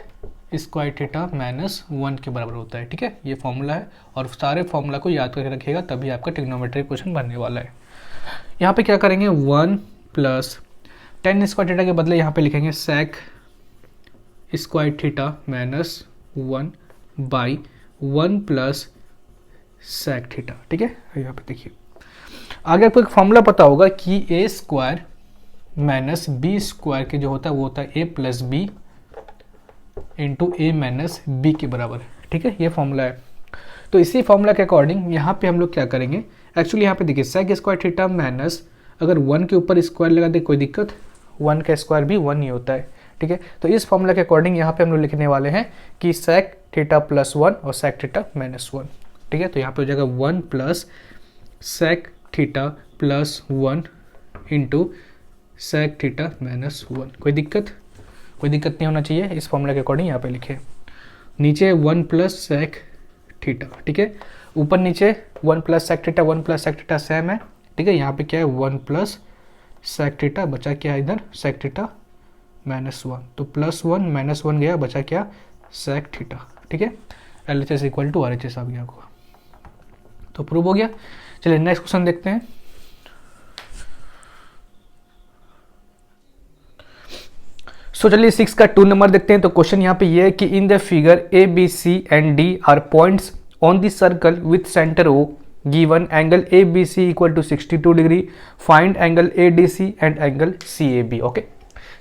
square theta minus 1 के बराबर होता है। ठीक है, ये फॉर्मूला है और सारे फॉर्मूला को याद करके रखिएगा, तभी आपका ट्रिग्नोमेट्रिक क्वेश्चन बनने वाला है। यहाँ पे क्या करेंगे 1 प्लस टेन स्क्वायर थीटा के बदले यहाँ पे लिखेंगे sec square theta minus 1 by 1 plus sec theta. ठीक है, यहाँ पे देखिए आगे आपको एक फॉर्मूला पता होगा कि A square minus B square के जो होता है वो होता है A plus B into A minus B के बराबर। ठीक है, ये फॉर्मूला है। तो इसी फॉर्मूला के अकॉर्डिंग यहाँ पे हम लोग क्या करेंगे, एक्चुअली यहाँ पे देखिए सेक स्क्वायर थीटा माइनस अगर 1 के ऊपर स्क्वायर लगा दे कोई दिक्कत, 1 का स्क्वायर भी 1 ही होता है। ठीक है, तो इस फॉर्मूला के अकॉर्डिंग यहाँ पे हम लोग लिखने वाले हैं कि सेक थीटा प्लस 1 और सेक थीटा माइनस 1। ठीक है, तो यहाँ पे हो जाएगा 1 plus sec theta plus 1 into sec theta minus 1। कोई दिक्कत नहीं होना चाहिए। इस फॉर्मूला के अकॉर्डिंग यहाँ पे लिखे, नीचे 1 प्लस सेक थीटा। ठीक है, ऊपर नीचे 1 plus sec theta 1 plus sec theta same है। ठीक है, यहाँ पे क्या है 1 प्लस सेक थीटा, बचा क्या है इधर सेक थीटा माइनस 1, तो प्लस 1 माइनस 1 गया, बचा क्या सेक थीटा। ठीक है, LHS इक्वल टू RHS आ गया आपको, तो प्रूव हो गया। चलिए नेक्स्ट क्वेश्चन देखते हैं। सो चलिए 6 का 2 नंबर देखते हैं। तो क्वेश्चन यहाँ पे ये है कि in the figure A B C and D are points on the circle with centre O given angle A B C equal to 62 degree, find angle A D C and angle C A B. Okay,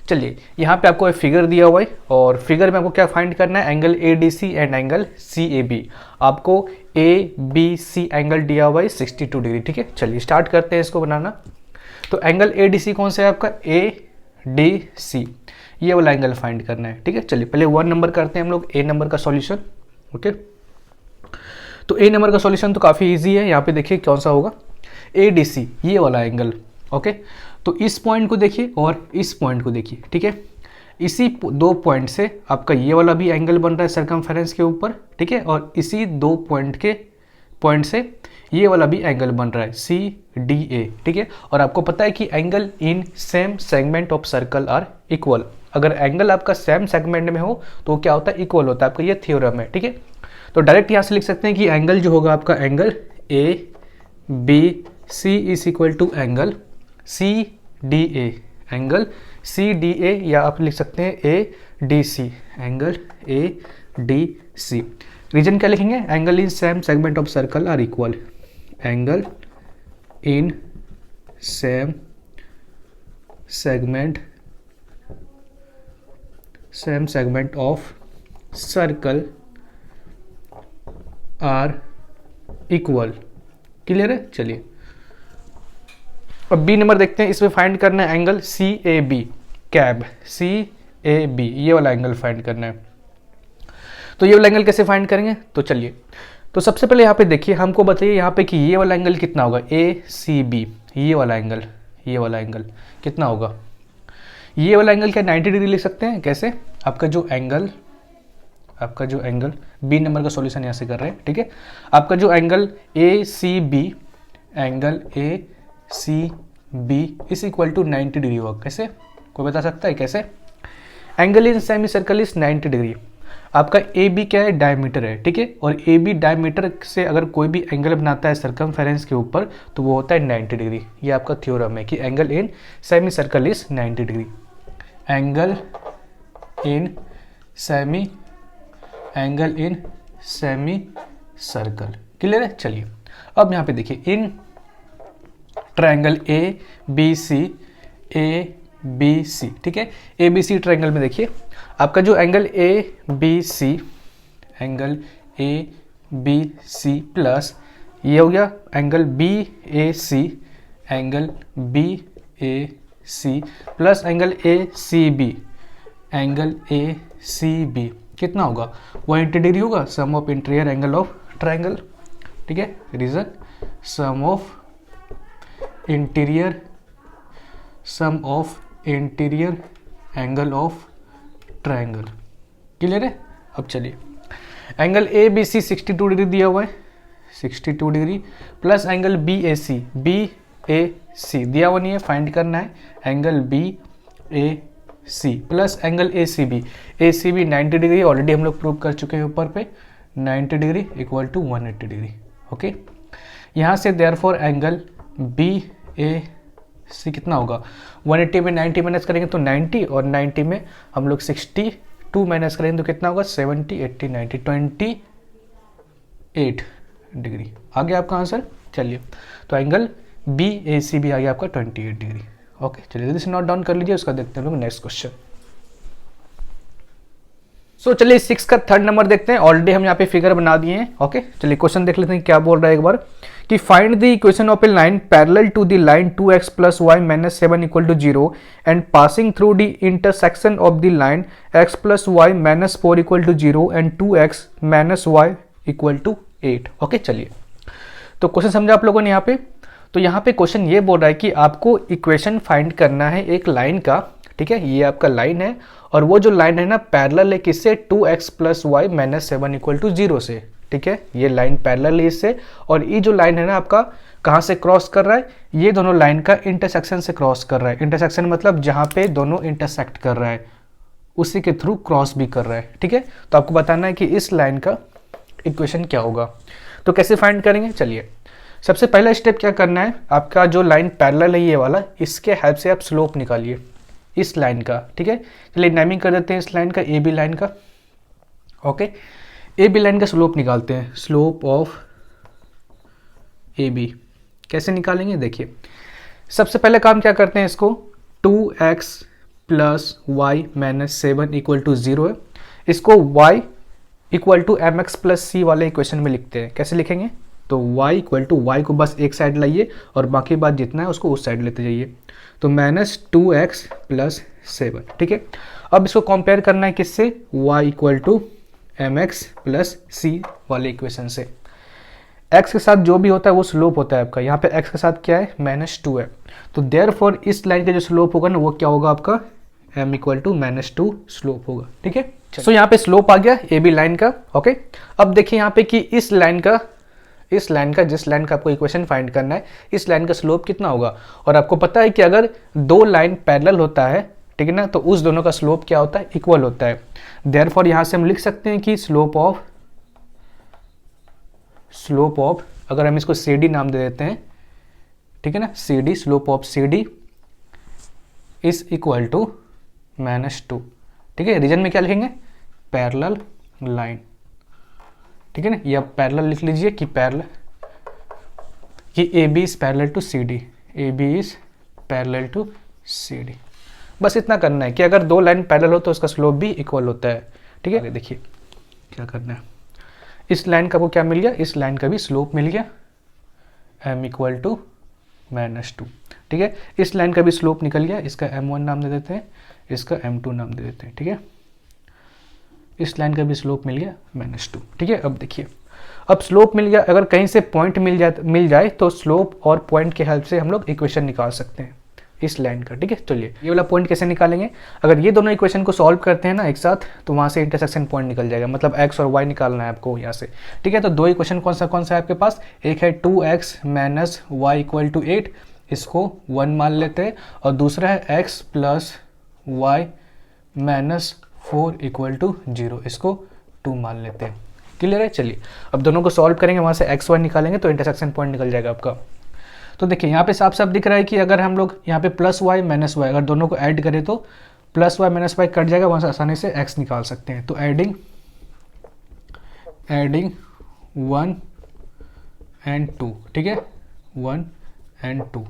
चलिए यहाँ पे आपको एक फिगर दिया हुआ है और फिगर में आपको क्या फाइंड करना है, angle A D C and angle C A B. आपको ए बी सी एंगल दिया हुआ है 62 डिग्री। ठीक है, चलिए स्टार्ट करते हैं इसको बनाना। तो एंगल ए डी सी कौन सा है आपका, ए डी सी, ये वाला एंगल फाइंड करना है। ठीक है, चलिए पहले 1 नंबर करते हैं हम लोग, ए नंबर का सॉल्यूशन। ओके, तो ए नंबर का सॉल्यूशन तो काफ़ी इजी है। यहाँ पे देखिए कौन सा होगा, ए डी सी, ये वाला एंगल। ओके, तो इस पॉइंट को देखिए और इस पॉइंट को देखिए। ठीक है, इसी 2 पॉइंट से आपका ये वाला भी एंगल बन रहा है सर्कमफेरेंस के ऊपर। ठीक है, और इसी 2 पॉइंट से ये वाला भी एंगल बन रहा है सी डी ए। ठीक है, और आपको पता है कि angle in same segment of circle are equal. अगर एंगल आपका सेम सेगमेंट में हो तो क्या होता है, इक्वल होता है। आपका ये थ्योरम है। ठीक है, तो डायरेक्ट यहाँ से लिख सकते हैं कि एंगल जो होगा आपका angle A B C is equal to angle C D A, angle C D A, या आप लिख सकते हैं A D C, angle A D C. Reason क्या लिखेंगे, angle in same segment of circle are equal, angle in same segment of circle are equal. Clear है, चलिए अब बी नंबर देखते हैं। इसमें फाइंड करना है angle C A B, cab C A B, ये वाला एंगल फाइंड करना है। तो ये वाला एंगल कैसे फाइंड करेंगे, तो चलिए, तो सबसे पहले यहाँ पे देखिए, हमको बताइए यहाँ पे कि ये वाला एंगल कितना होगा, ए सी बी, ये वाला एंगल कितना होगा। ये वाला एंगल क्या 90 डिग्री लिख सकते हैं। कैसे, आपका जो एंगल बी नंबर का सॉल्यूशन यहाँ से कर रहे हैं। ठीक है, आपका जो angle A C B angle A C B is equal to 90 degree होगा। कैसे, कोई बता सकता है कैसे? Angle in semicircle is 90 degree. आपका ए बी क्या है? डायमीटर है, ठीक है। और ए बी डायमीटर से अगर कोई भी एंगल बनाता है सर्कमफेरेंस के ऊपर तो वो होता है 90 डिग्री। ये आपका थ्योरम है कि angle in semicircle is 90 degree. Angle in semi circle, clear है। चलिए अब यहाँ पे देखिए, इन ट्रायंगल ए बी सी, ठीक है। ए बी सी ट्रायंगल में देखिए आपका जो angle A B C plus ये हो गया angle B A C plus angle A C B कितना होगा? 180 डिग्री होगा। Sum of interior angle of triangle, ठीक है। Reason sum of interior angle of triangle, clear है। अब चलिए angle A B C 62 degree दिया हुआ है, 62 degree plus angle B A C दिया हुआ नहीं है, फाइंड करना है। Angle B A C plus angle A C B 90 degree already हम लोग प्रूव कर चुके हैं ऊपर पे। 90 degree equal to 180 degree, okay. यहाँ से therefore angle B A C कितना होगा? 180 में 90 माइनस करेंगे तो 90, और 90 में हम लोग 62 माइनस करेंगे तो कितना होगा? 70, 80, 90, 28 डिग्री आ गया आपका आंसर। चलिए तो एंगल बी ए सी भी आ गया आपका 28 डिग्री, ओके। चलिए जल्दी से नोट डाउन कर लीजिए, उसका देखते हैं हम लोग नेक्स्ट क्वेश्चन। सो चलिए 6 का थर्ड नंबर देखते हैं। ऑलरेडी हम यहाँ पे फिगर बना दिए हैं, ओके। चलिए क्वेश्चन देख लेते हैं क्या बोल रहा है एक बार, कि find the equation of a line parallel to the line 2x + y - 7 = 0 and passing through the intersection of the line x + y - 4 = 0 and 2x - y = 8, okay. चलिए तो क्वेश्चन समझा आप लोगों ने यहाँ पे। तो यहाँ पे क्वेश्चन ये बोल रहा है कि आपको इक्वेशन फाइंड करना है एक लाइन का, ठीक है। ये आपका लाइन है और वो जो लाइन है ना पैरेलल है किससे? 2x + y - 7 = 0 से, ठीक है। ये लाइन पैरेलल है इससे, और ये जो लाइन है ना आपका कहाँ से क्रॉस कर रहा है? ये दोनों लाइन का इंटरसेक्शन से क्रॉस कर रहा है। इंटरसेक्शन मतलब जहाँ पे दोनों इंटरसेक्ट कर रहा है उसी के थ्रू क्रॉस भी कर रहा है, ठीक है। तो आपको बताना है कि इस लाइन का इक्वेशन क्या होगा। तो कैसे फाइंड करेंगे? चलिए सबसे पहला स्टेप क्या करना है, आपका जो लाइन पैरेलल है ये वाला, इसके हेल्प से आप स्लोप निकालिए इस लाइन का, ठीक है। चलिए नेमिंग कर देते हैं इस लाइन का, ए बी लाइन का, ओके। ए बी लाइन का स्लोप निकालते हैं, स्लोप ऑफ ए बी कैसे निकालेंगे? देखिए सबसे पहले काम क्या करते हैं, इसको 2x + y - 7 = 0 है, इसको y = mx + c वाले इक्वेशन में लिखते हैं। कैसे लिखेंगे? तो y = y को बस एक साइड लाइए और बाकी बात जितना है उसको उस साइड लेते जाइए। तो -2x + 7, ठीक है। अब इसको कंपेयर करना है किससे? y = mx + c वाले इक्वेशन से। x के साथ जो भी होता है वो स्लोप होता है आपका। यहाँ पे x के साथ क्या है? -2 है। तो देयरफॉर इस लाइन का जो स्लोप होगा ना वो क्या होगा आपका? m = -2 स्लोप होगा, ठीक है। सो यहाँ पे स्लोप आ गया ए बी लाइन का, ओके। अब देखिए यहाँ पे कि इस लाइन का जिस लाइन का आपको इक्वेशन फाइंड करना है, इस लाइन का स्लोप कितना होगा। और आपको पता है कि अगर दो लाइन पैरेलल होता है, ठीक है ना, तो उस दोनों का स्लोप क्या होता है? इक्वल होता है। देयरफॉर यहाँ से हम लिख सकते हैं कि स्लोप ऑफ अगर हम इसको सी डी नाम दे देते हैं, ठीक है ना, C D, slope of C D is equal to -2, ठीक है। रीजन में क्या लिखेंगे? पैरेलल लाइन, ठीक है ना। ये आप पैरेलल लिख लीजिए कि A B is parallel to C D, A B is parallel to C D. बस इतना करना है कि अगर दो लाइन पैरेलल हो तो उसका स्लोप भी इक्वल होता है, ठीक है। देखिए क्या करना है, इस लाइन का वो क्या मिल गया? इस लाइन का भी स्लोप मिल गया, m = -2, ठीक है। इस लाइन का भी स्लोप निकल गया, इसका m1 नाम दे देते हैं, इसका m2 नाम दे देते हैं, ठीक है। इस लाइन का भी स्लोप मिल गया -2, ठीक है। अब देखिए, अब स्लोप मिल गया, अगर कहीं से पॉइंट मिल जाए तो स्लोप और पॉइंट के हेल्प से हम लोग इक्वेशन निकाल सकते हैं। इस लाइन का, ठीक है। चलिए ये वाला पॉइंट कैसे निकालेंगे, अगर ये दोनों इक्वेशन को सॉल्व करते हैं ना एक साथ, तो वहाँ से इंटरसेक्शन पॉइंट निकल जाएगा, मतलब x और y निकालना है आपको यहाँ से, ठीक है। तो दो इक्वेशन कौन सा है आपके पास, एक है 2x minus y equal to 8, इसको 1 मान लेते हैं, और दूसरा है x plus y minus 4 equal to 0, इसको 2 मान लेते हैं। क्लियर है। चलिए अब दोनों को सॉल्व करेंगे, वहाँ से एक्स वाई निकालेंगे तो इंटरसेक्शन पॉइंट निकल जाएगा आपका। तो देखिए यहाँ पे साफ साफ दिख रहा है कि अगर हम लोग यहाँ पे प्लस वाई माइनस वाई अगर दोनों को ऐड करें तो plus y minus y cut जाएगा, वहाँ से आसानी से एक्स निकाल सकते हैं। तो एडिंग 1 एंड 2, ठीक है, 1 एंड 2।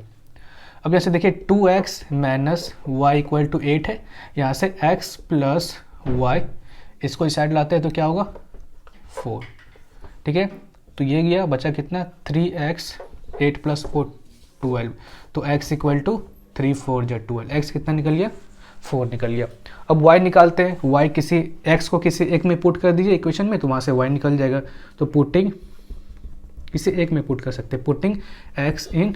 अब जैसे देखिए 2x minus y equal to 8 है, यहाँ से x प्लस वाई, इसको इस साइड लाते हैं तो क्या होगा 4, ठीक है। तो ये गया, बचा कितना 3x 8 प्लस 4 12, तो x इक्वल टू 3 4 जा 12, x कितना निकल गया 4 निकल गया। अब y निकालते हैं, y किसी x को किसी एक में पुट कर दीजिए इक्वेशन में, तो वहाँ से y निकल जाएगा। तो पुटिंग किसी एक में पुट कर सकते हैं, पुटिंग x इन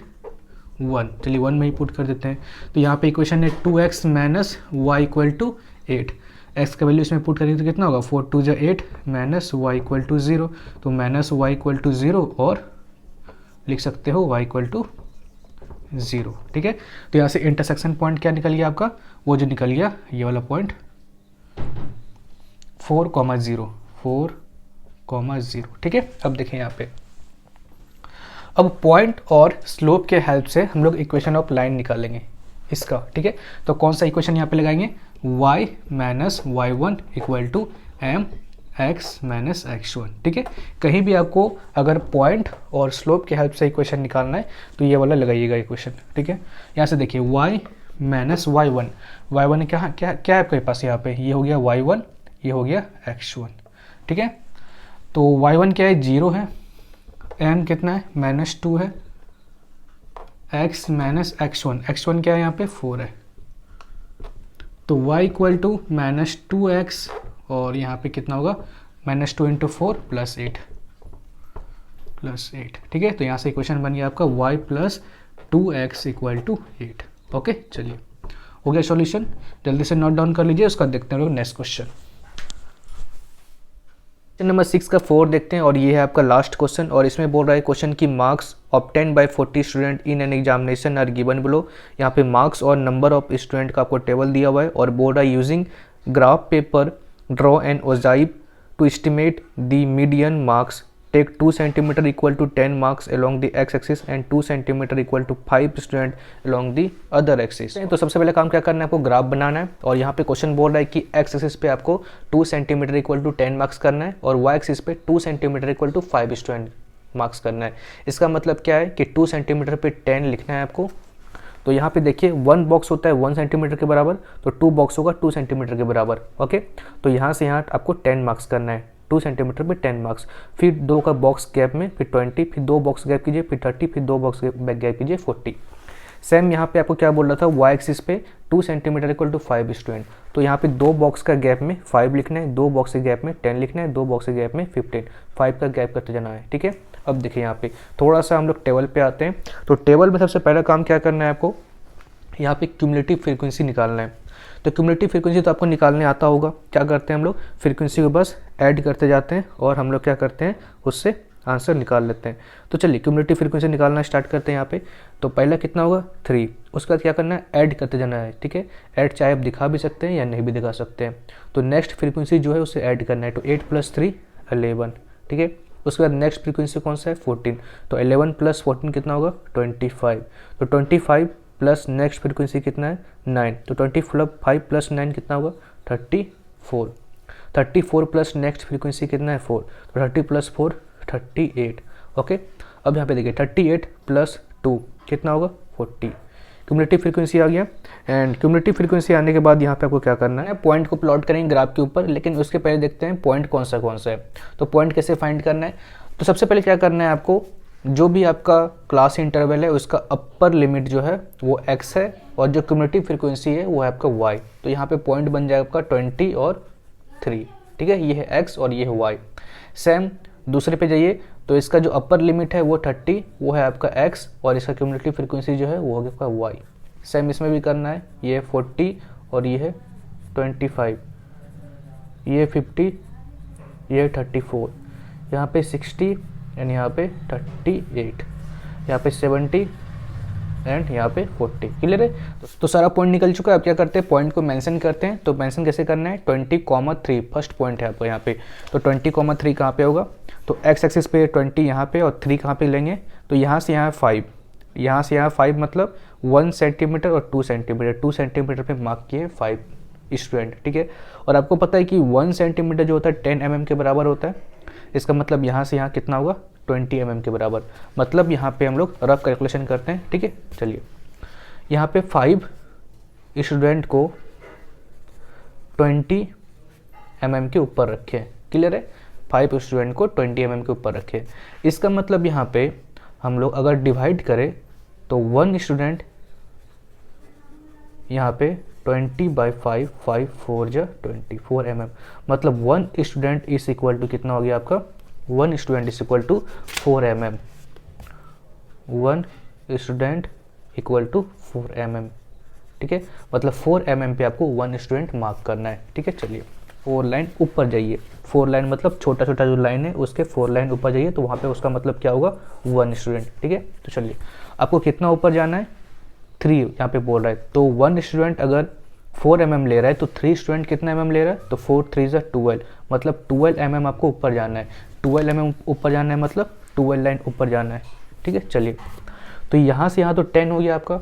1, चलिए 1 में ही पुट कर देते हैं। तो यहाँ पे इक्वेशन है 2x minus y equal to 8, x का वैल्यू इसमें पुट करेंगे तो कितना होगा 4 2 जा 8 माइनस वाई इक्वल टू 0, तो माइनस वाई इक्वल टू 0 और लिख सकते हो y इक्वल टू 0, ठीक है। तो यहाँ से इंटरसेक्शन पॉइंट क्या निकल गया आपका, वो जो निकल गया ये वाला पॉइंट 4,0, 4,0, ठीक है। अब देखें यहाँ पे, अब पॉइंट और स्लोप के हेल्प से हम लोग इक्वेशन ऑफ लाइन निकालेंगे इसका, ठीक है। तो कौन सा इक्वेशन यहाँ पे लगाएंगे, y minus y one equal to m x minus x1, ठीक है। कहीं भी आपको अगर पॉइंट और स्लोप के हेल्प से इक्वेशन निकालना है तो ये वाला लगाइएगा इक्वेशन, ठीक है। यहाँ से देखिए y माइनस वाई वन क्या है आपके पास, यहाँ पे ये हो गया y1, ये हो गया x1, ठीक है। तो y1 क्या है 0 है, m कितना है -2 है, x माइनस x1 क्या है यहाँ पे 4 है, तो y इक्वल टू -2x और यहाँ पे कितना होगा -2 इंटू 4 प्लस 8, ठीक है। तो यहाँ से इक्वेशन बन गया आपका y plus 2x equal to 8। Okay, चलिए हो गया सॉल्यूशन, जल्दी से नोट डाउन कर लीजिए, उसका देखते हैं लोग नेक्स्ट क्वेश्चन। नंबर 6 का 4 देखते हैं और ये है आपका लास्ट क्वेश्चन, और इसमें बोल रहा है क्वेश्चन की marks obtain by 40 student in an examination are given below. यहाँ पे मार्क्स और नंबर ऑफ स्टूडेंट का आपको टेबल दिया हुआ है, और बोल रहा है using graph paper draw an ओजाइब to estimate the median marks, take 2 centimetre equal to 10 marks along the x axis and 2 centimetre equal to 5 student along the other axis. तो सबसे पहले काम क्या करना है, आपको ग्राफ बनाना है, और यहाँ पे क्वेश्चन बोल रहा है कि x एक्सिस पे आपको 2 सेंटीमीटर इक्वल टू 10 मार्क्स करना है, और y एक्सिस पे 2 centimetre equal to 5 student marks करना है। इसका मतलब क्या है कि 2 सेंटीमीटर पे 10 लिखना है आपको। तो यहाँ पे देखिए 1 बॉक्स होता है 1 सेंटीमीटर के बराबर, तो 2 बॉक्स होगा 2 सेंटीमीटर के बराबर। ओके, तो यहाँ से यहाँ आपको 10 मार्क्स करना है, 2 सेंटीमीटर पे 10 मार्क्स, फिर 2 का बॉक्स गैप में फिर 20, फिर 2 बॉक्स गैप कीजिए फिर 30, फिर 2 बॉक्स गैप कीजिए 40। सेम यहाँ पे आपको क्या बोल रहा था, y एक्सिस पे 2 सेंटीमीटर इक्वल टू 5 स्टूडेंट, तो यहाँ पे 2 बॉक्स का गैप में 5 लिखना है, 2 बॉक्स के गैप में 10 लिखना है, 2 बॉक्स के गैप में 15, 5 का गैप करते जाना है, ठीक है। अब देखिए यहाँ पे थोड़ा सा हम लोग टेबल पे आते हैं, तो टेबल में सबसे पहला काम क्या करना है आपको, यहाँ पे क्यूमुलेटिव फ्रीक्वेंसी निकालना है। तो क्यूमुलेटिव फ्रीक्वेंसी तो आपको निकालने आता होगा, क्या करते हैं हम लोग फ्रीक्वेंसी को बस ऐड करते जाते हैं और हम लोग क्या करते हैं उससे आंसर निकाल लेते हैं। तो चलिए क्यूमुलेटिव फ्रीक्वेंसी निकालना स्टार्ट करते हैं यहाँ पे। तो पहला कितना होगा 3, उसके बाद क्या करना है ऐड करते जाना है, ठीक है। ऐड चाहे आप दिखा भी सकते हैं या नहीं भी दिखा सकते हैं। तो नेक्स्ट फ्रीक्वेंसी जो है उसे ऐड करना है, तो 8 + 3 11, ठीक है। उसके बाद नेक्स्ट फ्रीक्वेंसी कौन सा है 14, तो 11 + 14 कितना होगा 25, तो 25 प्लस नेक्स्ट फ्रीक्वेंसी कितना है 9, तो 25 + 9 कितना होगा 34, 34 प्लस नेक्स्ट फ्रीक्वेंसी कितना है 4, तो 30 + 4 38। ओके, अब यहाँ पे देखिए 38 + 2 कितना होगा 40, क्यूमुलेटिव फ्रीक्वेंसी आ गया। एंड क्यूमुलेटिव फ्रीक्वेंसी आने के बाद यहाँ पे आपको क्या करना है, पॉइंट को प्लॉट करेंगे ग्राफ के ऊपर, लेकिन उसके पहले देखते हैं पॉइंट कौन सा है। तो पॉइंट कैसे फाइंड करना है, तो सबसे पहले क्या करना है आपको, जो भी आपका क्लास इंटरवल है उसका अपर लिमिट जो है वो x है, और जो क्यूमुलेटिव फ्रीक्वेंसी है वो है आपका y। तो यहाँ पे पॉइंट बन जाएगा आपका 20 और 3, ठीक है, ये है x और ये है y। सेम दूसरे पे जाइए, तो इसका जो अपर लिमिट है वो 30, वो है आपका x, और इसका क्यूमुलेटिव फ्रीक्वेंसी जो है वो होगा आपका y, सेम इसमें भी करना है, ये 40 और ये है 25, ये 50, ये 34, यहाँ पे 60 एंड यहाँ पे 38, यहाँ पे 70 एंड यहाँ पे 40। क्लियर है? तो सारा पॉइंट निकल चुका है। अब क्या करते हैं, पॉइंट को मेंशन करते हैं। तो मेंशन कैसे करना है, 20,3 फर्स्ट पॉइंट है आपको यहाँ पे। तो 20,3 कहाँ पे होगा, तो एक्स एक्सिस पे 20 यहाँ पे और 3 कहाँ पे लेंगे, तो यहाँ से यहाँ 5, यहाँ से यहाँ 5 मतलब 1 सेंटीमीटर और 2 सेंटीमीटर, 2 सेंटीमीटर पे मार्क किए 5 स्टूडेंट। ठीक है, और आपको पता है कि 1 सेंटीमीटर जो होता है 10 mm के बराबर होता है। इसका मतलब यहाँ से यहाँ कितना होगा, 20 mm के बराबर। मतलब यहाँ पे हम लोग रफ कैलकुलेशन करते हैं। ठीक है, चलिए यहाँ पे 5 स्टूडेंट को 20 mm के ऊपर रखें। क्लियर है, 5 स्टूडेंट को 20 mm के ऊपर रखें। इसका मतलब यहाँ पे हम लोग अगर डिवाइड करें तो 1 स्टूडेंट यहाँ पे 20/5, 5 4 जा 24 mm, मतलब 1 स्टूडेंट इज इक्वल टू कितना हो गया आपका, 1 student is equal to 4 mm, 1 student equal to 4 mm। ठीक है, मतलब 4 mm पे आपको 1 स्टूडेंट मार्क करना है। ठीक है, चलिए 4 लाइन ऊपर जाइए, 4 लाइन मतलब छोटा छोटा जो लाइन है उसके 4 लाइन ऊपर जाइए, तो वहाँ पे उसका मतलब क्या होगा, 1 स्टूडेंट। ठीक है, तो चलिए आपको कितना ऊपर जाना है, 3 यहाँ पे बोल रहा है। तो 1 स्टूडेंट अगर 4 mm ले रहा है तो 3 स्टूडेंट कितना mm ले रहा है, तो 4 3 जा 12, मतलब 12 mm आपको ऊपर जाना है। 12 mm ऊपर जाना है मतलब 12 लाइन ऊपर जाना है। ठीक है, चलिए तो यहाँ से यहाँ तो 10 हो गया आपका,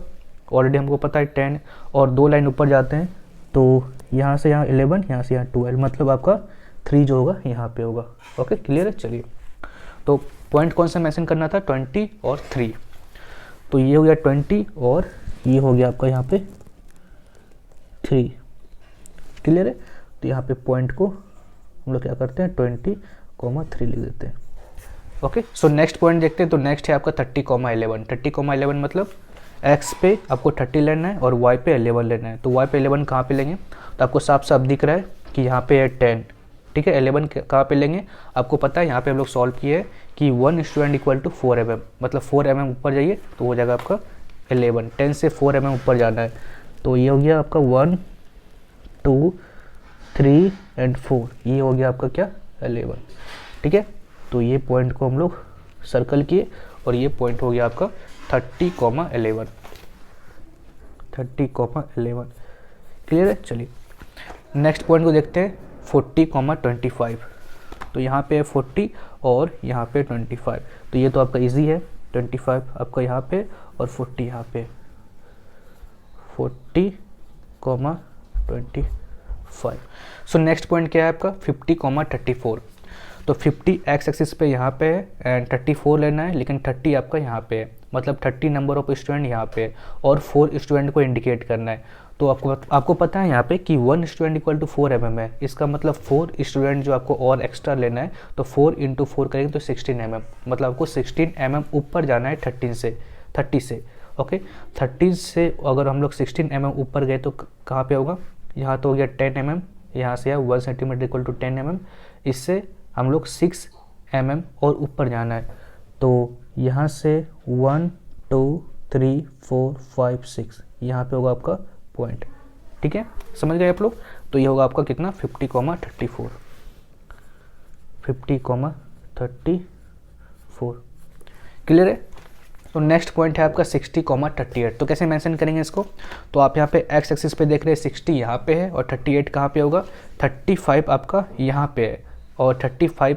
ऑलरेडी हमको पता है 10, और 2 लाइन ऊपर जाते हैं तो यहाँ से यहाँ 11, यहाँ से यहाँ 12, मतलब आपका 3 जो होगा यहाँ पे होगा। ओके, क्लियर है? चलिए तो पॉइंट कौन सा मेंशन करना था, 20 और 3, तो ये हो गया 20 और ये हो गया आपका यहाँ पे 3। क्लियर है? तो यहाँ पे पॉइंट को हम लोग क्या करते हैं, 20,3 लिख देते हैं। ओके, सो नेक्स्ट पॉइंट देखते हैं। तो नेक्स्ट है आपका 30,11। 30,11 मतलब एक्स पे आपको 30 लेना है और वाई पे 11 लेना है। तो वाई पे 11 कहाँ पे लेंगे, तो आपको साफ साफ दिख रहा है कि यहाँ पे है 10। ठीक है, 11 कहाँ पे लेंगे, आपको पता है यहाँ पे हम लोग सॉल्व किए हैं कि 1 स्टूडेंट इक्वल टू 4 mm, मतलब 4 mm ऊपर जाइए तो हो जाएगा आपका 11। 10 से 4 mm ऊपर जाना है, तो ये हो गया आपका 1 2 3 एंड 4, ये हो गया आपका क्या, 11। ठीक है, तो ये पॉइंट को हम लोग सर्कल किए और ये पॉइंट हो गया आपका 30,11। 30,11 क्लियर है? चलिए नेक्स्ट पॉइंट को देखते हैं, 40,25। तो यहाँ पे है 40 और यहाँ पे 25, तो ये तो आपका इजी है। 25 आपका यहाँ पे और 40 यहाँ पे, 40,25। सो नेक्स्ट पॉइंट क्या है आपका, 50,34। तो 50 एक्स एक्सिस पे यहाँ पे है एंड 34 लेना है, लेकिन 30 आपका यहाँ पे है, मतलब 30 नंबर ऑफ स्टूडेंट यहाँ पे है और 4 स्टूडेंट को इंडिकेट करना है। तो आपको पता है यहाँ पे कि 1 स्टूडेंट इक्वल टू 4 mm है, इसका मतलब 4 स्टूडेंट जो आपको और एक्स्ट्रा लेना है, तो 4 × 4 करेंगे तो 16 mm, मतलब आपको 16 mm ऊपर जाना है 30 से। ओके, 30 से अगर हम लोग 16 mm ऊपर गए तो कहाँ पे होगा, यहाँ तो हो गया 10 mm, यहाँ से 1 सेंटीमीटर इक्वल टू 10 mm, इससे हम लोग 6 mm और ऊपर जाना है। तो यहाँ से 1 2 3 4 5 6 यहाँ पे होगा आपका पॉइंट। ठीक है, समझ गए आप लोग? तो ये होगा आपका कितना, 50,34। 50,34 क्लियर है? तो नेक्स्ट पॉइंट है आपका 60,38। तो कैसे मेंशन करेंगे इसको, तो आप यहाँ पे एक्स एक्सिस पे देख रहे हैं 60 यहाँ पे है और 38 कहाँ पे होगा, 35 आपका यहाँ पे है और 35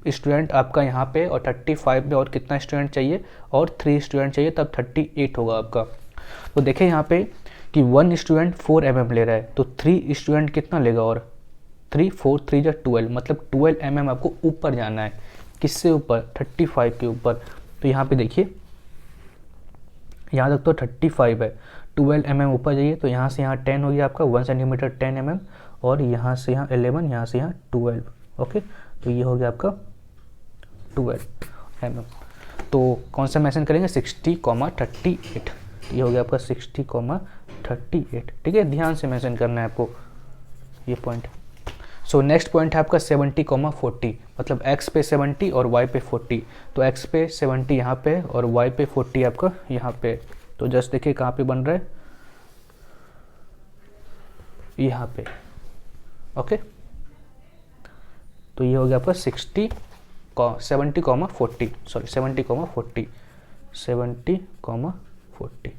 स्टूडेंट आपका यहाँ पे और 35 में और कितना स्टूडेंट चाहिए, और 3 स्टूडेंट चाहिए, तब 38 होगा आपका। तो देखें यहाँ पे कि 1 स्टूडेंट 4 mm ले रहा है, तो 3 स्टूडेंट कितना लेगा, और 3 4 3 जा 12, मतलब 12 mm आपको ऊपर जाना है। किससे ऊपर, 35 के ऊपर। तो यहाँ पे देखिए यहाँ तक तो 35 है, 12 mm ऊपर जाइए तो यहाँ से यहाँ 10 हो गया आपका, 1 सेंटीमीटर 10 mm, और यहाँ से यहाँ 11, यहाँ से यहाँ 12। ओके, तो ये हो गया आपका 12 mm। तो कौन सा मेंशन करेंगे, 60,38। ये हो गया आपका 60,38। ठीक है, ध्यान से मेंशन करना है आपको ये पॉइंट। सो नेक्स्ट पॉइंट है आपका 70,40, मतलब x पे 70 और y पे 40। तो x पे 70 यहाँ पे और y पे 40 आपका यहाँ पे। तो जस्ट देखिए कहाँ पे बन रहा है, यहाँ पे, ओके। तो ये हो गया आपका 70 40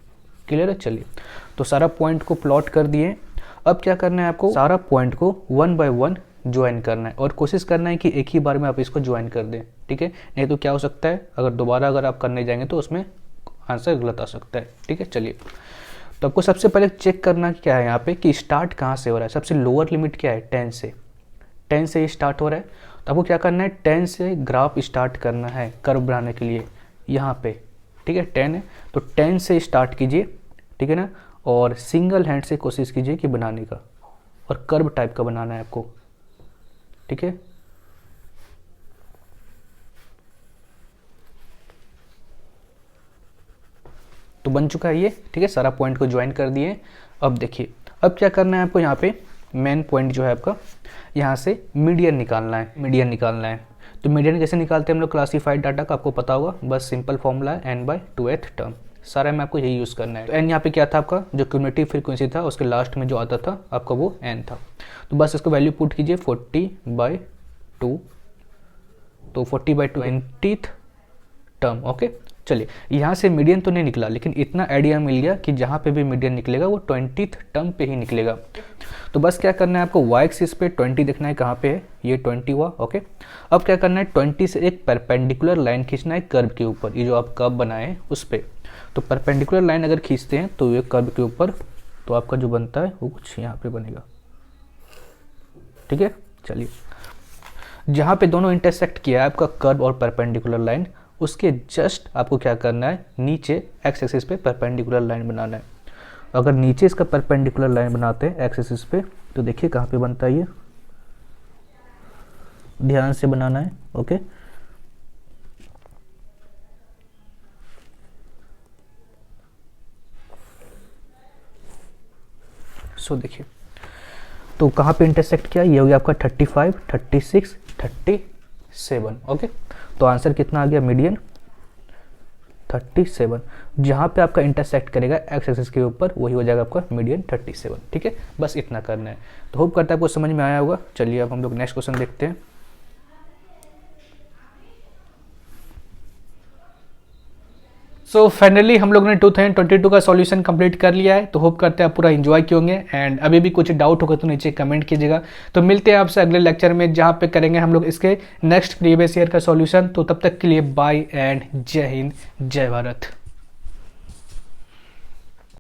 क्लियर है। चलिए, तो सारा पॉइंट को प्लॉट कर दिए। अब क्या करना है आपको, सारा पॉइंट को 1 बाय 1 ज्वाइन करना है और कोशिश करना है कि एक ही बार में आप इसको ज्वाइन कर दें, ठीक है। नहीं तो क्या हो सकता है, अगर दोबारा अगर आप करने जाएंगे तो उसमें आंसर गलत आ सकता है, ठीक है। चलिए, तो आपको सबसे पहले चेक करना क्या है यहाँ पे कि स्टार्ट कहाँ से हो रहा है। सबसे लोअर लिमिट क्या है, 10 से, 10 से ये स्टार्ट हो रहा है। तो आपको क्या करना है, 10 से ग्राफ स्टार्ट करना है कर्व बनाने के लिए यहाँ पे, ठीक है। 10 है तो 10 से स्टार्ट कीजिए, ठीक है ना, और सिंगल हैंड से कोशिश कीजिए कि बनाने का, और कर्व टाइप का बनाना है आपको, ठीक है। तो बन चुका है ये, ठीक है। सारा पॉइंट को ज्वाइन कर दिए। अब देखिए, अब क्या करना है आपको, यहाँ पे मेन पॉइंट जो है आपका, यहाँ से मीडियन निकालना है, मीडियन निकालना है। तो मीडियन कैसे निकालते हैं हम लोग, क्लासिफाइड डाटा का आपको पता होगा, बस सिंपल फॉर्मूला है n/2th टर्म, सारा में आपको यही यूज़ करना है। तो n यहाँ पे क्या था आपका, जो क्यूमुलेटिव फ्रीक्वेंसी था उसके लास्ट में जो आता था आपका वो n था। तो बस इसको वैल्यू पुट कीजिए 40/2, तो 40/20th टर्म, ओके। चलिए, यहाँ से मीडियन तो नहीं निकला, लेकिन इतना आइडिया मिल गया कि जहाँ पे भी मीडियन निकलेगा वो 20th टर्म पे ही निकलेगा। तो बस क्या करना है आपको, y एक्सिस पे 20 देखना है कहाँ पे है, ये 20 हुआ, ओके। अब क्या करना है, 20 से एक परपेंडिकुलर लाइन खींचना है कर्व के ऊपर, ये जो आप कर्व बनाए हैं उस पर। तो परपेंडिकुलर लाइन अगर खींचते हैं तो ये कर्व के ऊपर, तो आपका जो बनता है वो कुछ यहाँ पे बनेगा, ठीक है। चलिए, जहाँ पे दोनों इंटरसेक्ट किया है आपका कर्व और परपेंडिकुलर लाइन, उसके जस्ट आपको क्या करना है, नीचे एक्स एक्सिस पे परपेंडिकुलर लाइन बनाना है। अगर नीचे इसका परपेंडिकुलर लाइन बनाते हैं एक्स एक्सिस पे, तो देखिए कहाँ पे बनता है ये, ध्यान से बनाना है, ओके। सो देखिए, तो कहाँ पे इंटरसेक्ट किया, ये हो गया आपका 35, 36, 37, ओके। तो आंसर कितना आ गया, मीडियन 37। जहाँ पे आपका इंटरसेक्ट करेगा एक्स एक्सिस के ऊपर वही हो जाएगा आपका मीडियन 37, ठीक है। बस इतना करना है। तो होप करता है आपको समझ में आया होगा। चलिए, अब हम लोग नेक्स्ट क्वेश्चन देखते हैं। सो फाइनली हम लोग ने 2022 का सॉल्यूशन कंप्लीट कर लिया है। तो होप करते हैं आप पूरा एंजॉय किए होंगे। एंड अभी भी कुछ डाउट होगा तो नीचे कमेंट कीजिएगा। तो मिलते हैं आपसे अगले लेक्चर में, जहाँ पे करेंगे हम लोग इसके नेक्स्ट प्रीवियस ईयर का सॉल्यूशन। तो तब तक के लिए बाय एंड जय हिंद, जय भारत।